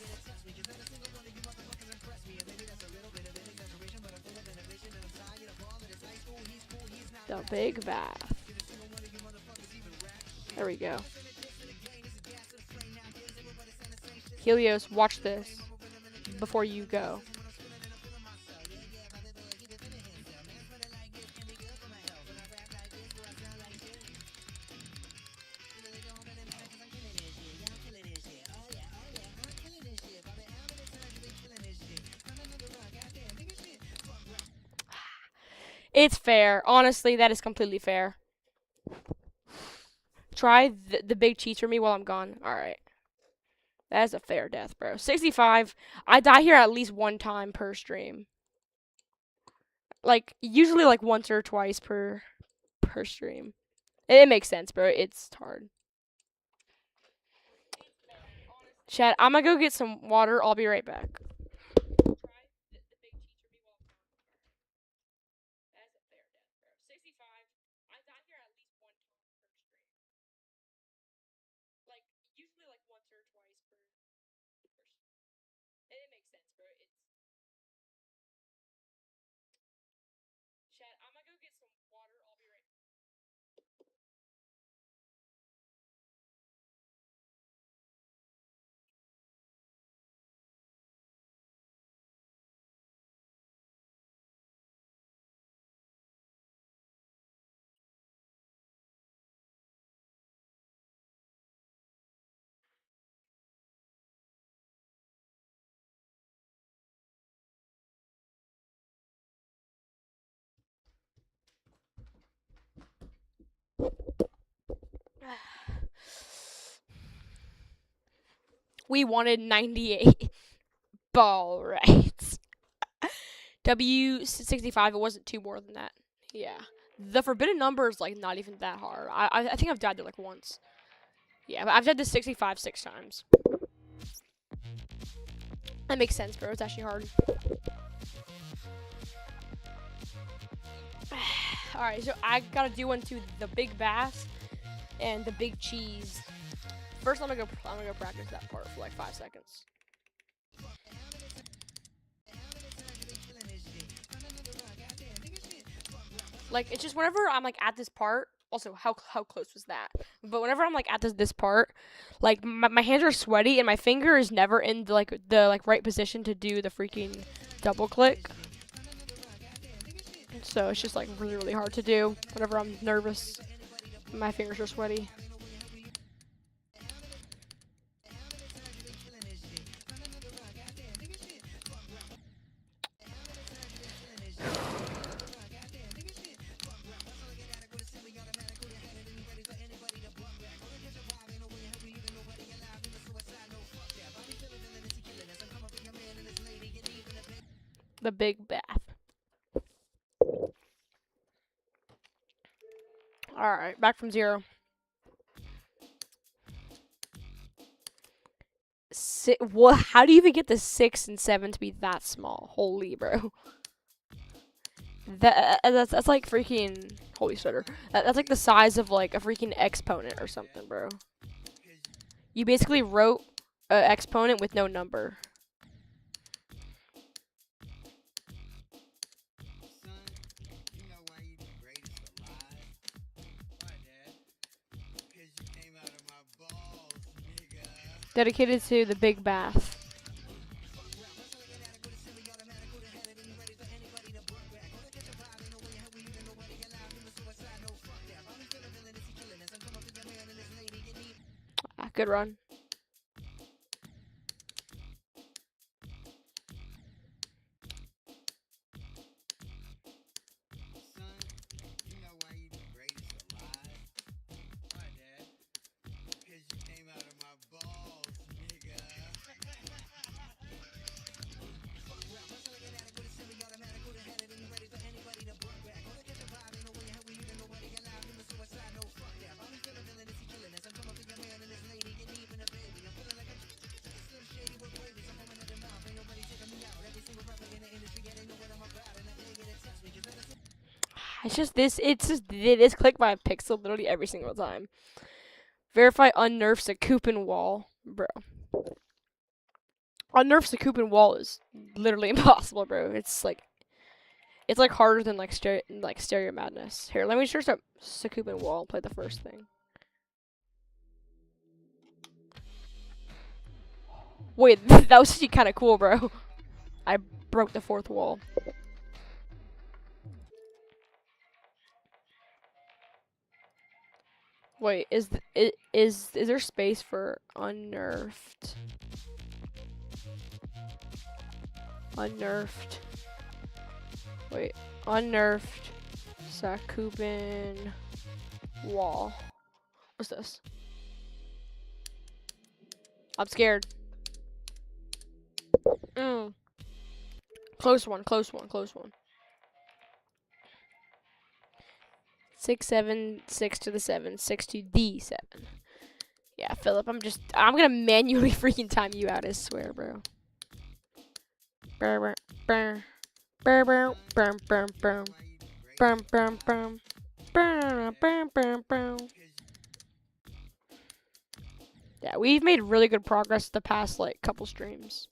The big bath. There we go. Helios, watch this before you go. It's fair. Honestly, that is completely fair. Try the big cheese for me while I'm gone. Alright. That is a fair death, bro. 65. I die here at least one time per stream. Like, usually like once or twice per stream. It makes sense, bro. It's hard. Chat, I'm gonna go get some water. I'll be right back. We wanted 98 ball rights. W65, it wasn't two more than that. Yeah. The forbidden number is like not even that hard. I think I've died there like once. Yeah, but I've died to 65 6 times. That makes sense, bro. It's actually hard. Alright, so I gotta do one to the big bass and the big cheese. First, I'm gonna go practice that part for like 5 seconds. Like, it's just whenever I'm like at this part. Also, how close was that? But whenever I'm like at this part, like my hands are sweaty and my finger is never in the right position to do the freaking double click. So it's just like really hard to do whenever I'm nervous. My fingers are sweaty. The big bath. Alright, back from zero. What? How do you even get the 6 and 7 to be that small? Holy, bro. That's like freaking holy stutter. That's like the size of like a freaking exponent or something, bro. You basically wrote an exponent with no number. Dedicated to the big bath. Ah, good run. It's just this. This click by a pixel literally every single time. Verify unnerfs a Coupon wall, bro. Unnerfs a Coupon wall is literally impossible, bro. It's like harder than like Stereo Madness. Here, let me search up Sakupin wall and play the first thing. Wait, that was actually kind of cool, bro. I broke the fourth wall. Wait, is there space for unnerfed? Unnerfed. Wait, unnerfed Sakupin wall. What's this? I'm scared. Close one. 6, 7, 6 to the 7, 6 to the 7. Yeah, Philip, I'm gonna manually freaking time you out, I swear, bro. Burr, burr, burr, burr, burr, burr, burr, burr, burr, burr, burr, burr, burr, burr. Yeah, we've made really good progress the past, like, couple streams.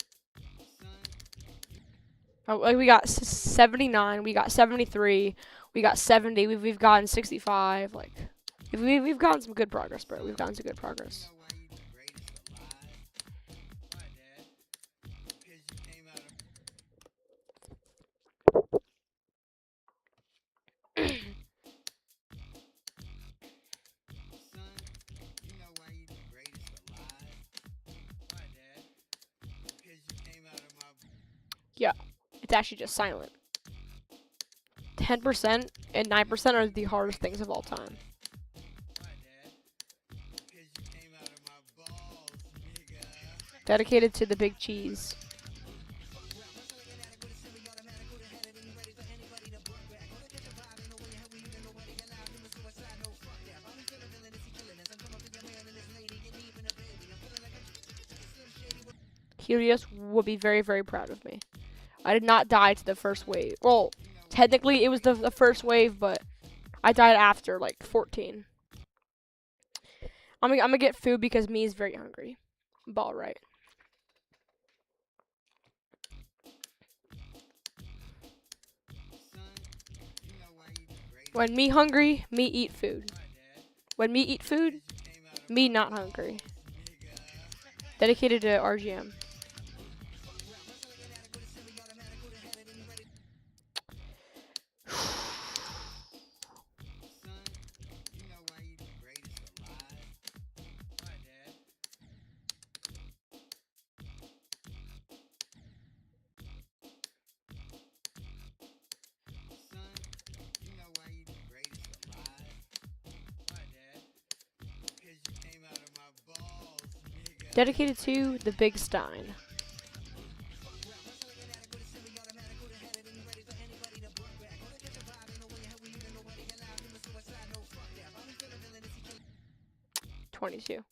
Oh, like, we got 79, we got 73, we got 70, we've gotten 65, like, we've gotten some good progress, bro. We've gotten some good progress. Yeah, it's actually just silent. 10% and 9% are the hardest things of all time. Dedicated to the big cheese. Helios would be very, very proud of me. I did not die to the first wave. Well, technically it was the first wave, but I died after like 14. I'm gonna get food because me is very hungry. Ball right. When me hungry, me eat food. When me eat food, me not hungry. Dedicated to RGM. Dedicated to the Big Stein. $22.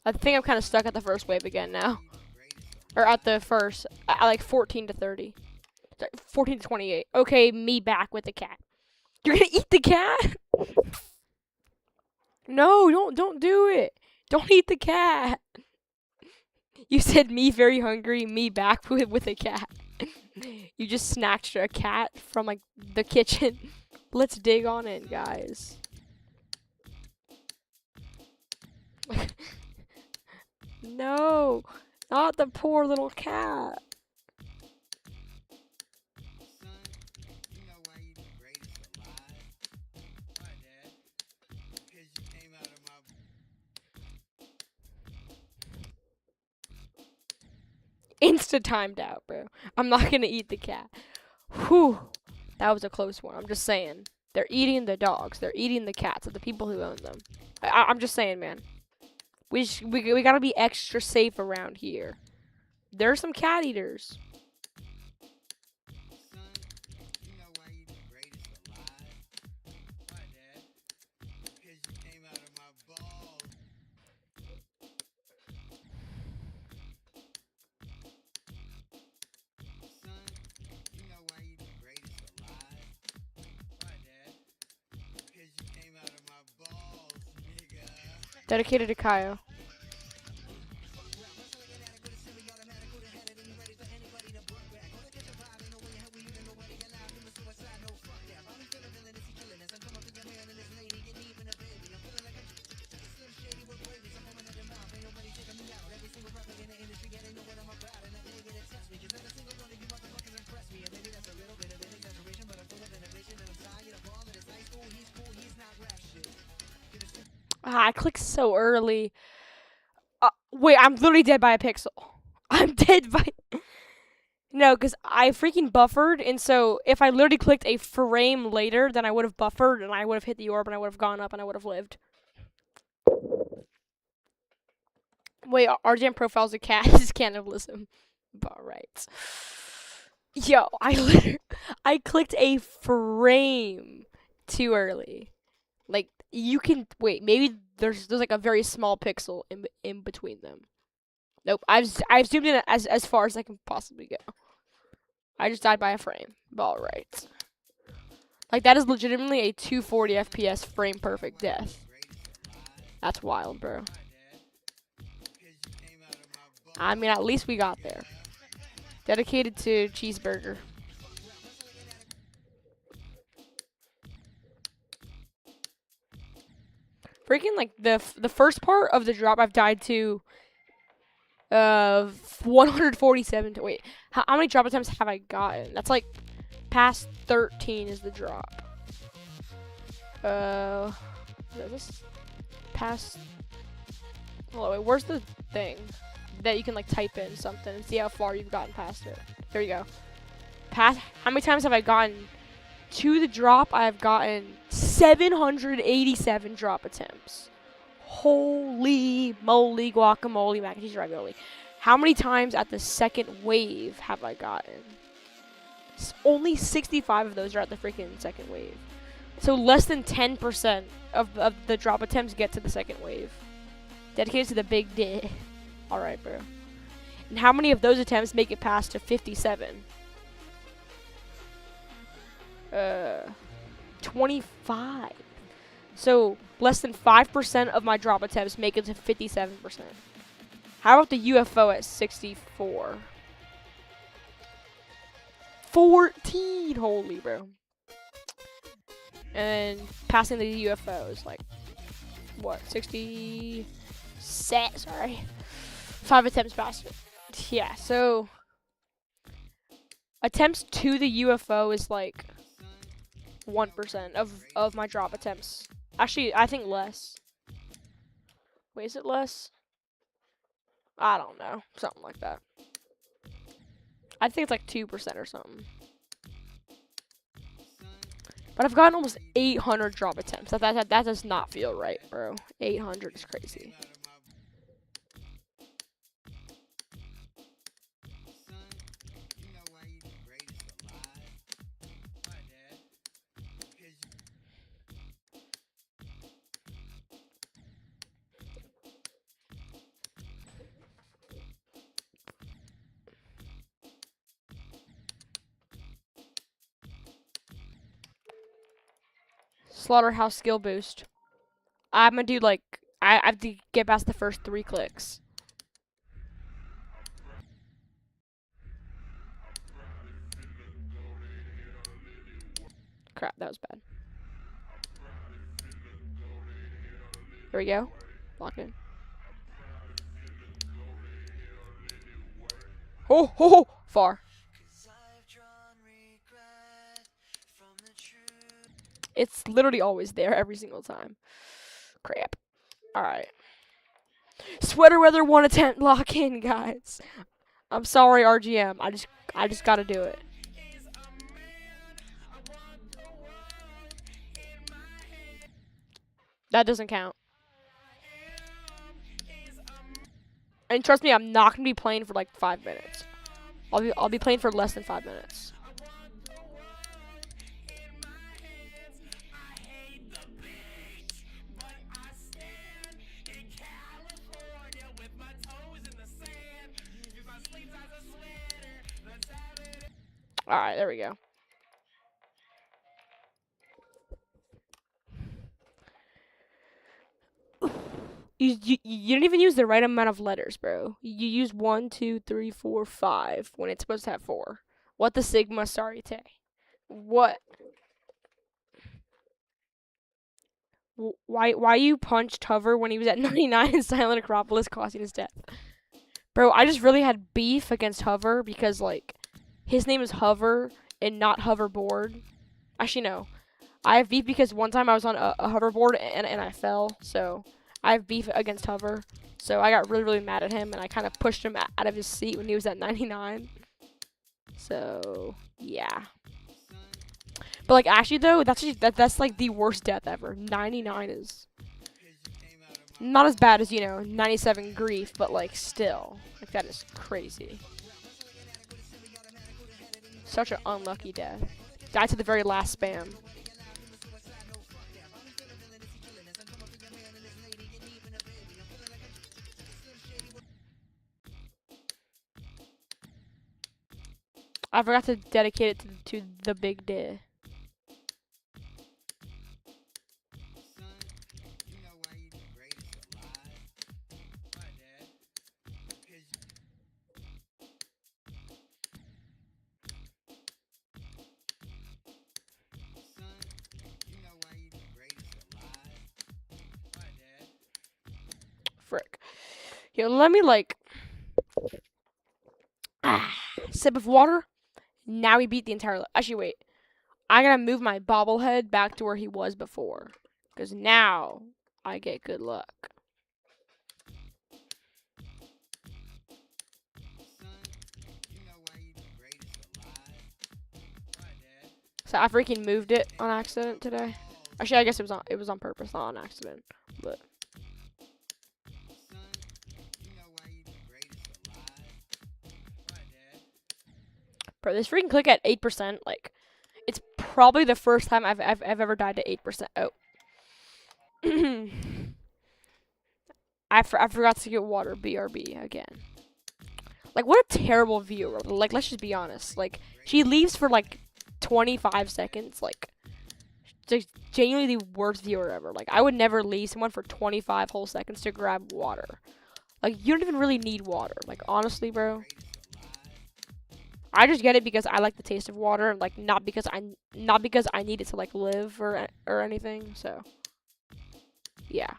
I think I'm kind of stuck at the first wave again now. Or at the first, I like 14 to 30. 14 to 28. Okay, me back with the cat. You're gonna eat the cat? No, don't do it. Don't eat the cat. You said me very hungry, me back with a cat. You just snatched a cat from like the kitchen. Let's dig on in, guys. No, not the poor little cat. Insta timed out, bro. I'm not gonna eat the cat. Whew. That was a close one. I'm just saying. They're eating the dogs. They're eating the cats of the people who own them. I'm just saying, man. We gotta be extra safe around here. There's some cat eaters. Dedicated to Kyle. Ah, I clicked so early. Wait, I'm literally dead by a pixel. I'm dead by... No, because I freaking buffered, and so if I literally clicked a frame later, then I would have buffered, and I would have hit the orb, and I would have gone up, and I would have lived. Wait, RGM profile's a cat. This is cannibalism. Alright. Yo, I clicked a frame too early. Like, you can... Wait, maybe there's like a very small pixel in between them. Nope, I've zoomed in as far as I can possibly go. I just died by a frame. Alright. Like, that is legitimately a 240 FPS frame perfect death. That's wild, bro. I mean, at least we got there. Dedicated to cheeseburger. Freaking, like, the first part of the drop I've died to 147 to... Wait, how many drop attempts have I gotten? That's, like, past 13 is the drop. Is this past... Oh, wait, where's the thing that you can, like, type in something and see how far you've gotten past it? There you go. How many times have I gotten to the drop? I've gotten 787 drop attempts. Holy moly, guacamole, mac and cheese ravioli. How many times at the second wave have I gotten? Only 65 of those are at the freaking second wave. So less than 10% of the drop attempts get to the second wave. Dedicated to the big D. Alright, bro. And how many of those attempts make it past to 57? 25. So less than 5% of my drop attempts make it to 57%. How about the UFO at 64? 14! Holy, bro. And passing the UFO is like, what, 60? Sorry. 5 attempts past it. Yeah, so attempts to the UFO is like 1% of my drop attempts. Actually, I think less. Wait, is it less? I don't know. Something like that. I think it's like 2% or something. But I've gotten almost 800 drop attempts. That does not feel right, bro. 800 is crazy. Slaughterhouse skill boost. I'm gonna do like, I have to get past the first 3 clicks. Crap, that was bad. There we go. Lock in. ho ho, far. It's literally always there every single time. Crap. Alright. Sweater weather 1 attempt lock in, guys. I'm sorry, RGM. I just gotta do it. That doesn't count. And trust me, I'm not gonna be playing for like 5 minutes. I'll be playing for less than 5 minutes. Alright, there we go. You didn't even use the right amount of letters, bro. You used 1, 2, 3, 4, 5 when it's supposed to have 4. What the Sigma Sarite? What? Why you punched Hover when he was at 99 in Silent Acropolis, causing his death? Bro, I just really had beef against Hover because, like, his name is Hover and not Hoverboard. Actually, no. I have beef because one time I was on a hoverboard and I fell, so I have beef against Hover. So I got really, really mad at him and I kind of pushed him out of his seat when he was at 99. So, yeah. But, like, actually, though, that's like the worst death ever. 99 is not as bad as, 97 grief, but, like, still. Like, that is crazy. Such an unlucky death. Died to the very last spam. I forgot to dedicate it to the big day. Frick. Yo, let me, like, sip of water. Now we beat the entire... Actually, wait. I gotta move my bobblehead back to where he was before. Because now I get good luck. So I freaking moved it on accident today. Actually, I guess it was on purpose, not on accident. But... Bro, this freaking click at 8%, like, it's probably the first time I've ever died to 8%. Oh. I forgot to get water, BRB, again. Like, what a terrible viewer. Like, let's just be honest. Like, she leaves for, like, 25 seconds. Like, just genuinely the worst viewer ever. Like, I would never leave someone for 25 whole seconds to grab water. Like, you don't even really need water. Like, honestly, bro. I just get it because I like the taste of water, like not because I need it to like live or anything. So, yeah.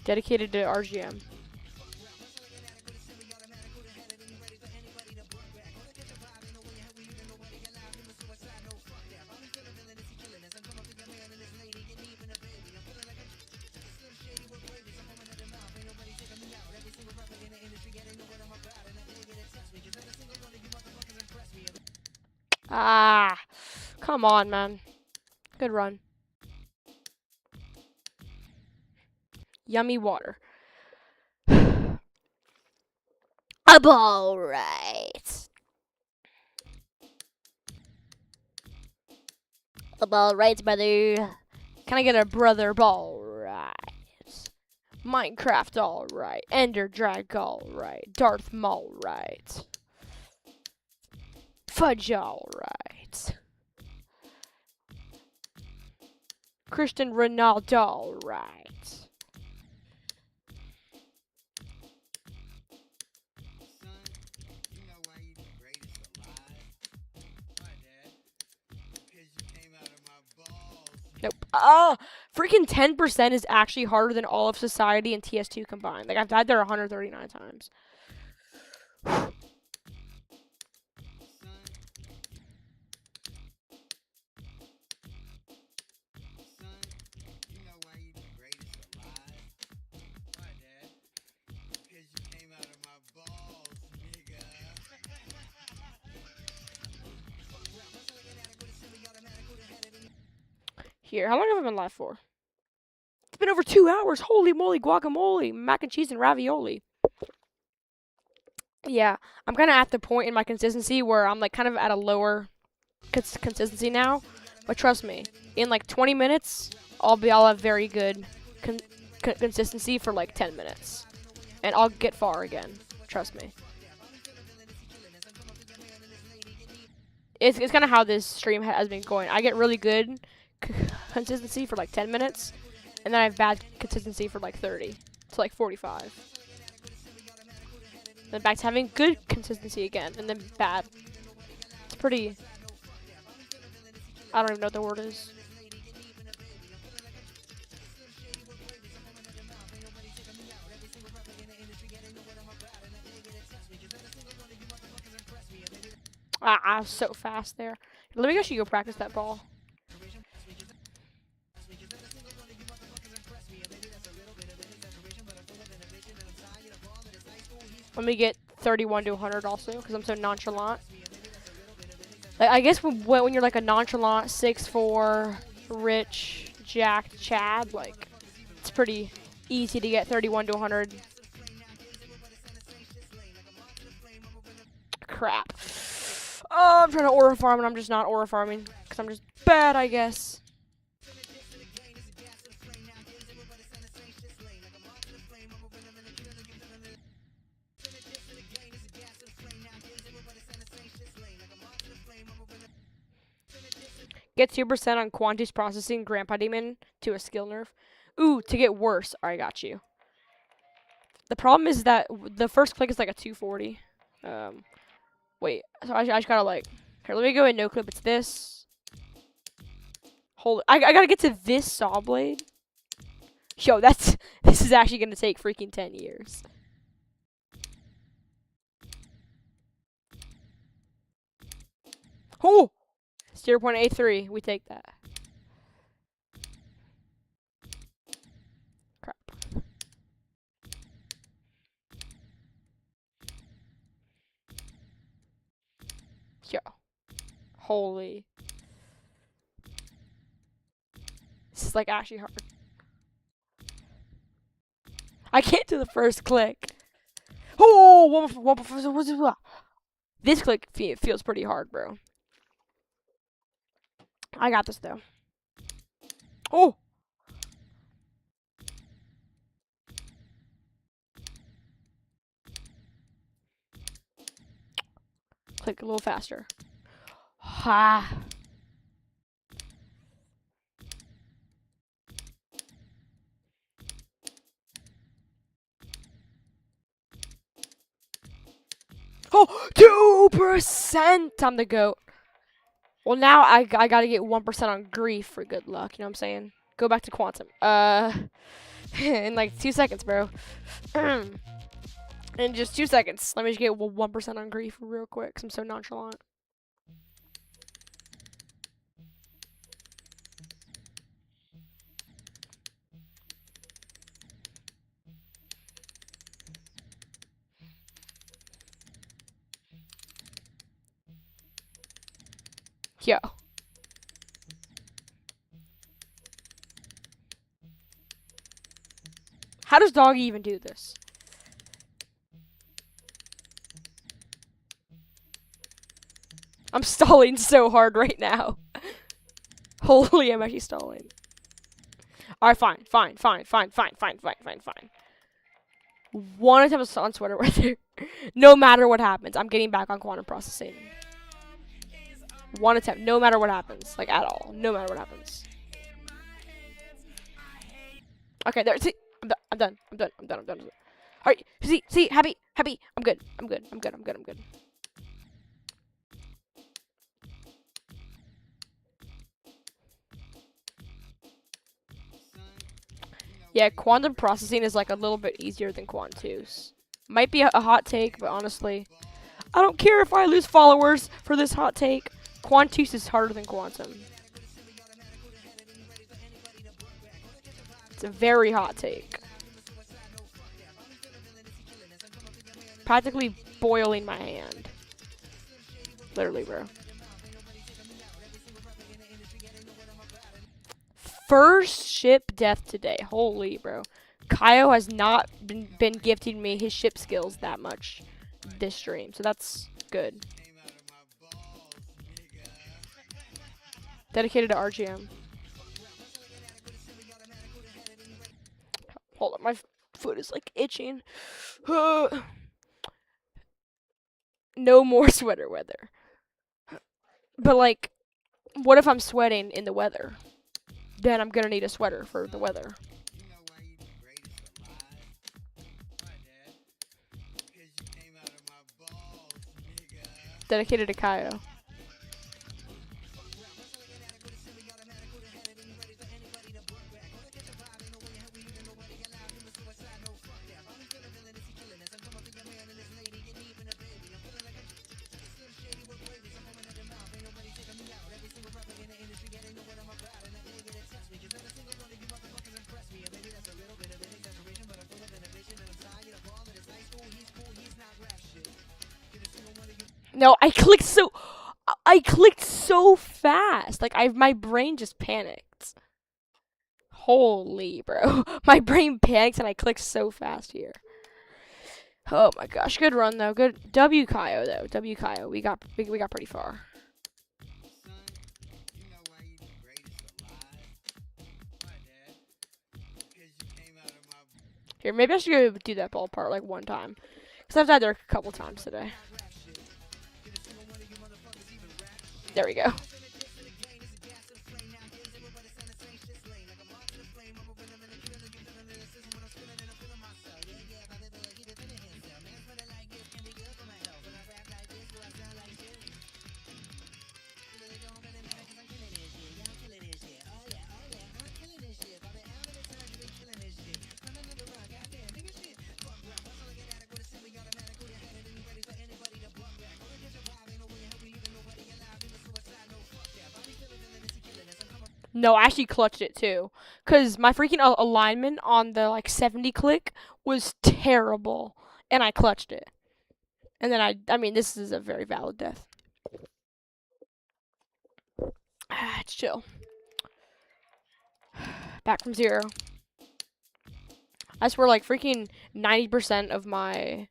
Dedicated to RGM. Ah, come on, man. Good run. Yummy water. I'm alright. I'm alright, brother. Can I get a brother ball right? Minecraft alright. Ender Drag alright. Darth Maul right. Fudge alright. Cristiano Ronaldo alright. Nope. Freaking 10% is actually harder than all of Society and TS2 combined. Like, I've died there 139 times. Here, how long have I been live for? It's been over 2 hours. Holy moly, guacamole, mac and cheese, and ravioli. Yeah, I'm kind of at the point in my consistency where I'm like kind of at a lower consistency now. But trust me, in like 20 minutes, I'll have very good consistency for like 10 minutes, and I'll get far again. Trust me. It's kind of how this stream has been going. I get really good consistency for like 10 minutes, and then I have bad consistency for like 30 to like 45. Then back to having good consistency again, and then bad. It's pretty... I don't even know what the word is. I was so fast there. Let me actually go practice that ball. Let me get 31 to 100 also, because I'm so nonchalant. Like, I guess when you're like a nonchalant 6'4", rich, jacked Chad, like, it's pretty easy to get 31 to 100. Crap. Oh, I'm trying to aura farm and I'm just not aura farming, because I'm just bad, I guess. Get 2% on Quanti's processing Grandpa Demon to a skill nerf. Ooh, to get worse. Alright, got you. The problem is that the first click is like a 240. Wait, so I just gotta like... Here, let me go in no clip. It's this. Hold it. I gotta get to this saw blade. Yo, this is actually gonna take freaking 10 years. Oh! 0.83. We take that. Crap. Yo. Holy. This is like actually hard. I can't do the first click. Oh! This click feels pretty hard, bro. I got this, though. Oh! Click a little faster. Ha! Oh! 2%! I'm the GOAT. Well, now I gotta get 1% on grief for good luck. You know what I'm saying? Go back to quantum. In like 2 seconds, bro. In just 2 seconds. Let me just get 1% on grief real quick, 'cause I'm so nonchalant. Yo. How does Doggy even do this? I'm stalling so hard right now. Holy, I'm actually stalling. Alright, fine. One attempt on sweater weather. No matter what happens, I'm getting back on quantum processing. One attempt, no matter what happens. Like, at all. No matter what happens. Okay, there. See, I'm done. Alright, see, happy. I'm good. Yeah, quantum processing is like a little bit easier than Quantus. Might be a hot take, but honestly, I don't care if I lose followers for this hot take. Quantus is harder than Quantum. It's a very hot take. Practically boiling my hand. Literally, bro. First ship death today. Holy, bro. Kaio has not been gifting me his ship skills that much this stream, so that's good. Dedicated to RGM. Hold up, my foot is like itching. No more sweater weather. But like, what if I'm sweating in the weather? Then I'm gonna need a sweater for the weather. Dedicated to Kaio. No, I clicked so fast. Like my brain just panicked. Holy, bro. My brain panicked and I clicked so fast here. Oh my gosh, good run though. Good W Kaio though. W Kaio. We got pretty far. Here, maybe I should go do that ball part like one time. Because I've died there a couple times today. There we go. No, I actually clutched it too. Because my freaking alignment on the like 70 click was terrible. And I clutched it. And then I mean, this is a very valid death. It's chill. Back from 0. I swear, like, freaking 90% of my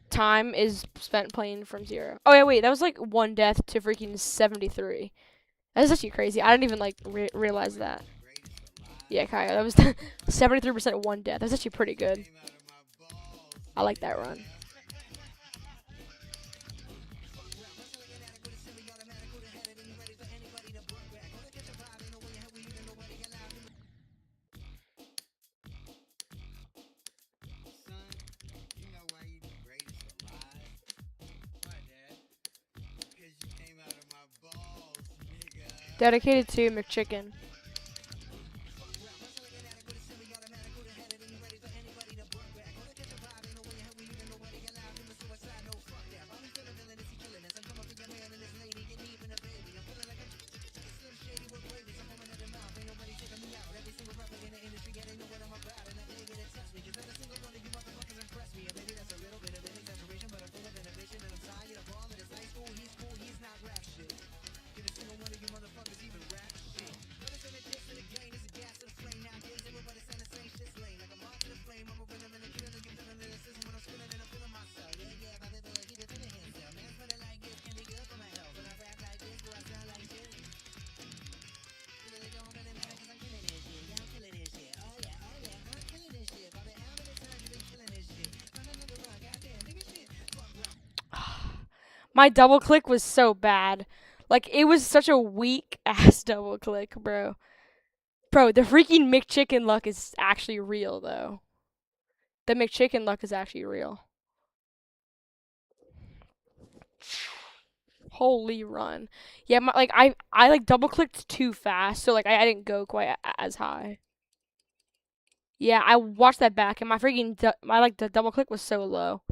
time is spent playing from 0. Oh yeah, wait, that was like 1 death to freaking 73. That's actually crazy. I didn't even like realize that. Yeah, Kaio, that was 73% 1 death. That's actually pretty good. I like that run. Dedicated to McChicken. My double click was so bad. Like, it was such a weak ass double click, bro. Bro, the freaking McChicken luck is actually real, though. The McChicken luck is actually real. Holy run. Yeah, I like double clicked too fast, so like I didn't go quite as high. Yeah, I watched that back, and my freaking the double click was so low.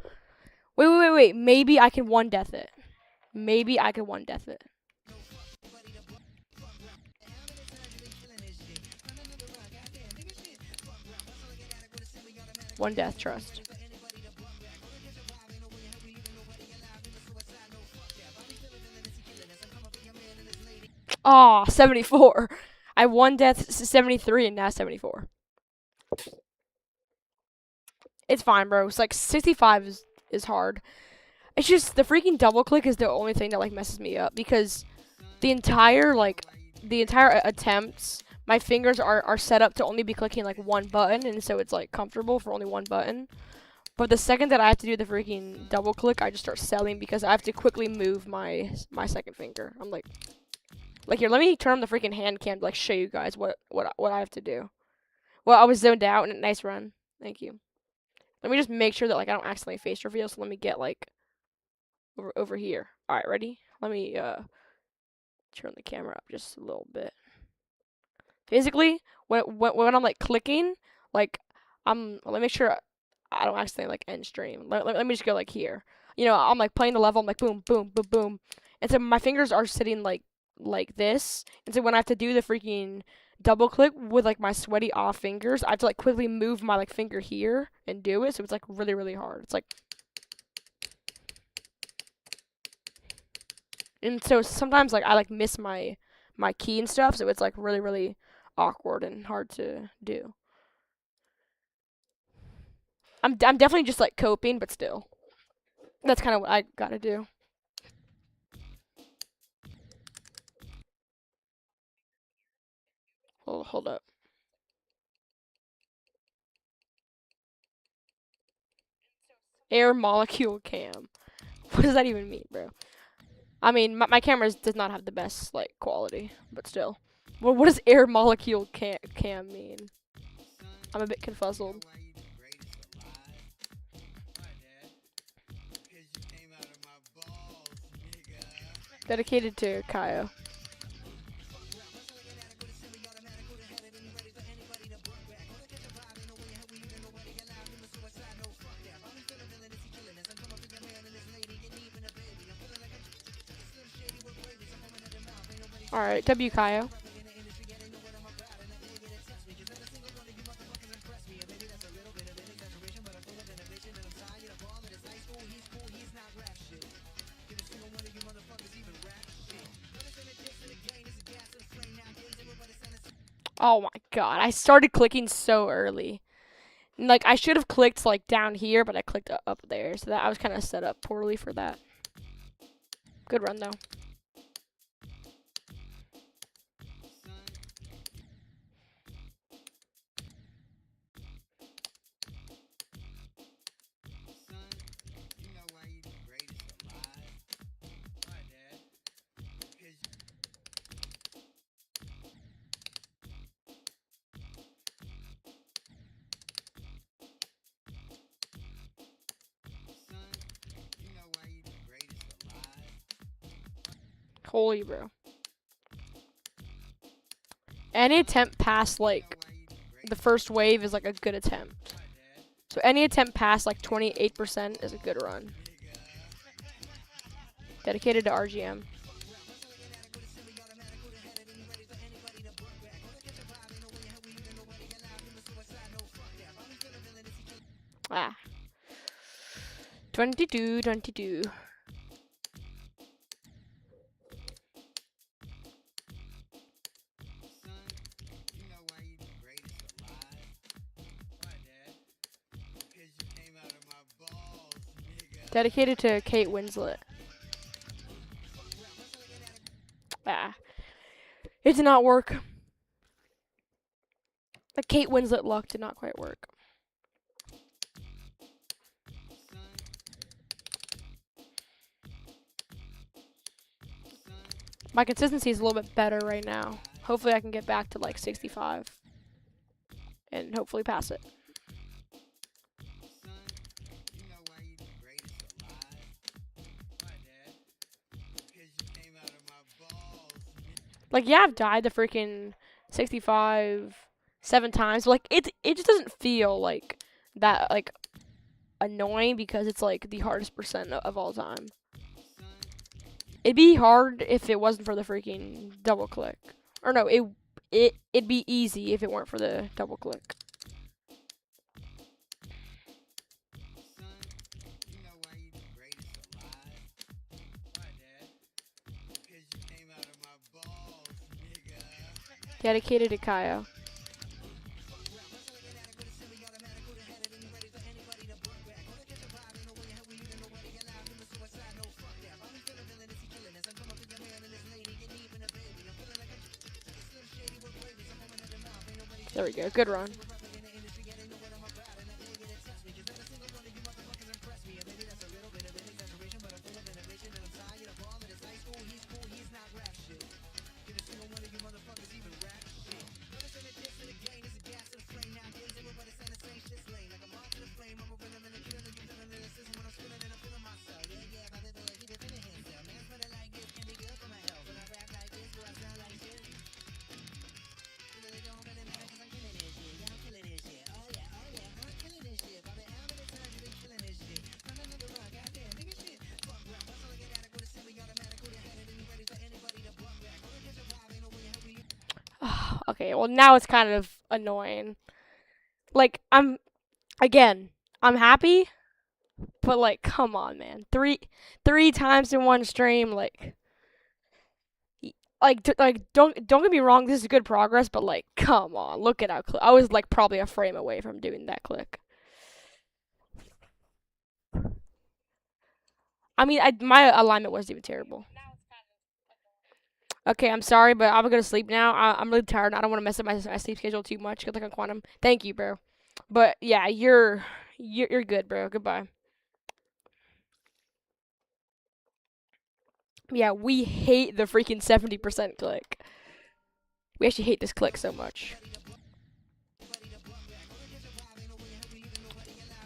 Wait. Maybe I can one death it. Maybe I could one death it. One death, trust. Aw, 74. I won death 73 and now 74. It's fine, bro. It's like 65 is hard. It's just the freaking double click is the only thing that like messes me up because the entire attempts, my fingers are set up to only be clicking like one button, and so it's like comfortable for only one button. But the second that I have to do the freaking double click, I just start selling because I have to quickly move my second finger. I'm like here, let me turn on the freaking hand cam to like show you guys what I have to do. Well, I was zoned out, and nice run. Thank you. Let me just make sure that like I don't accidentally face reveal. So let me get like over here. All right, ready? Let me turn the camera up just a little bit. Basically, when I'm like clicking, like let me make sure I don't accidentally like end stream. Let me just go like here. You know, I'm like playing the level. I'm like boom, boom, boom, boom, and so my fingers are sitting like this. And so when I have to do the freaking double click with like my sweaty off fingers, I have to like quickly move my like finger here and do it. So it's like really hard. It's like, and so sometimes like I like miss my key and stuff. So it's like really awkward and hard to do. I'm definitely just like coping, but still, that's kind of what I gotta do. Hold up. Air molecule cam. What does that even mean, bro? I mean, my camera does not have the best like quality, but still. What does air molecule cam mean? I'm a bit confuzzled. Dedicated to Kaio. Alright, W Kaio. Oh my god, I started clicking so early. Like, I should have clicked, like, down here, but I clicked up there. So that I was kind of set up poorly for that. Good run, though. Holy, bro. Any attempt past, like, the first wave is, like, a good attempt. So any attempt past, like, 28% is a good run. Dedicated to RGM. Ah. 22. Dedicated to Kate Winslet. Ah. It did not work. The Kate Winslet luck did not quite work. My consistency is a little bit better right now. Hopefully I can get back to like 65. And hopefully pass it. Like, yeah, I've died the freaking 65 7 times. But, like, it just doesn't feel like that, like, annoying because it's, like, the hardest percent of all time. It'd be hard if it wasn't for the freaking double click. Or no, it'd be easy if it weren't for the double click. Dedicated to Kaio. There we go. Good run. Okay, well now it's kind of annoying. Like I'm happy, but like come on, man. Three times in one stream, don't get me wrong, this is good progress, but like come on, look at how I was like probably a frame away from doing that click. I mean, my alignment wasn't even terrible. Okay, I'm sorry, but I'm gonna sleep now. I'm really tired. And I don't want to mess up my sleep schedule too much. Good luck on quantum. Thank you, bro. But yeah, you're good, bro. Goodbye. Yeah, we hate the freaking 70% click. We actually hate this click so much.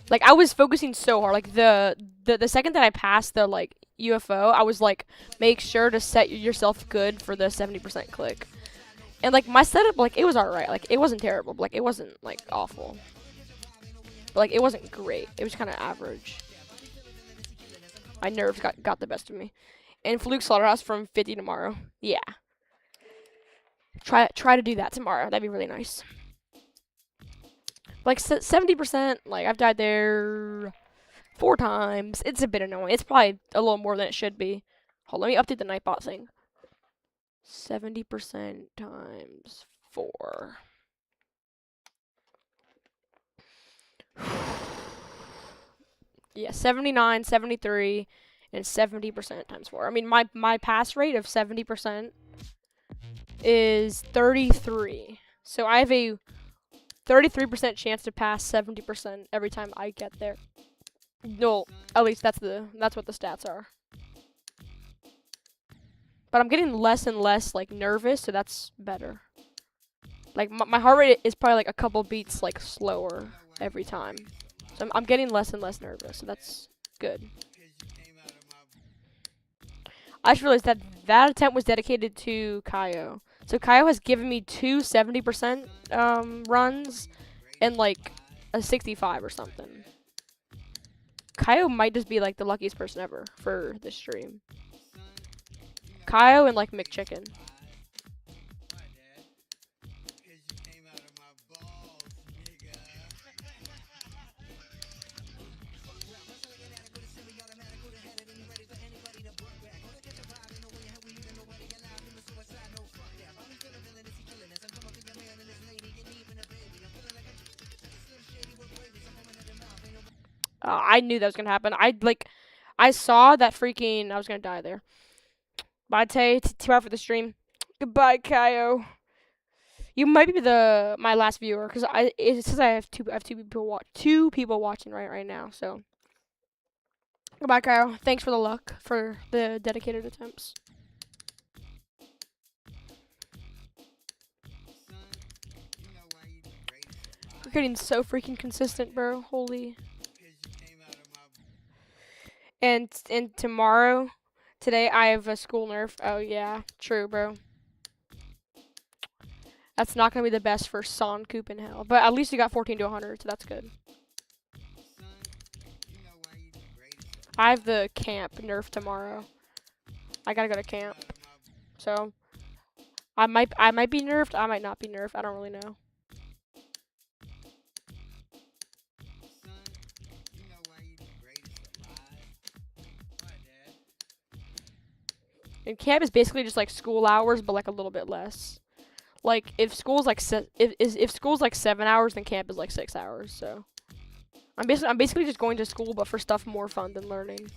Like I was focusing so hard. Like the second that I passed the like UFO, I was like, make sure to set yourself good for the 70% click. And like my setup, like it was alright. Like it wasn't terrible. But, like it wasn't like awful. But, like it wasn't great. It was kind of average. My nerves got the best of me. And Fluke Slaughterhouse from 50 tomorrow. Yeah. Try to do that tomorrow. That'd be really nice. Like 70%. Like I've died there 4 times. It's a bit annoying. It's probably a little more than it should be. Hold, let me update the Nightbot thing. 70% times 4. Yeah, 79, 73, and 70% times 4. I mean, my pass rate of 70% is 33. So I have a 33% chance to pass 70% every time I get there. No, at least that's what the stats are. But I'm getting less and less like nervous, so that's better. Like my heart rate is probably like a couple beats like slower every time. So I'm getting less and less nervous, so that's good. I just realized that attempt was dedicated to Kaio. So Kaio has given me 2 70% runs and like a 65 or something. Kaio might just be like the luckiest person ever for this stream. Kaio and like McChicken. I knew that was gonna happen. I saw that freaking. I was gonna die there. Bye, Tay. Too out for the stream. Goodbye, Kaio. You might be my last viewer because it says I have two people watching right now. So goodbye, Kaio. Thanks for the luck for the dedicated attempts. We're getting so freaking consistent, bro. Holy. And today I have a school nerf. Oh yeah, true, bro. That's not gonna be the best for Son Coop in hell, but at least you got 14 to 100, so that's good. I have the camp nerf tomorrow. I gotta go to camp, so I might be nerfed. I might not be nerfed. I don't really know. And camp is basically just like school hours, but like a little bit less. Like if school's like if school's like 7 hours, then camp is like 6 hours. So I'm basically just going to school, but for stuff more fun than learning.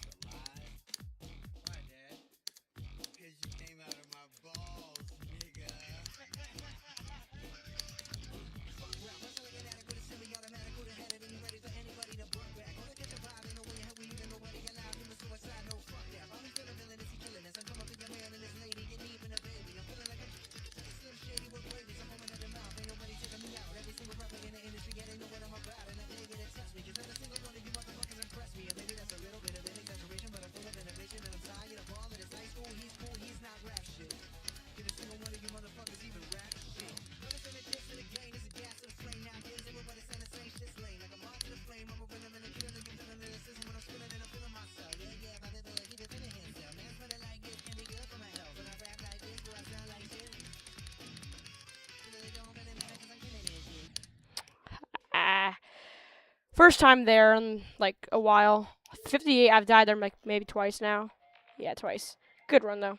First time there in like a while. 58, I've died there like maybe twice now. Yeah, twice. Good run though.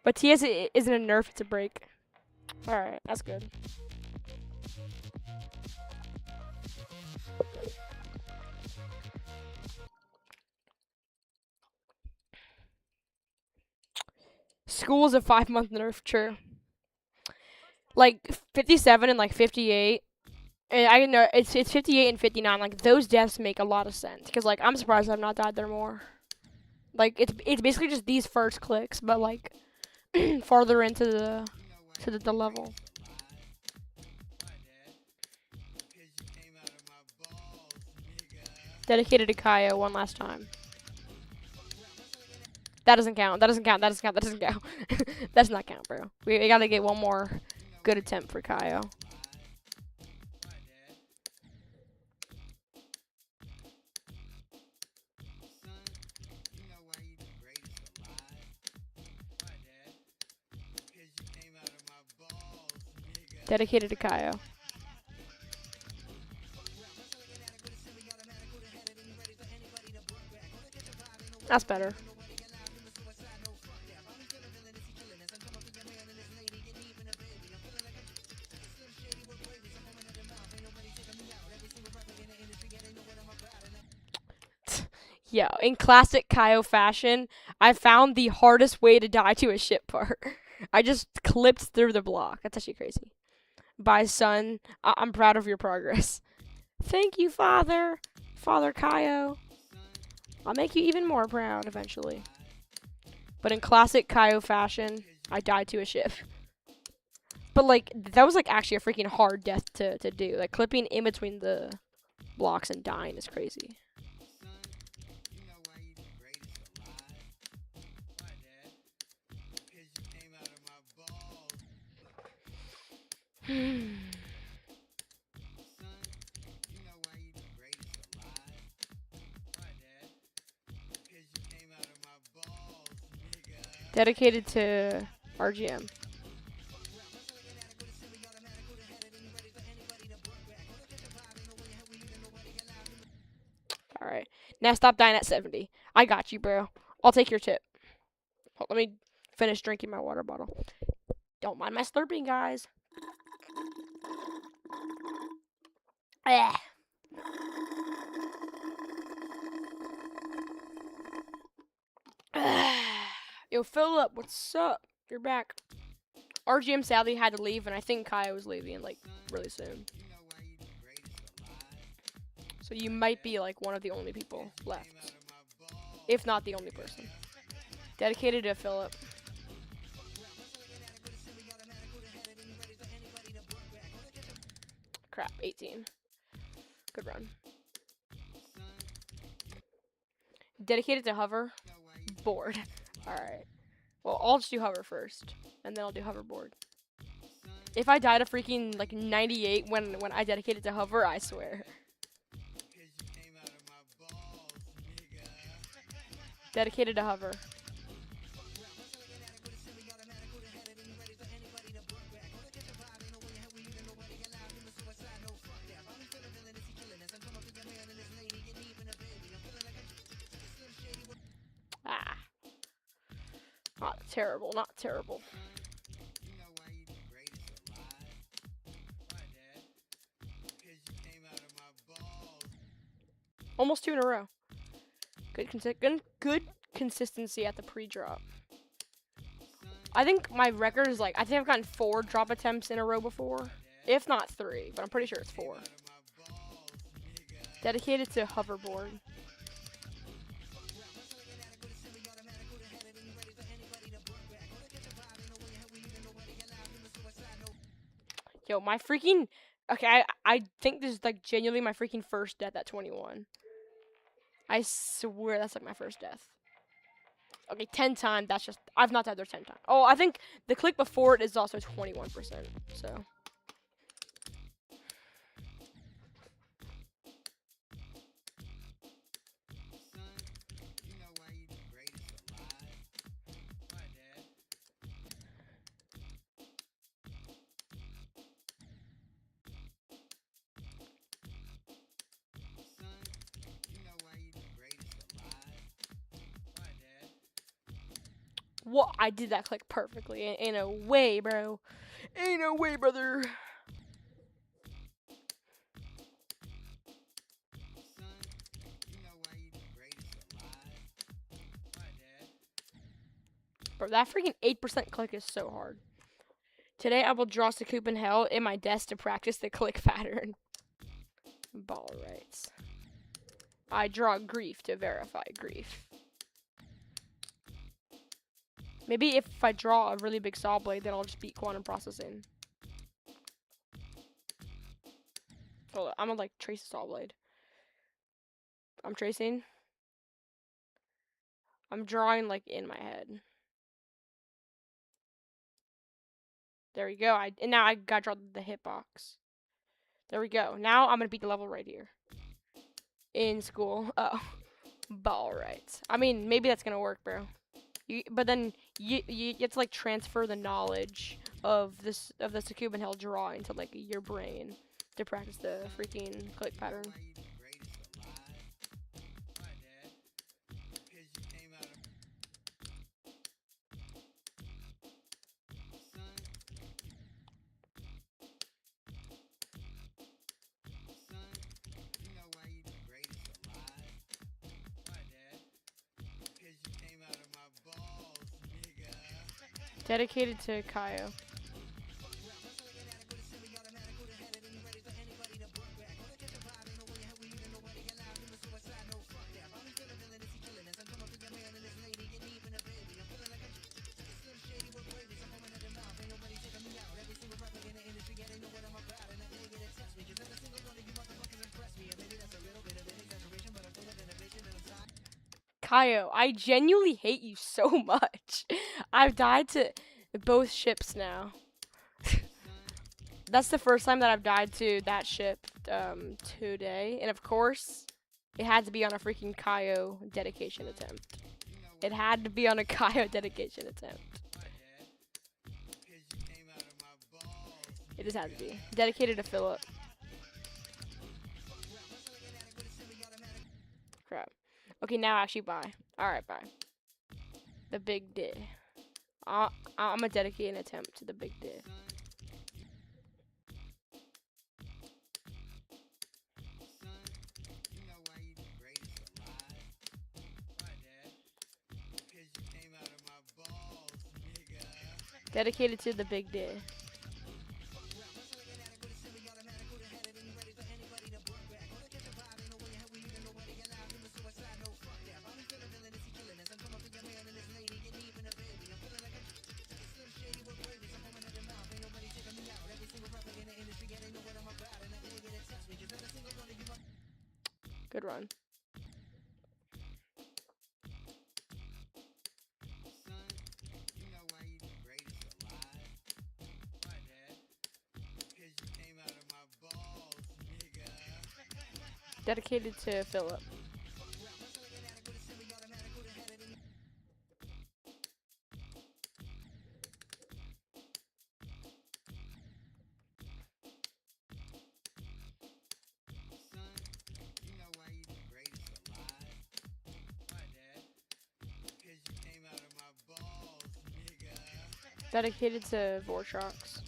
But TS isn't a nerf, it's a break. Alright, that's good. School's a 5-month nerf, true. Like 57 and like 58. And I know it's 58 and 59. Like those deaths make a lot of sense because like I'm surprised I've not died there more. Like it's basically just these first clicks, but like farther into the level. Dedicated to Kaio one last time. That doesn't count. That doesn't count. That doesn't count. That doesn't count. That does not count, bro. We gotta get one more good attempt for Kaio. Dedicated to Kaio. That's better. Yo, in classic Kaio fashion, I found the hardest way to die to a ship part. I just clipped through the block. That's actually crazy. Bye, son. I'm proud of your progress. Thank you, Father. Father Kaio. I'll make you even more proud eventually. But in classic Kaio fashion, I died to a ship. But, like, that was, like, actually a freaking hard death to do. Like, clipping in between the blocks and dying is crazy. Dedicated to RGM. Alright. Now stop dying at 70. I got you, bro. I'll take your tip. Hold, let me finish drinking my water bottle. Don't mind my slurping, guys. Yo, Philip, what's up? You're back. RGM sadly had to leave, and I think Kaio was leaving, like, really soon. So you might be, like, one of the only people left. If not the only person. Dedicated to Philip. Crap, 18. Good run. Dedicated to hover. Board. Alright. Well, I'll just do hover first. And then I'll do hoverboard. If I died a freaking like 98 when I dedicated to hover, I swear. Dedicated to hover. Ah. Not terrible, not terrible. Almost 2 in a row. Good consistency at the pre-drop. I think my record is like, I think I've gotten 4 drop attempts in a row before. If not 3, but I'm pretty sure it's 4. Dedicated to hoverboard. Yo, my freaking... Okay, I think this is like genuinely my freaking first death at 21. I swear that's like my first death. Okay, 10 times, that's just... I've not died there 10 times. Oh, I think the click before it is also 21%, so... What? I did that click perfectly. Ain't no way, bro. Ain't no way, brother. Bro, that freaking 8% click is so hard. Today I will draw Sakup in Hell in my desk to practice the click pattern. Ball rights. I draw grief to verify grief. Maybe if I draw a really big saw blade, then I'll just beat quantum processing. Oh, I'm gonna like trace the saw blade. I'm tracing. I'm drawing like in my head. There we go. And now I gotta draw the hitbox. There we go. Now I'm gonna beat the level right here. In school. Oh. Ball rights. I mean, maybe that's gonna work, bro. But then you get to like transfer the knowledge of the Sakup in Hell drawing to like your brain to practice the freaking click pattern. Dedicated to Kaio. Kaio, I genuinely hate you so much. I've died to both ships now. That's the first time that I've died to that ship today. And of course, it had to be on a freaking Kaio dedication attempt. It had to be on a Kaio dedication attempt. It just had to be. Dedicated to Philip. Crap. Okay, now actually bye. Alright, bye. The big D. I'm gonna dedicate an attempt to the big D. Dedicated to the big D. Good run. Dedicated to Philip. Dedicated to Vortrox.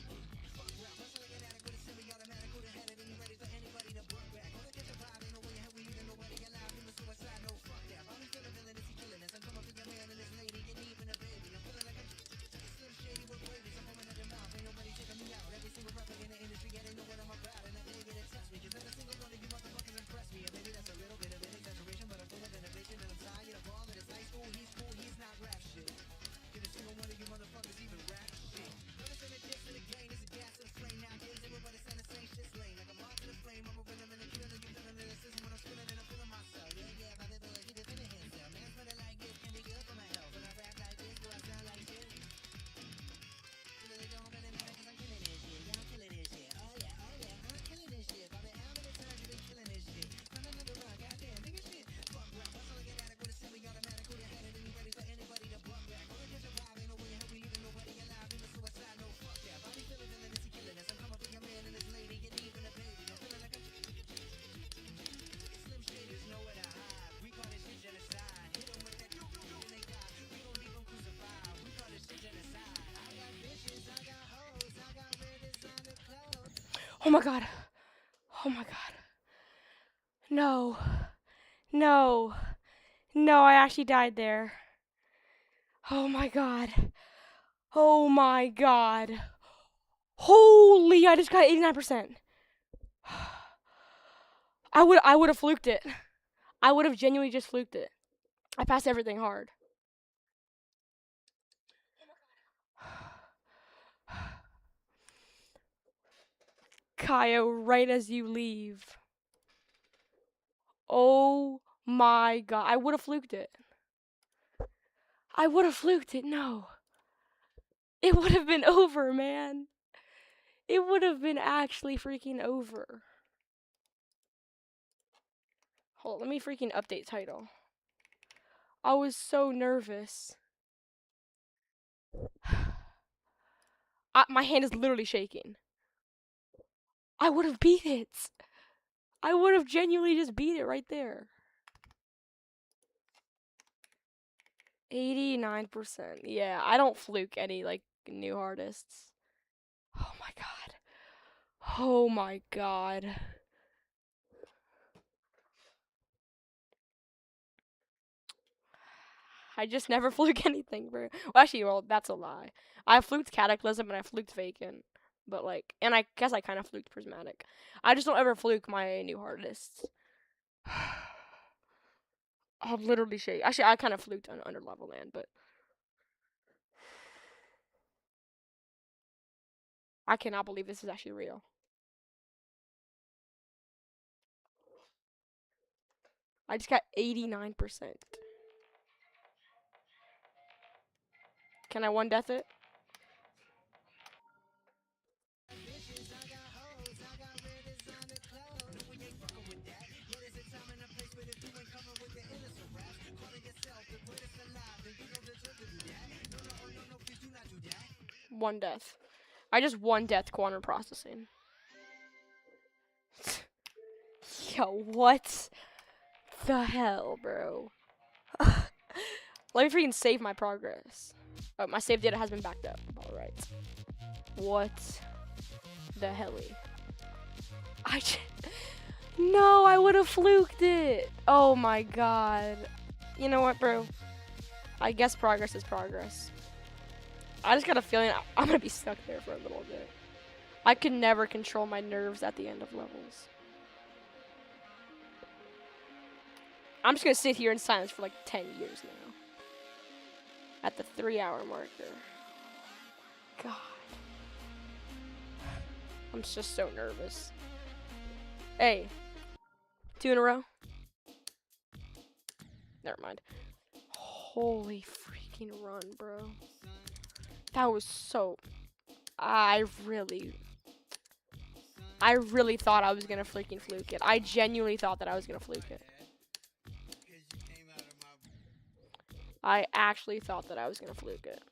Oh my god. Oh my god. No. No. No, I actually died there. Oh my god. Oh my god. Holy, I just got 89%. I would have fluked it. I would have genuinely just fluked it. I passed everything hard. Kaio, right as you leave. Oh my god. I would have fluked it. I would have fluked it. No. It would have been over, man. It would have been actually freaking over. Hold on, let me freaking update title. I was so nervous. My hand is literally shaking. I would have beat it. I would have genuinely just beat it right there. 89%. Yeah, I don't fluke any, like, new artists. Oh my god. Oh my god. I just never fluke anything, bro. Well, actually, well, that's a lie. I fluked Cataclysm and I fluked Vacant. But, like, and I guess I kind of fluked Prismatic. I just don't ever fluke my new artists. I'm literally shaking. Actually, I kind of fluked on Under Level Land, but I cannot believe this is actually real. I just got 89%. Can I one death it? One death. I just one death quantum processing. Yo, what the hell, bro? Let me freaking save my progress. Oh, my save data has been backed up. Alright. What the helly? No, I would have fluked it. Oh my god. You know what, bro? I guess progress is progress. I just got a feeling I'm gonna be stuck there for a little bit. I can never control my nerves at the end of levels. I'm just gonna sit here in silence for like 10 years now. At the 3-hour marker. God. I'm just so nervous. Hey. 2 in a row? Never mind. Holy freaking run, bro. That was so... I really... I really thought I was gonna freaking fluke it. I genuinely thought that I was gonna fluke it. I actually thought that I was gonna fluke it.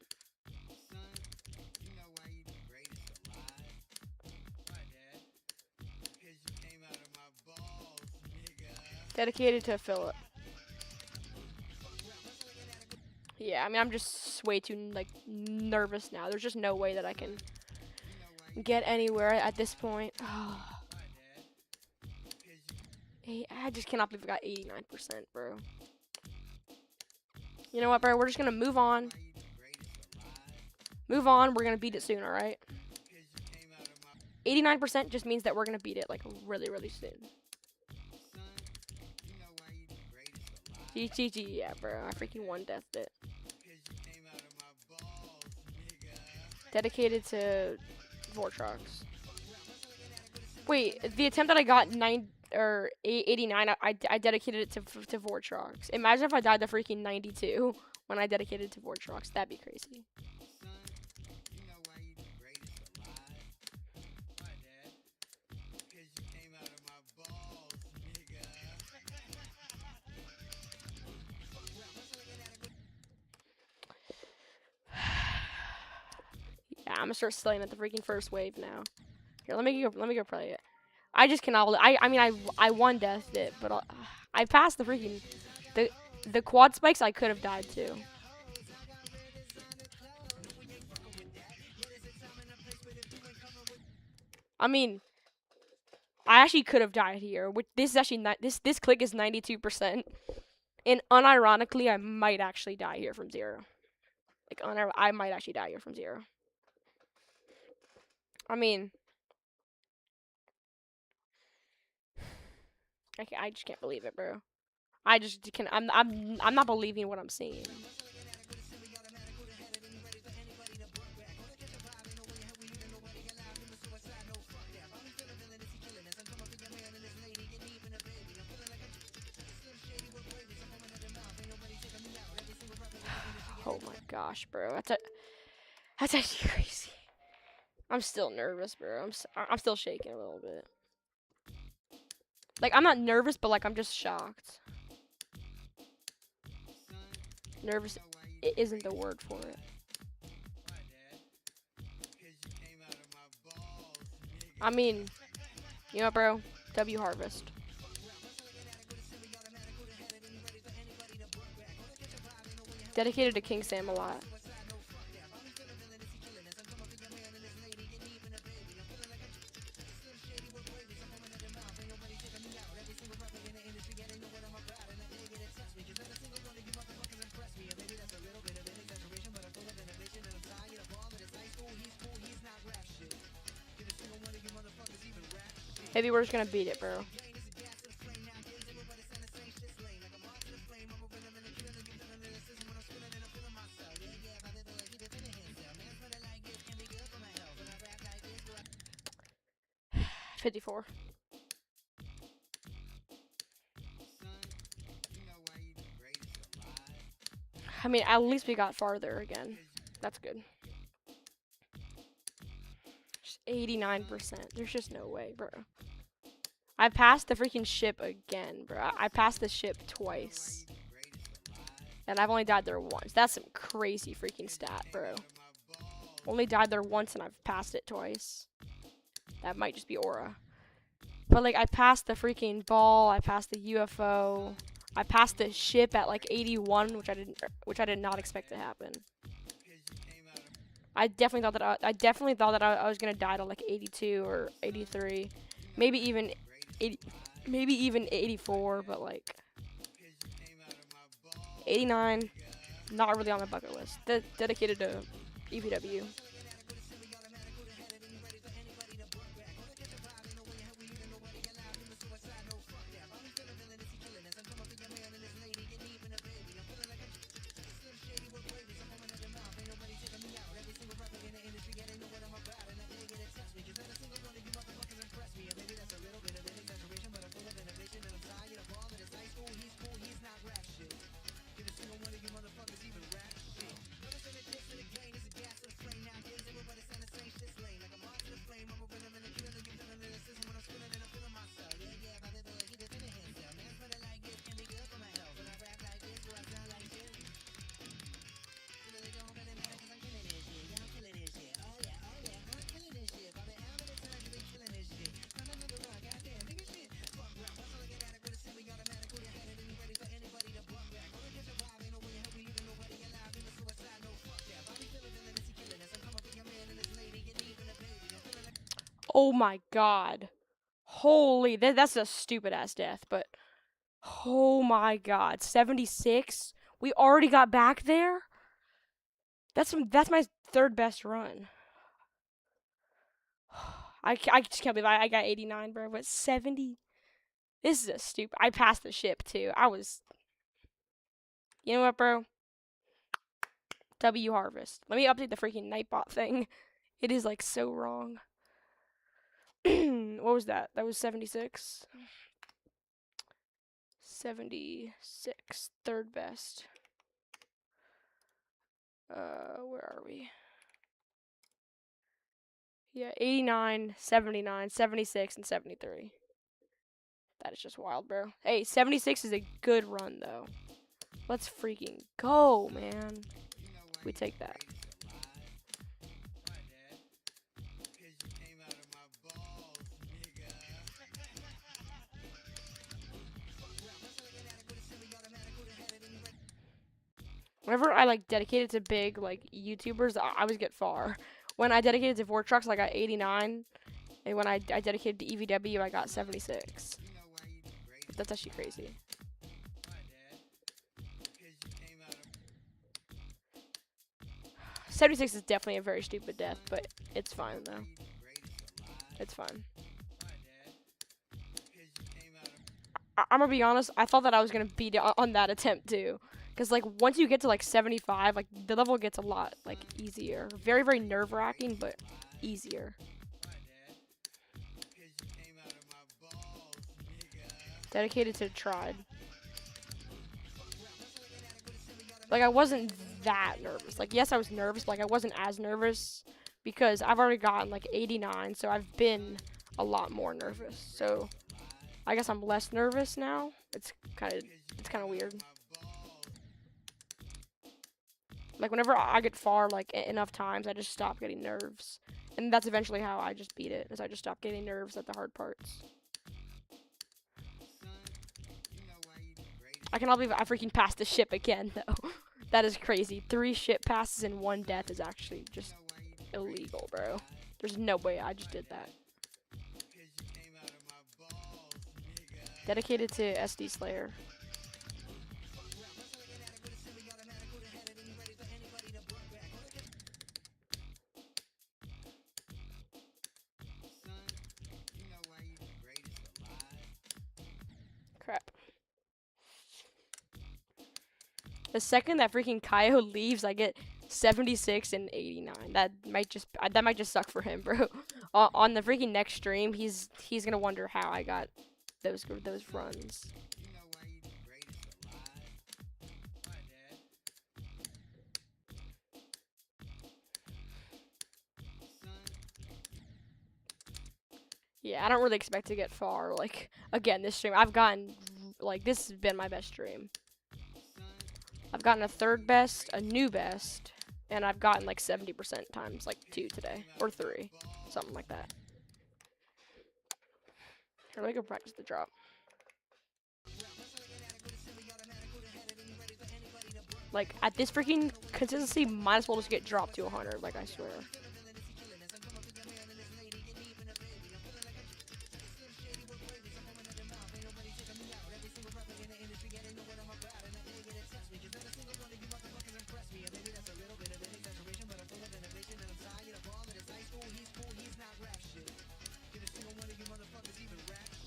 Dedicated to Philip. Yeah, I mean, I'm just way too, like, nervous now. There's just no way that I can get anywhere at this point. I just cannot believe I got 89%, bro. You know what, bro? We're just gonna move on. Move on. We're gonna beat it soon, alright? 89% just means that we're gonna beat it, like, really, really soon. GG, yeah, bro. I freaking one-deathed it. Dedicated to Vortrox. Wait, the attempt that I got 89, I dedicated it to Vortrox. Imagine if I died to freaking 92 when I dedicated it to Vortrox. That'd be crazy. Yeah, I'm gonna start slaying at the freaking first wave now. Here, let me go play it. I just cannot. I mean, I one deathed it, but I passed the freaking the quad spikes. I could have died too. I mean, I actually could have died here. This is actually not this click is 92%, and unironically, I might actually die here from 0. Like I might actually die here from 0. I mean, I just can't believe it, bro. I just can. I'm not believing what I'm seeing. Oh my gosh, bro. That's actually crazy. I'm still nervous, bro. I'm still shaking a little bit. Like, I'm not nervous, but like I'm just shocked. Nervous isn't the word for it. I mean, you know, bro. W Harvest. Dedicated to King Sam a lot. Maybe we're just gonna beat it, bro. $54. I mean, at least we got farther again. That's good. Just 89%. There's just no way, bro. I passed the freaking ship again, bro. I passed the ship twice. And I've only died there once. That's some crazy freaking stat, bro. Only died there once and I've passed it twice. That might just be aura. But like, I passed the freaking ball. I passed the UFO. I passed the ship at like 81, which I did not expect to happen. I definitely thought that I was gonna die to like 82 or 83, maybe even 84. But like 89, not really on my bucket list. Dedicated to EPW. Oh my god. Holy, that's a stupid ass death, but oh my god, 76? We already got back there? That's my third best run. I just can't believe I got 89, bro, but 70? This is a stupid. I passed the ship too. You know what, bro? W Harvest. Let me update the freaking Nightbot thing. It is like so wrong. What was that? That was 76. 76. Third best. Where are we? Yeah, 89, 79, 76, and 73. That is just wild, bro. Hey, 76 is a good run, though. Let's freaking go, man. We take that. Whenever I like dedicated to big like YouTubers, I always get far. When I dedicated to Vortrox, I got 89, and when I dedicated to EVW, I got 76. That's actually crazy. '76 is definitely a very stupid death, but it's fine though. It's fine. I'm gonna be honest. I thought that I was gonna beat it on that attempt too. Because, like, once you get to, like, 75, like, the level gets a lot, like, easier. Very, very nerve-wracking, but easier. Dedicated to Tried. Like, I wasn't that nervous. Like, yes, I was nervous, but, like, I wasn't as nervous because I've already gotten, like, 89, so I've been a lot more nervous. So, I guess I'm less nervous now. It's kind of weird. Like, whenever I get far, like, enough times, I just stop getting nerves. And that's eventually how I just beat it, is I just stop getting nerves at the hard parts. I cannot believe I freaking passed the ship again, though. That is crazy. 3 ship passes and 1 death is actually just illegal, bro. There's no way I just did that. Dedicated to SD Slayer. Crap. The second that freaking Kaio leaves, I get 76 and 89. That might just suck for him, bro. On the freaking next stream, he's gonna wonder how I got those runs. Yeah, I don't really expect to get far. Like, again, this stream, I've gotten, like, this has been my best stream. I've gotten a third best, a new best, and I've gotten, like, 70% times, like, 2 today. Or 3. Something like that. Here, let me go practice the drop. Like, at this freaking consistency, might as well just get dropped to 100, like, I swear.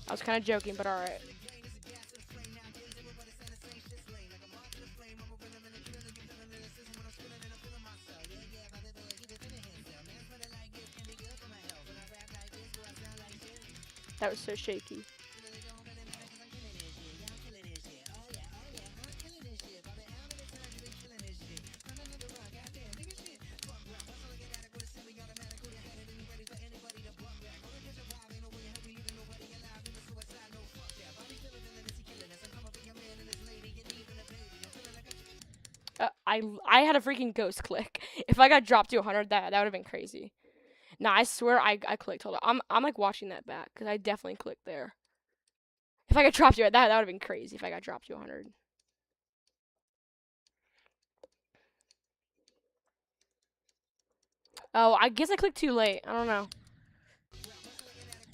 I was kind of joking, but alright. That was so shaky. I had a freaking ghost click. If I got dropped to 100, that would have been crazy. Nah, I swear I clicked. Hold on. I'm like watching that back because I definitely clicked there. If I got dropped to that would have been crazy if I got dropped to 100. Oh, I guess I clicked too late. I don't know.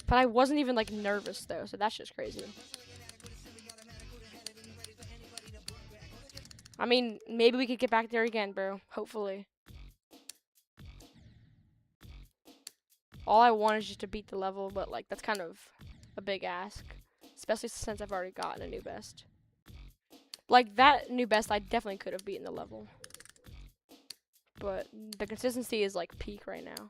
But I wasn't even like nervous though, so that's just crazy. I mean, maybe we could get back there again, bro. Hopefully. All I want is just to beat the level, but like that's kind of a big ask, especially since I've already gotten a new best. Like that new best, I definitely could have beaten the level, but the consistency is like peak right now.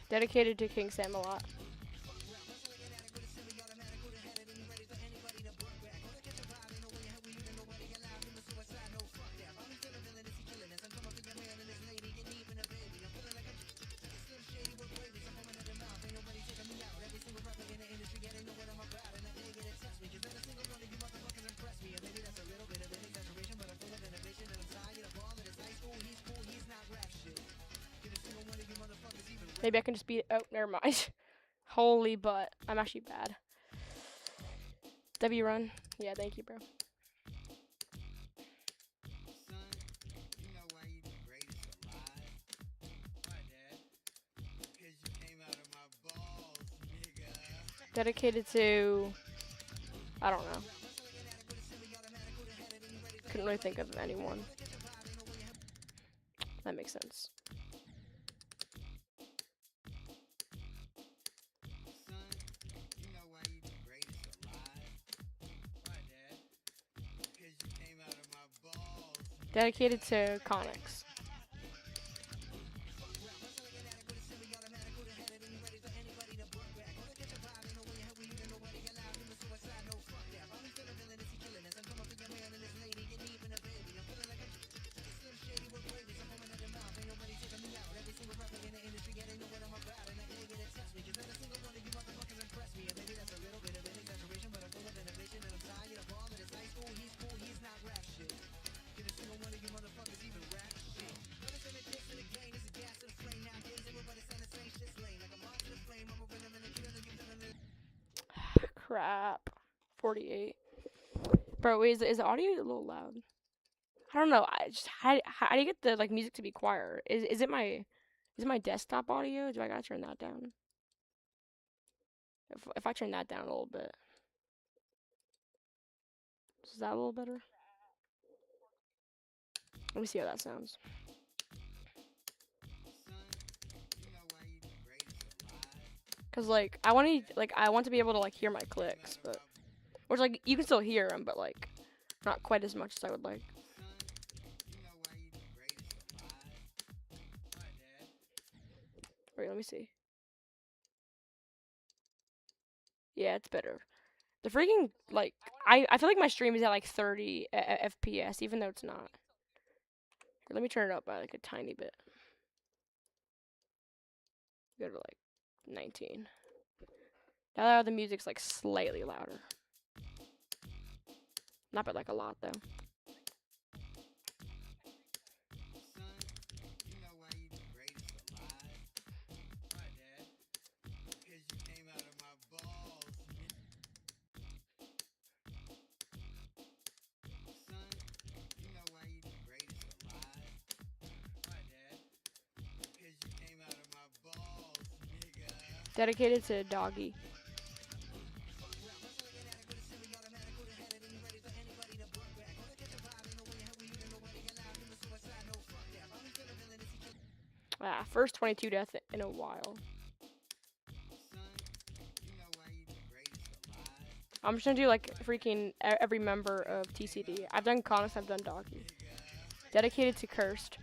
Dedicated to King Sam a lot. Maybe I can just beat. Oh, never mind. Holy butt. I'm actually bad. W run. Yeah, thank you, bro. Dedicated to. I don't know. Couldn't really think of anyone. That makes sense. Dedicated to Connix. Crap. 48. Bro, is the audio a little loud? I don't know. I just how do you get the like music to be quieter? Is it my desktop audio? Do I gotta turn that down? If I turn that down a little bit, is that a little better? Let me see how that sounds. Cause like I want to be able to like hear my clicks, but which like you can still hear them, but like not quite as much as I would like. Wait, let me see. Yeah, it's better. The freaking like I feel like my stream is at like 30 FPS, even though it's not. Here, let me turn it up by like a tiny bit. Go to like 19. Now the music's like slightly louder. Not by like a lot though. Dedicated to Doggy. Ah, first 22 death in a while. I'm just gonna do like freaking every member of TCD. I've done Connix, I've done Doggy. Dedicated to Cursed.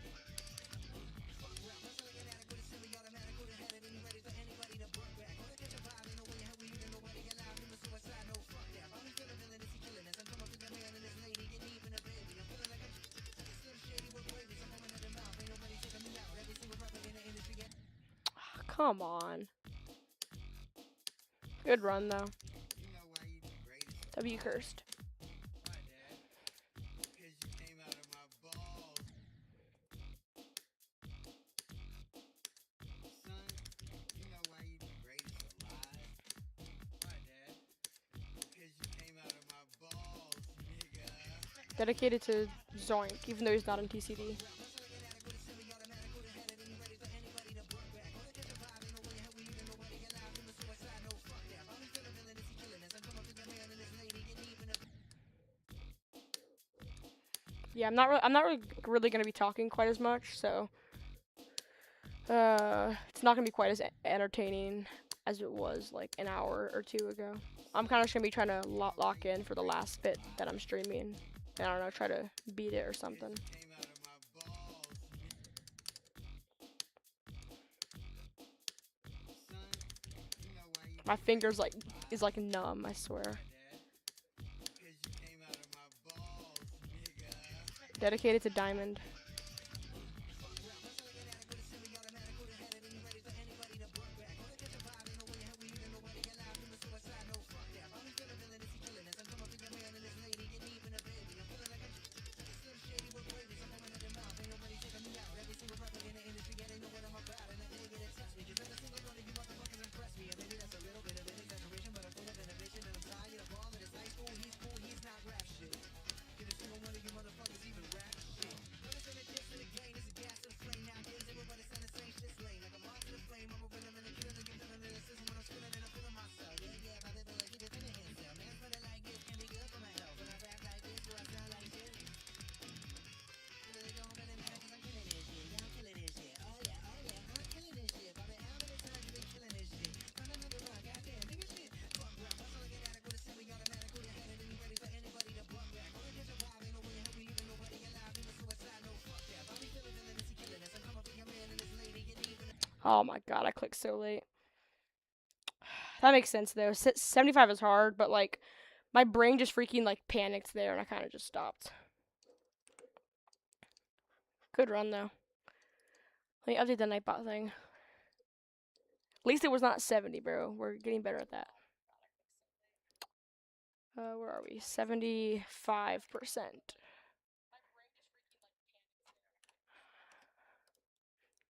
Come on. Good run though. W cursed. Dedicated to Zoink, even though he's not in TCD. Yeah, I'm not really gonna be talking quite as much, so it's not gonna be quite as entertaining as it was like an hour or two ago. I'm kind of just gonna be trying to lock in for the last bit that I'm streaming. And I don't know, try to beat it or something. My fingers is like numb, I swear. Dedicated to Diamond. Oh my god, I clicked so late. That makes sense though. 75 is hard, but like my brain just freaking like panicked there and I kind of just stopped. Good run though. Let me update the Nightbot thing. At least it was not 70, bro. We're getting better at that. Where are we? 75%.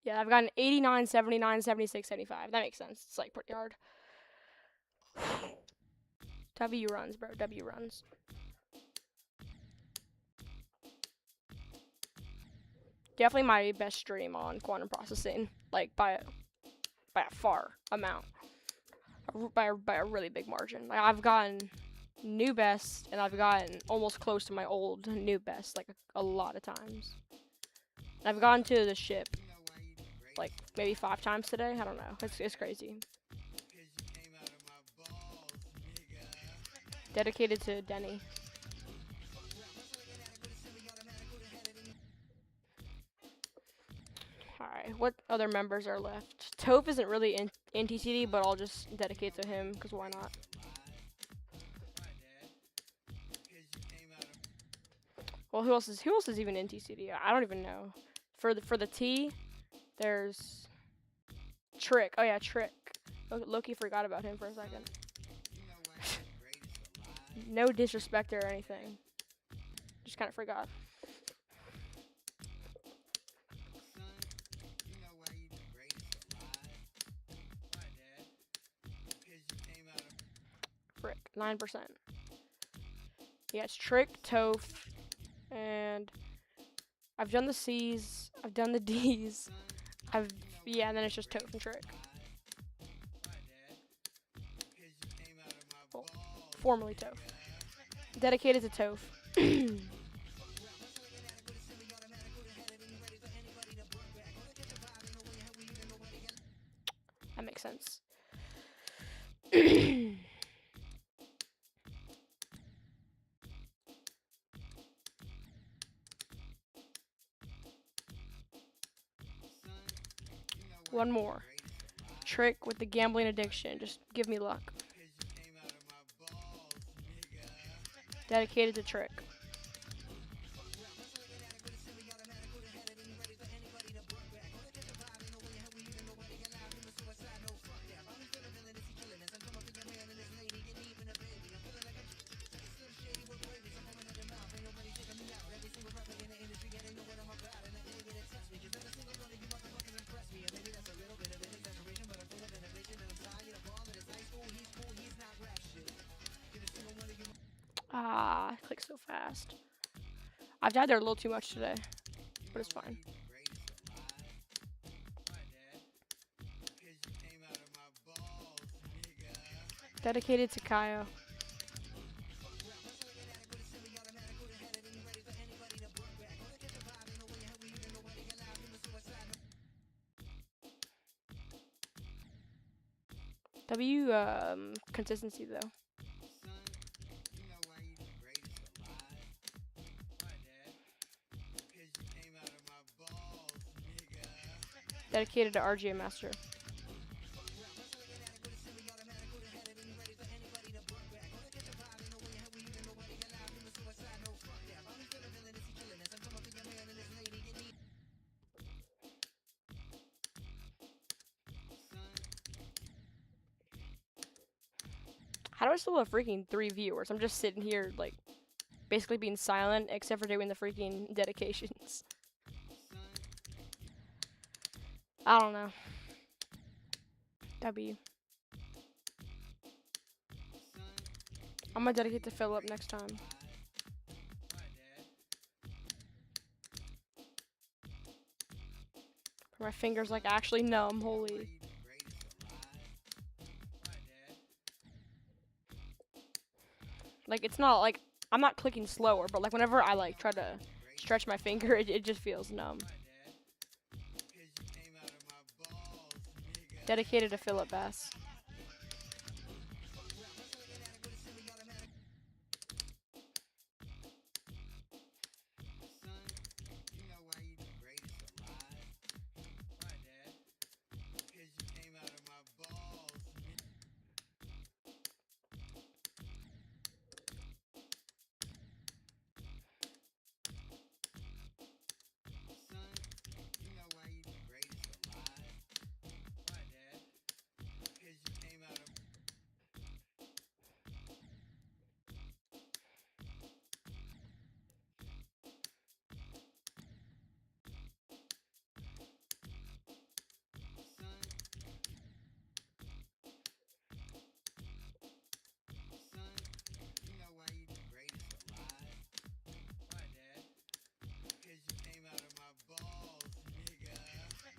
Yeah, I've gotten 89, 79, 76, 75. That makes sense. It's like pretty hard. W runs, bro. W runs. Definitely my best stream on quantum processing, like by a far amount, by a really big margin. Like I've gotten new best, and I've gotten almost close to my old new best, like a lot of times. And I've gone to the ship, like maybe 5 times today. I don't know. It's crazy. Dedicated to Denny. Alright, what other members are left? Toph isn't really in TCD, but I'll just dedicate to him, because why not? Well, who else is even in TCD? I don't even know. For the T, there's Trick. Oh yeah, Trick. Loki forgot about him for a second. No disrespect or anything. Just kind of forgot. Frick, 9%. Yeah, it's Trick, Toph, and I've done the C's, I've done the D's, yeah, and then it's just Toph and Trick. Well, formerly Toph. Dedicated to Toph. That makes sense. One more. Trick with the gambling addiction. Just give me luck. Dedicated to Trick. Ah, I click so fast. I've died there a little too much today, but it's fine. Dedicated to Kaio. W consistency though. Dedicated to RGA Master. How do I still have freaking 3 viewers? I'm just sitting here, like, basically being silent, except for doing the freaking dedications. I don't know. W. I'm gonna dedicate to Philip next time. My finger's like actually numb, holy. Like it's not like, I'm not clicking slower, but like whenever I like try to stretch my finger, it just feels numb. Dedicated to Philip Bass.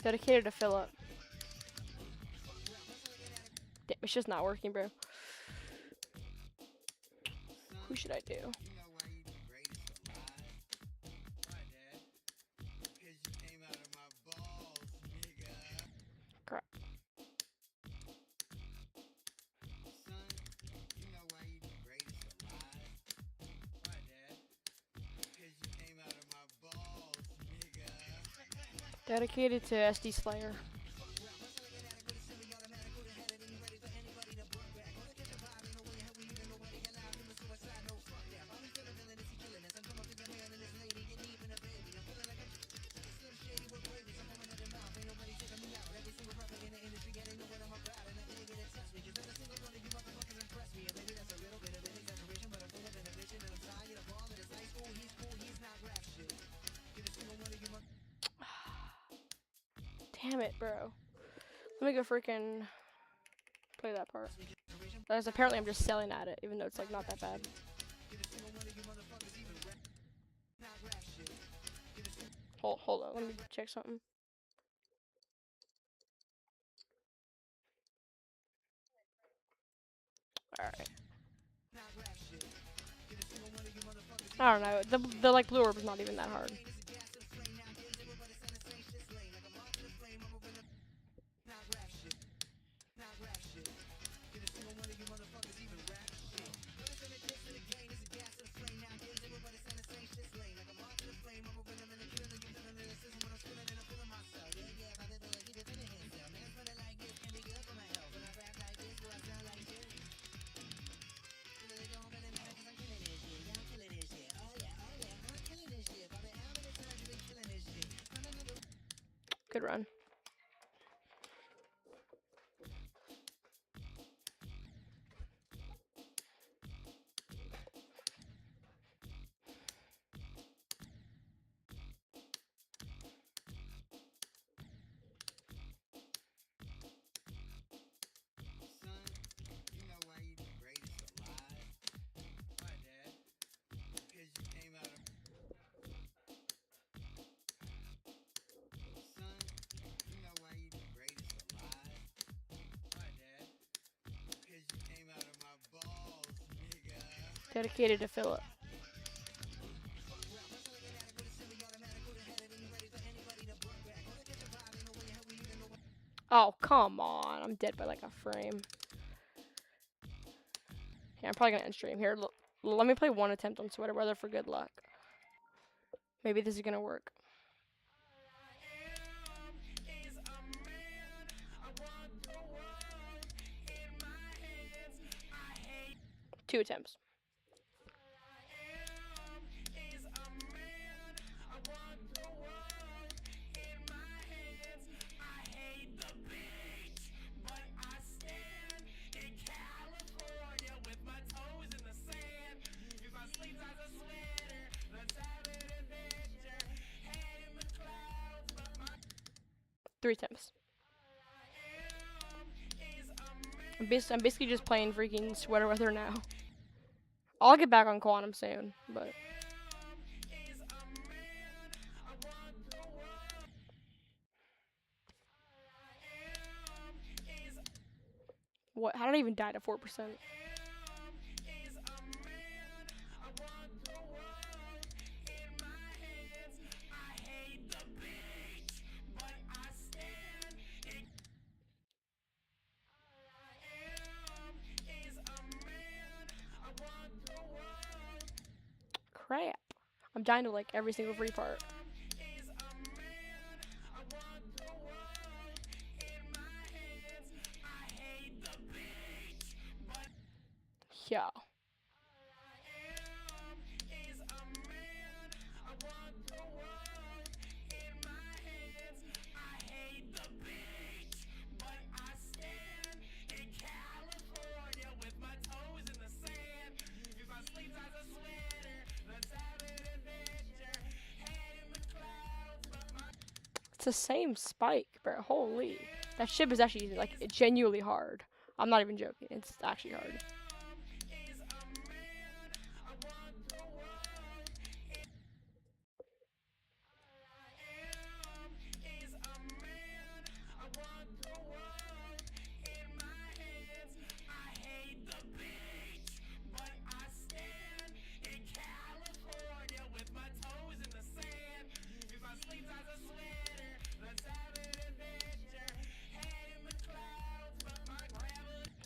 Dedicated to Philip. Damn, it's just not working, bro. Who should I do? Crap. Dedicated to SD Slayer. Damn it, bro. Let me go freaking play that part. Because apparently I'm just selling at it, even though it's like not that bad. Hold on, let me check something. Alright. I don't know, the like blue orb is not even that hard. Good run. Dedicated to Philip. Oh, come on. I'm dead by like a frame. Yeah, I'm probably gonna end stream here. Let me play one attempt on Sweater Weather for good luck. Maybe this is gonna work. Two attempts. Three attempts. I'm basically just playing freaking Sweater Weather now. I'll get back on Quantum soon, but... What? How did I even die to 4%? Crap. I'm dying to like every single free part. Yeah. It's the same spike, bro. Holy. That ship is actually, like, genuinely hard. I'm not even joking. It's actually hard.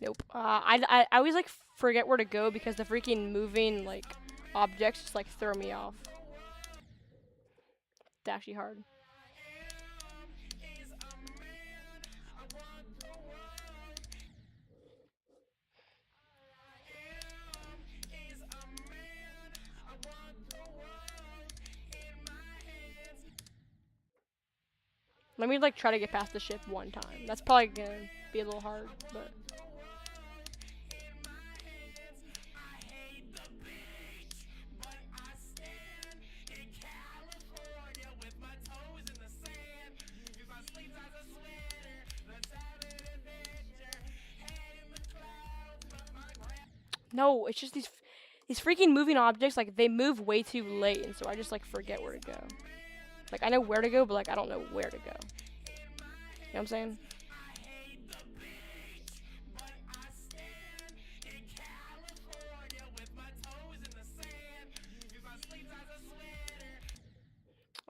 Nope. I always like forget where to go because the freaking moving like objects just like throw me off. It's actually hard. Let me like try to get past the ship one time. That's probably gonna be a little hard, but. No, it's just these freaking moving objects, like, they move way too late, and so I just, like, forget where to go. Like, I know where to go, but, like, I don't know where to go. You know what I'm saying?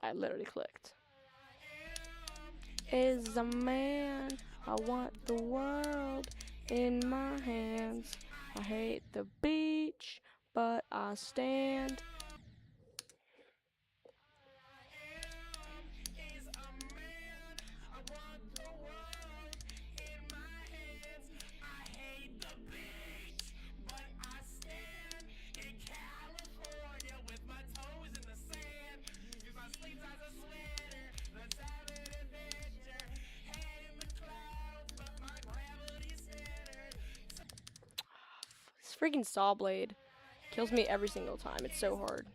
I literally clicked. Is a man, I want the world in my hands. I hate the beach, but I stand. This freaking saw blade kills me every single time. It's so hard.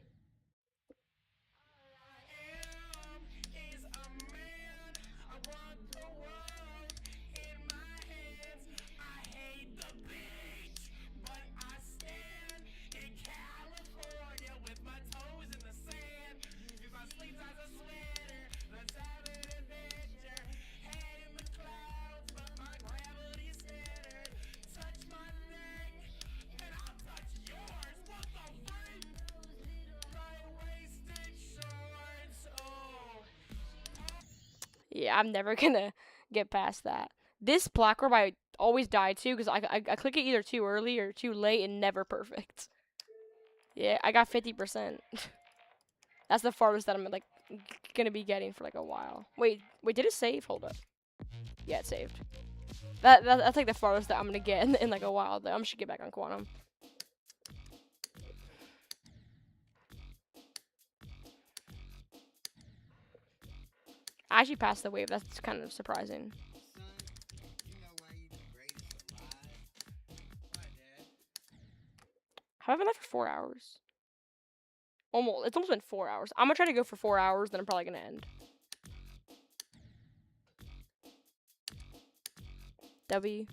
Yeah, I'm never gonna get past that. This black orb I always die to because I click it either too early or too late and never perfect. Yeah, I got 50%. That's the farthest that I'm like gonna be getting for like a while. Wait, did it save? Hold up. Yeah, it saved. That's like the farthest that I'm gonna get in like a while though. I'm just gonna get back on Quantum. I actually passed the wave. That's kind of surprising. Have I been left for 4 hours? Almost. It's almost been 4 hours. I'm gonna try to go for 4 hours, then I'm probably gonna end. W.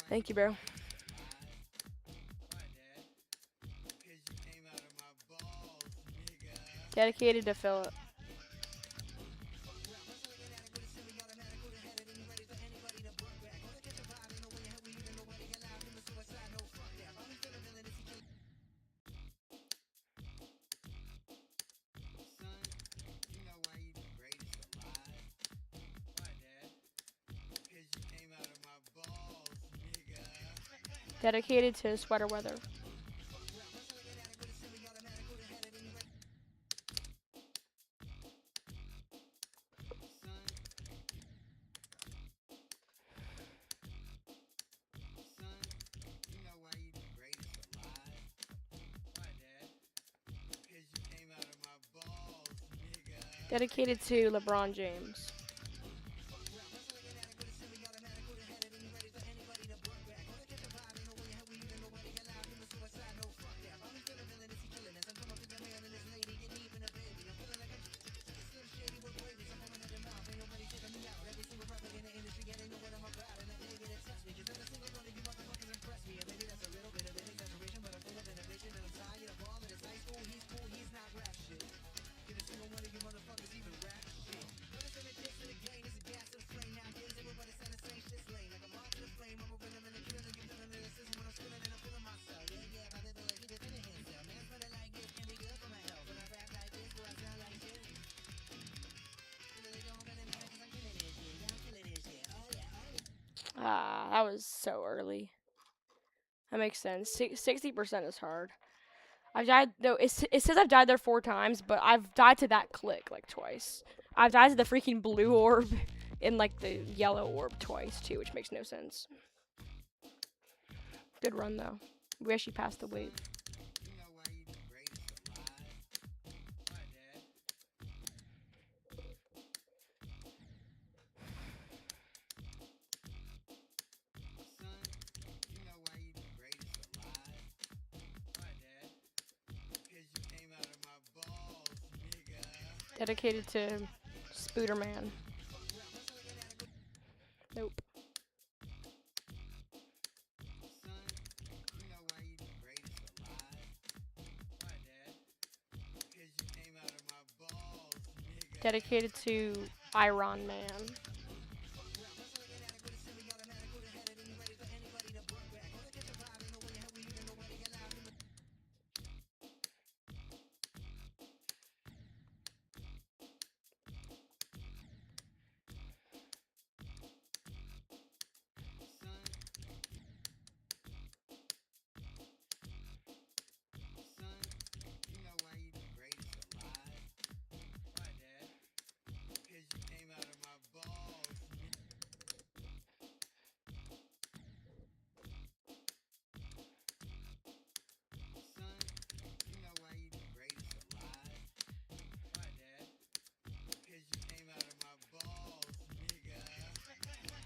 Thank you, bro. Dedicated to Philip. Dedicated to sweater weather. Dedicated to LeBron James. Ah, that was so early. That makes sense. 60% is hard. I've died, no, it says I've died there 4 times, but I've died to that click like twice. I've died to the freaking blue orb and like the yellow orb twice too, which makes no sense. Good run though. We actually passed the wave. Dedicated to Spooderman. Nope. Dedicated to Iron Man.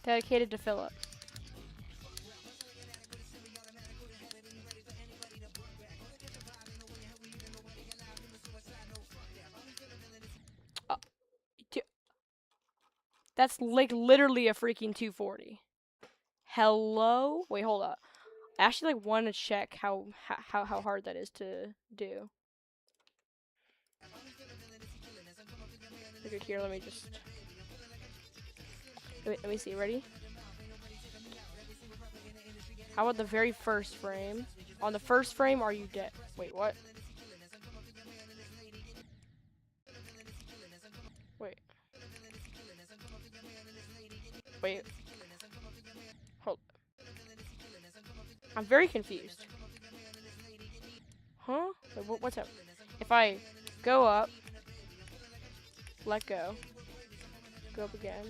Dedicated to Philip. That's like literally a freaking 240. Hello? Wait, hold up. I actually like want to check how hard that is to do. Look at here, let me just let me see, ready? How about the very first frame? On the first frame, are you dead? Wait, what? Wait. Wait. Hold. I'm very confused. Huh? Wait, what's up? If I go up, let go, go up again.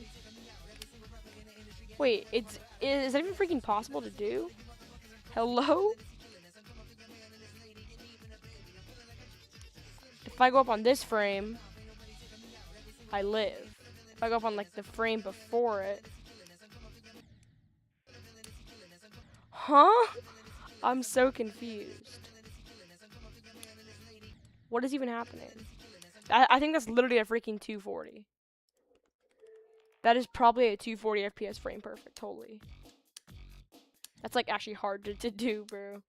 Wait, is that even freaking possible to do? Hello? If I go up on this frame, I live. If I go up on like the frame before it. Huh? I'm so confused. What is even happening? I think that's literally a freaking 240. That is probably a 240 FPS frame perfect, holy. That's like actually hard to do, bro.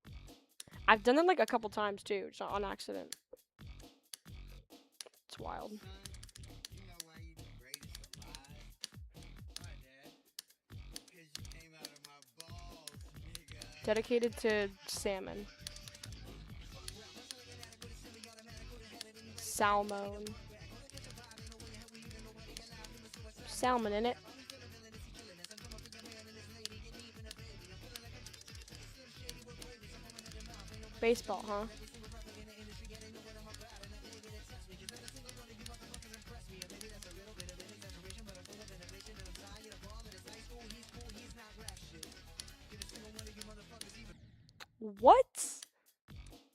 I've done it like a couple times too, just on accident. It's wild. Dedicated to salmon. Salmon. Salmon in it. Baseball, huh? What?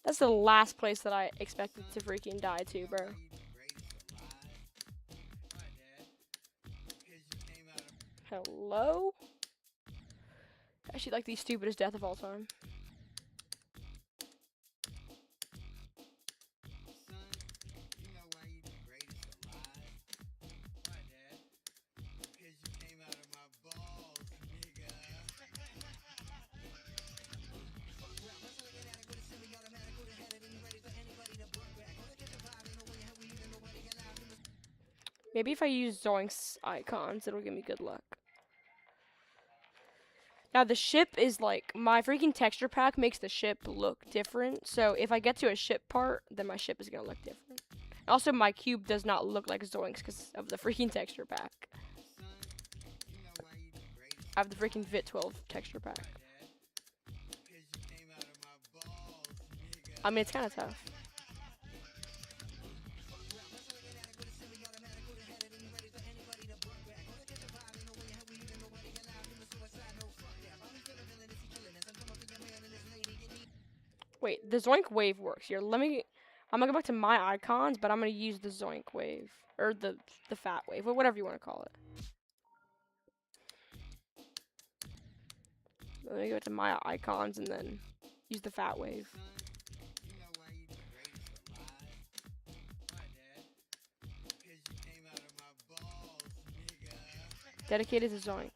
That's the last place that I expected to freaking die to, bro. Hello? Actually, like the stupidest death of all time. Maybe if I use Zoinks icons, it'll give me good luck. Now, the ship is like, my freaking texture pack makes the ship look different. So, if I get to a ship part, then my ship is going to look different. Also, my cube does not look like Zoinks because of the freaking texture pack. I have the freaking VIT-12 texture pack. I mean, it's kind of tough. Wait, the Zoink wave works here. I'm gonna go back to my icons, but I'm gonna use the Zoink wave. Or the fat wave, whatever you want to call it. Let me go to my icons and then use the fat wave. Dedicated to Zoink.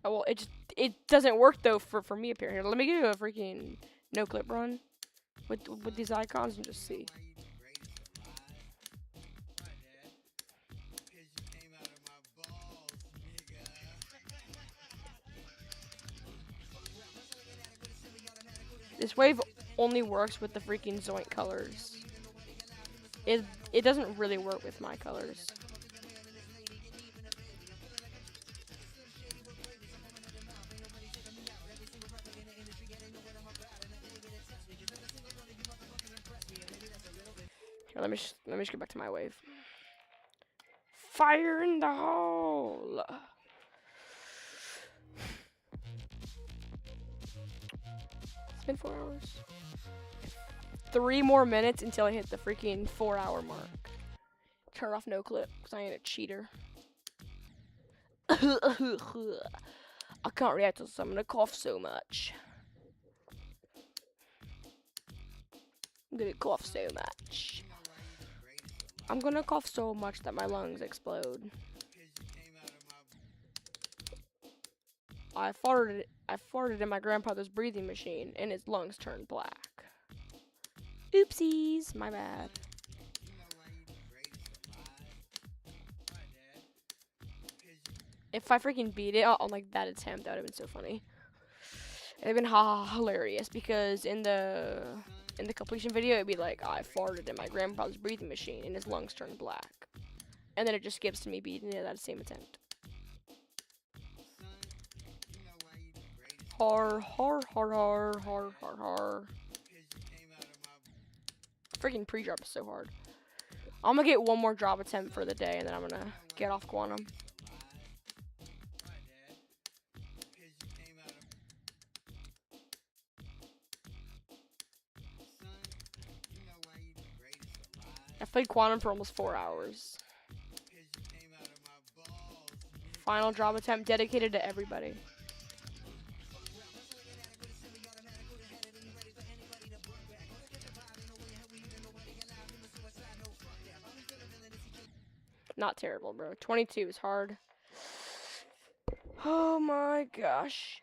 Oh, well, it doesn't work though for me up here. Let me give you a freaking no clip run with these icons and just see. This wave only works with the freaking Zoink colors. It doesn't really work with my colors. Here, let me just get back to my wave. Fire in the hole. It's been 4 hours. 3 more minutes until I hit the freaking 4-hour mark. Turn off no clip because I ain't a cheater. I can't react to I'm gonna cough so much. I'm gonna cough so much. I'm gonna cough so much that my lungs explode. I farted in my grandfather's breathing machine and his lungs turned black. Oopsies, my bad. If I freaking beat it on like that attempt, that would have been so funny. It'd have been hilarious because in the completion video, it'd be like, I farted in my grandfather's breathing machine and his lungs turned black. and then it just skips to me beating it at the same attempt. Har. Freaking pre-drop is so hard. I'm gonna get one more drop attempt for the day, and then I'm gonna get off Quantum. I've played Quantum for almost 4 hours. Final drop attempt dedicated to everybody. Not terrible, bro. 22 is hard. Oh my gosh.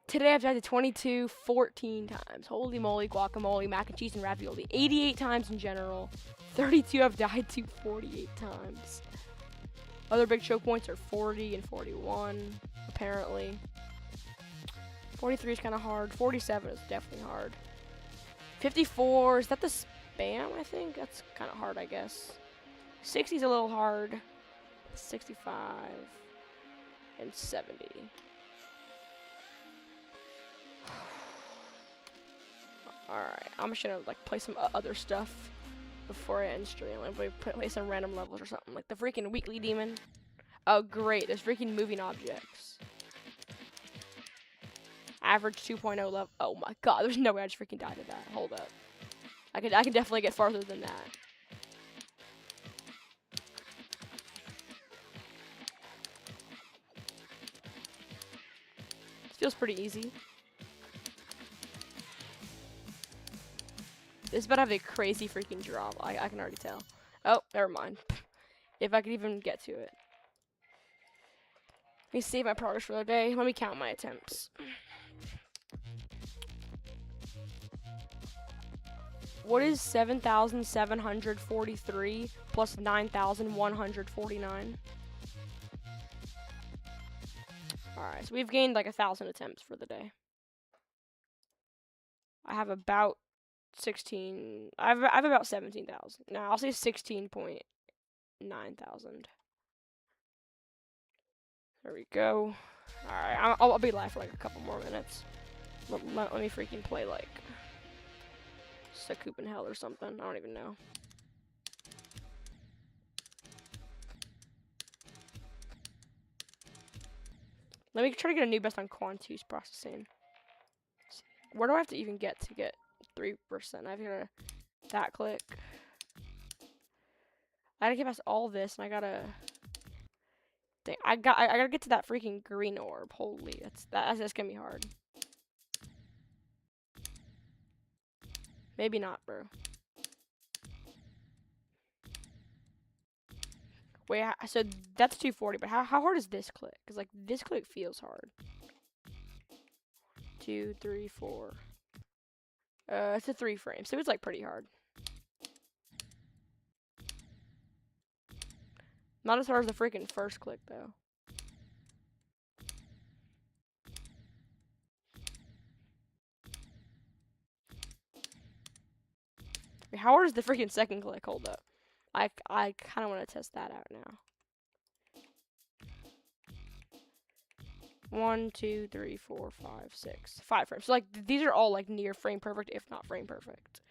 Today I've died to 22 14 times. Holy moly, guacamole, mac and cheese, and ravioli. 88 times in general. 32 I've died to 48 times. Other big choke points are 40 and 41, apparently. 43 is kind of hard. 47 is definitely hard. 54, is that the spam, I think? That's kind of hard, I guess. 60 is a little hard. 65 and 70. Alright, I'm just gonna like play some other stuff before I end stream. Like play some random levels or something. Like the freaking weekly demon. Oh great, there's freaking moving objects. Average 2.0 level. Oh my god, there's no way I just freaking died to that. Hold up. I can definitely get farther than that. This feels pretty easy. This better have a crazy freaking drop. I can already tell. Oh, never mind. If I could even get to it. Let me save my progress for the day. Let me count my attempts. What is 7,743 plus 9,149? Alright, so we've gained like 1,000 attempts for the day. I have about 16. I have about 17,000. No, I'll say 16.9 thousand. There we go. Alright, I'll be live for like a couple more minutes. Let me freaking play like Sakup in Hell or something. I don't even know. Let me try to get a new best on Quantus processing. Where do I have to even get 3%? I have to go to that click. I gotta get past all this, and I gotta. I gotta get to that freaking green orb. Holy, that's gonna be hard. Maybe not, bro. Wait, so that's 240, but how hard is this click? Because, like, this click feels hard. 2, 3, 4. It's a 3 frame, so it's, like, pretty hard. Not as hard as the freaking first click, though. Wait, how hard is the freaking second click? Hold up. I kind of want to test that out now. 1, 2, 3, 4, 5, 6. 5 frames. So, like, these are all, like, near frame perfect, if not frame perfect.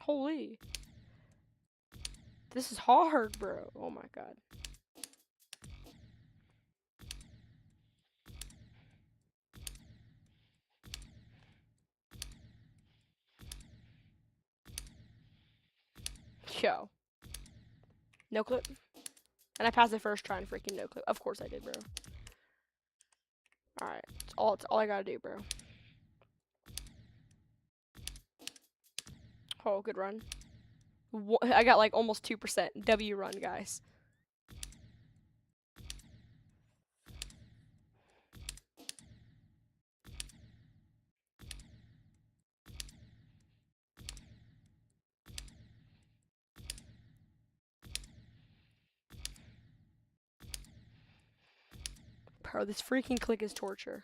Holy. This is hard, bro. Oh my god. Yo. No clip. And I passed the first try and freaking no clip. Of course I did, bro. Alright. It's all I gotta do, bro. Oh, good run. I got like almost 2%. W run, guys. Bro, this freaking click is torture.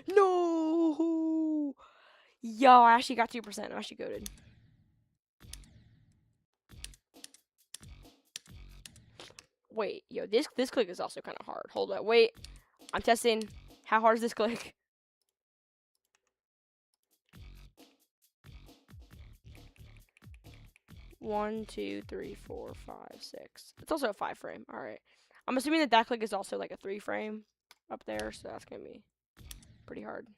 No! Yo, I actually got 2%. I'm actually goated. Wait, yo, this click is also kind of hard. Hold up, wait. I'm testing. How hard is this click? One, two, three, four, five, six. It's also a 5 frame. All right. I'm assuming that click is also like a 3 frame up there, so that's gonna be pretty hard.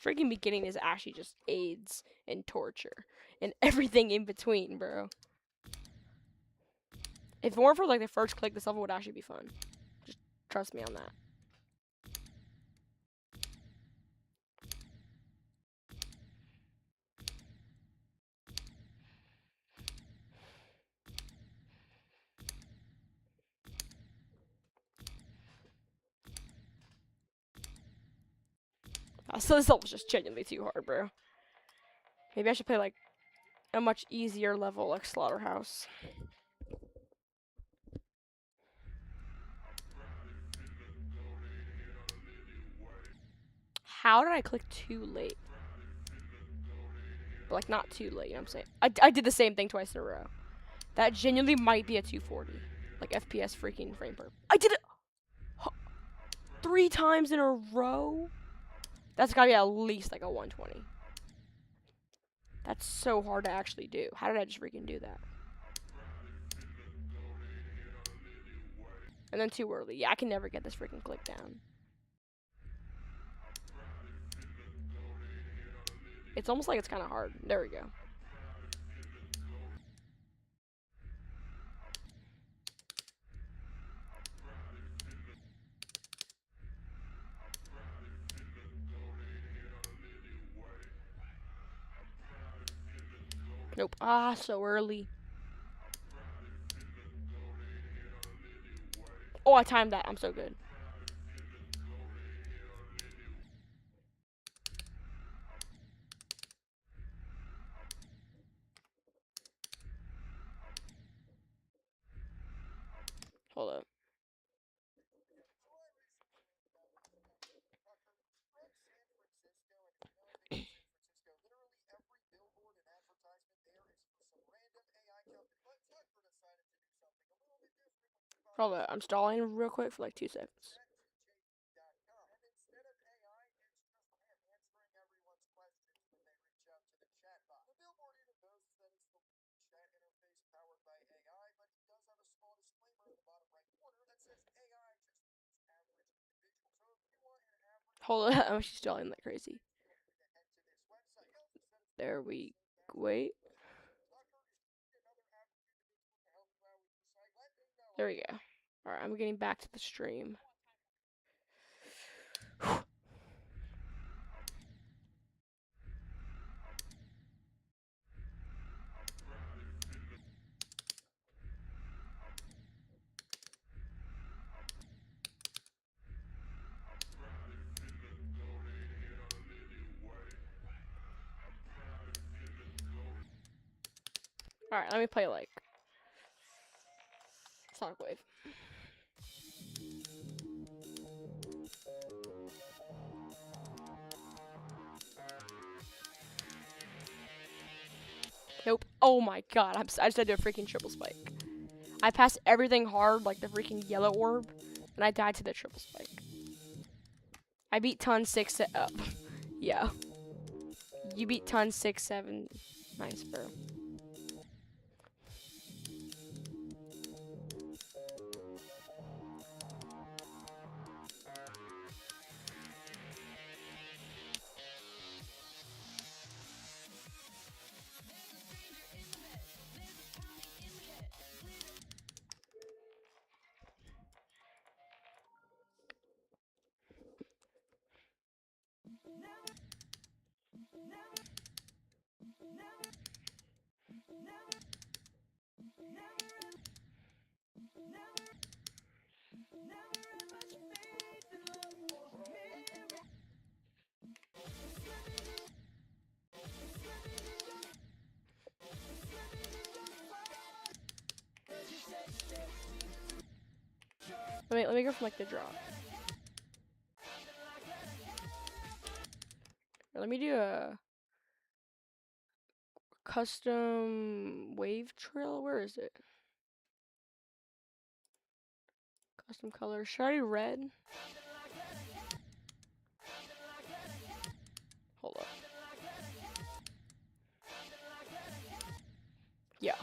Freaking beginning is actually just AIDS and torture and everything in between, bro. If it weren't for like the first click, this level would actually be fun. Just trust me on that. So this level's just genuinely too hard, bro. Maybe I should play like a much easier level like Slaughterhouse. How did I click too late? But like not too late, you know what I'm saying? I did the same thing twice in a row. That genuinely might be a 240. Like FPS freaking frame per. I did it 3 times in a row? That's gotta be at least like a 120. That's so hard to actually do. How did I just freaking do that? And then too early. Yeah, I can never get this freaking click down. It's almost like it's kind of hard. There we go. Nope. Ah, so early. Oh, I timed that. I'm so good. Hold up. Hold up. I'm stalling real quick for like 2 seconds. Hold up. I'm actually stalling like crazy. There we wait. There we go. Alright, I'm getting back to the stream. Alright, let me play like Sonic Wave. Nope. Oh my god, I just had to do a freaking triple spike. I passed everything hard, like the freaking yellow orb, and I died to the triple spike. I beat ton 6 up. Yeah. You beat ton 6, 7. Nice, bro. Let me go from like the drop. Let me do a custom wave trail. Where is it? Custom color. Should I do red? Hold up. Yeah.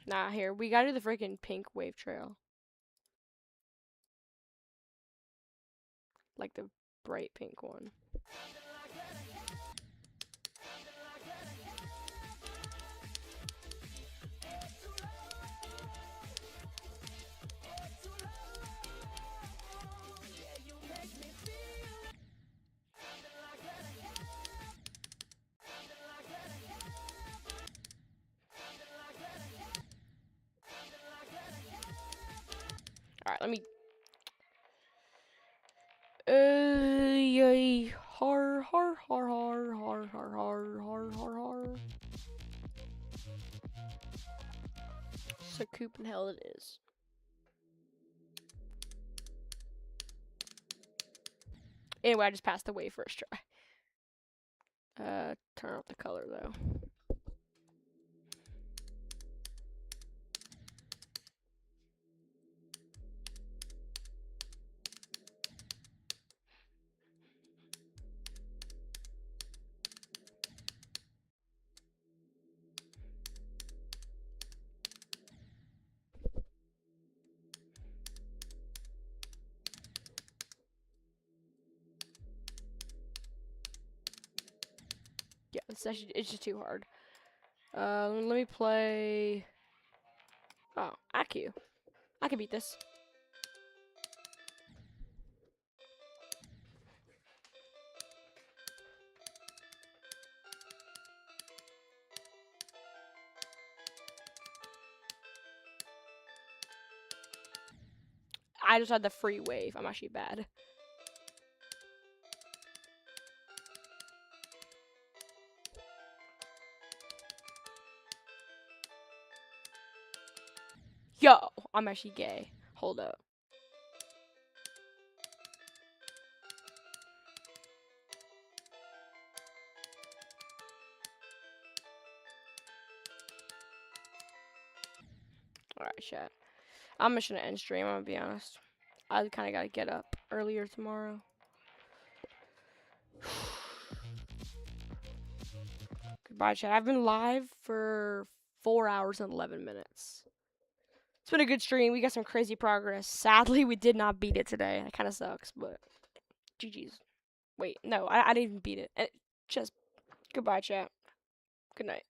Nah, here. We gotta do the freaking pink wave trail. Like the bright pink one. Alright, let me... yay. Har, har, har, har, har, har, har, har, har, har. So Coop in hell it is. Anyway, I just passed the way first try. Turn off the color though. Yeah, it's just too hard. Let me play. Oh, Aku. I can beat this. I just had the free wave. I'm actually bad. Yo, I'm actually gay. Hold up. Alright, chat. I'm just gonna end stream, I'm gonna be honest. I kinda gotta get up earlier tomorrow. Goodbye, chat. I've been live for 4 hours and 11 minutes. It's been a good stream. We got some crazy progress. Sadly, we did not beat it today. That kind of sucks, but GG's. Wait, no, I didn't even beat it. Just goodbye, chat. Good night.